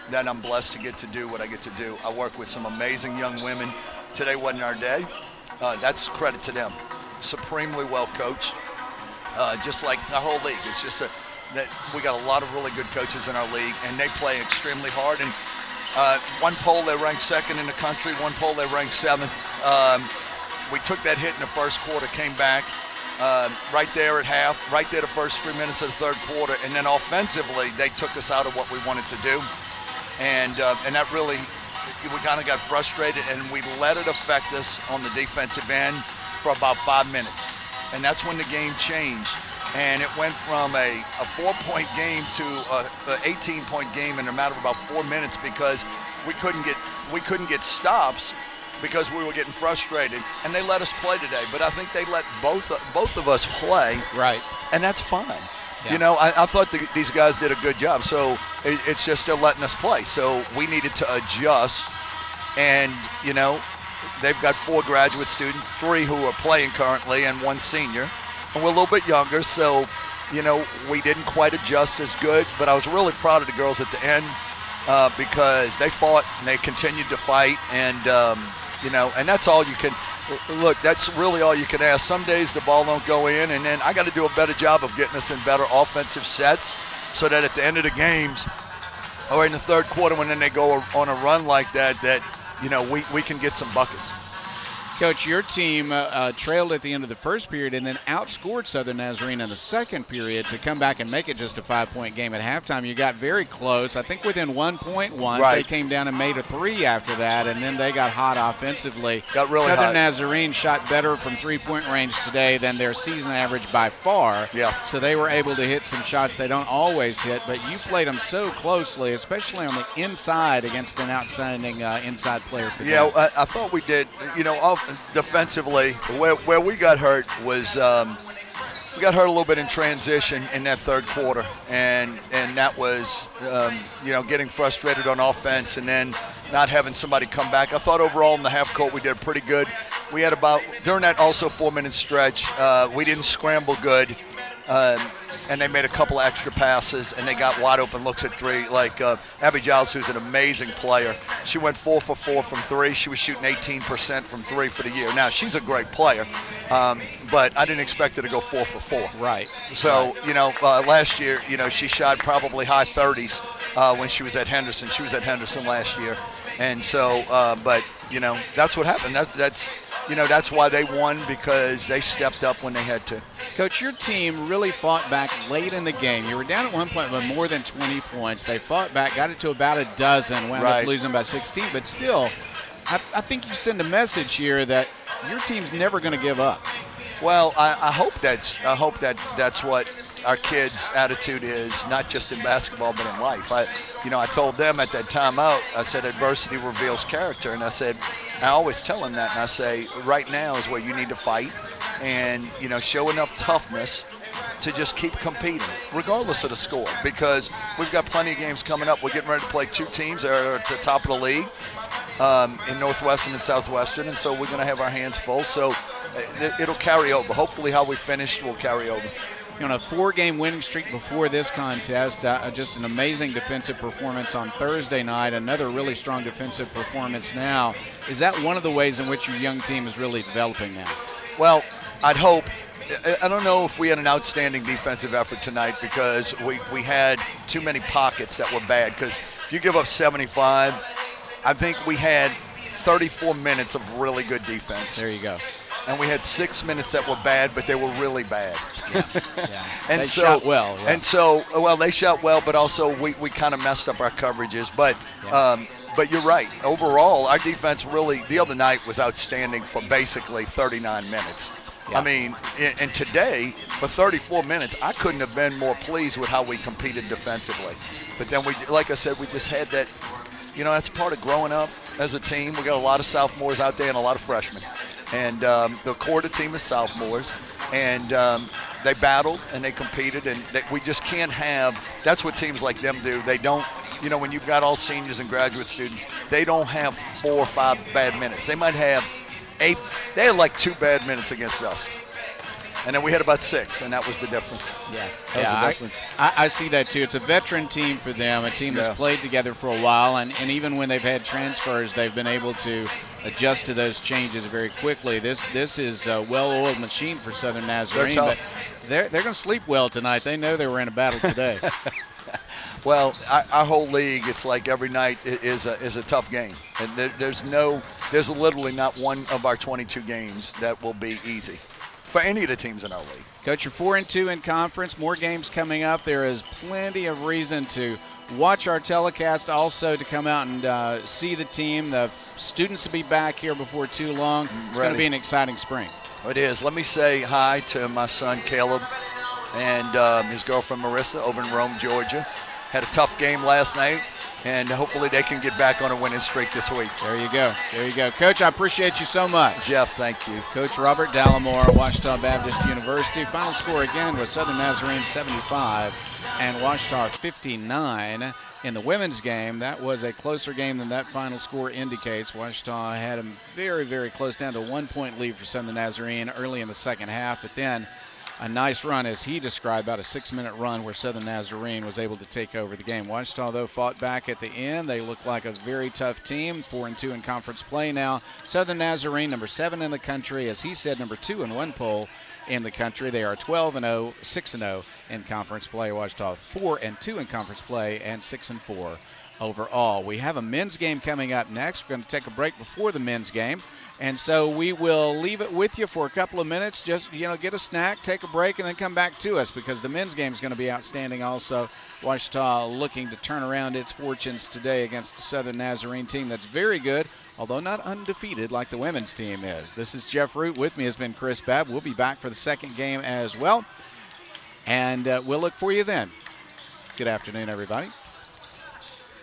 that I'm blessed to get to do what I get to do. I work with some amazing young women. Today wasn't our day. That's credit to them. Supremely well coached, just like our whole league. It's just that we got a lot of really good coaches in our league, and they play extremely hard. And one poll, they ranked second in the country. One poll, they ranked seventh. We took that hit in the first quarter, came back right there at half, right there the first 3 minutes of the third quarter, and then offensively, they took us out of what we wanted to do. And that really, we kind of got frustrated, and we let it affect us on the defensive end for about 5 minutes. And that's when the game changed. And it went from a 4-point game to an 18-point game in a matter of about 4 minutes because we couldn't get stops because we were getting frustrated. And they let us play today. But I think they let both of us play. Right. And that's fine. Yeah. You know, I thought these guys did a good job. So it's just they're letting us play. So we needed to adjust. And, you know, they've got 4 graduate students, 3 who are playing currently and 1 senior. And we're a little bit younger, so, you know, we didn't quite adjust as good. But I was really proud of the girls at the end because they fought and they continued to fight. And, you know, and that's all you can – look, that's really all you can ask. Some days the ball don't go in, and then I got to do a better job of getting us in better offensive sets so that at the end of the games or in the third quarter when then they go on a run like that, you know, we can get some buckets. Coach, your team trailed at the end of the first period and then outscored Southern Nazarene in the second period to come back and make it just a 5-point game at halftime. You got very close, I think within 1 point once. Right. They came down and made a 3 after that, and then they got hot offensively. Got really Southern hot. Nazarene shot better from 3-point range today than their season average by far. Yeah. So they were able to hit some shots they don't always hit, but you played them so closely, especially on the inside against an outstanding inside player for them. Yeah, I thought we did. You know, defensively, where we got hurt was we got hurt a little bit in transition in that third quarter, and that was you know, getting frustrated on offense and then not having somebody come back. I thought overall in the half court we did pretty good. We had about, during that also 4-minute stretch, we didn't scramble good. And they made a couple of extra passes, and they got wide open looks at 3. Like Abby Giles, who's an amazing player, she went 4 for 4 from 3. She was shooting 18% from 3 for the year. Now, she's a great player, but I didn't expect her to go 4 for 4. Right. So, you know, last year, you know, she shot probably high 30s when she was at Henderson. She was at Henderson last year. And so, but, you know, that's what happened. That's you know, that's why they won, because they stepped up when they had to. Coach, your team really fought back late in the game. You were down at one point by more than 20 points. They fought back, got it to about a dozen, wound up losing by 16. But still, I think you send a message here that your team's never going to give up. Well, I hope that's what our kids' attitude is, not just in basketball but in life. I told them at that timeout, I said adversity reveals character, and I always tell them that, and I say right now is where you need to fight and, you know, show enough toughness to just keep competing, regardless of the score, because we've got plenty of games coming up. We're getting ready to play 2 teams that are at the top of the league in Northwestern and Southwestern, and so we're going to have our hands full. So it'll carry over. Hopefully how we finished will carry over. On a 4-game winning streak before this contest, just an amazing defensive performance on Thursday night, another really strong defensive performance now. Is that one of the ways in which your young team is really developing now? Well, I'd hope. I don't know if we had an outstanding defensive effort tonight because we had too many pockets that were bad, because if you give up 75, I think we had 34 minutes of really good defense. There you go. And we had 6 minutes that were bad, but they were really bad. Yeah. And they so, shot well. Yeah. And so, well, they shot well, but also we kind of messed up our coverages. But you're right. Overall, our defense really, the other night was outstanding for basically 39 minutes. Yeah. I mean, and today, for 34 minutes, I couldn't have been more pleased with how we competed defensively. But then, like I said, we just had that, you know, that's part of growing up as a team. We got a lot of sophomores out there and a lot of freshmen. And the core of the team is sophomores, and they battled and they competed, and we just can't have – that's what teams like them do. They don't – you know, when you've got all seniors and graduate students, they don't have 4 or 5 bad minutes. They might have 8 – they had like 2 bad minutes against us. And then we had about 6, and that was the difference. Yeah, That was the difference. I see that too. It's a veteran team for them, a team that's played together for a while, and even when they've had transfers, they've been able to adjust to those changes very quickly. This is a well-oiled machine for Southern Nazarene, but they're going to sleep well tonight. They know they were in a battle today. Well, our whole league, it's like every night is a tough game. And there's literally not one of our 22 games that will be easy for any of the teams in our league. Coach, you're 4-2 in conference. More games coming up. There is plenty of reason to watch our telecast, also to come out and see the team. The students will be back here before too long. It's going to be an exciting spring. It is. Let me say hi to my son Caleb and his girlfriend Marissa over in Rome, Georgia. Had a tough game last night, and hopefully they can get back on a winning streak this week. There you go. There you go. Coach, I appreciate you so much. Jeff, thank you. Coach Robert Dallimore, Ouachita Baptist University. Final score again was Southern Nazarene 75 and Ouachita 59. In the women's game, that was a closer game than that final score indicates. Ouachita had a very, very close, down to a 1-point lead for Southern Nazarene early in the second half, but then a nice run, as he described, about a 6-minute run where Southern Nazarene was able to take over the game. Ouachita, though, fought back at the end. They look like a very tough team, 4-2 in conference play now. Southern Nazarene, number 7 in the country, as he said, number 2 in one poll in the country. They are 12-0, 6-0 in conference play. Ouachita 4-2 in conference play and 6-4 overall. We have a men's game coming up next. We're going to take a break before the men's game. And so we will leave it with you for a couple of minutes. Just, get a snack, take a break, and then come back to us because the men's game is going to be outstanding also. Ouachita looking to turn around its fortunes today against the Southern Nazarene team that's very good, although not undefeated like the women's team is. This is Jeff Root. With me has been Chris Babb. We'll be back for the second game as well, and we'll look for you then. Good afternoon, everybody.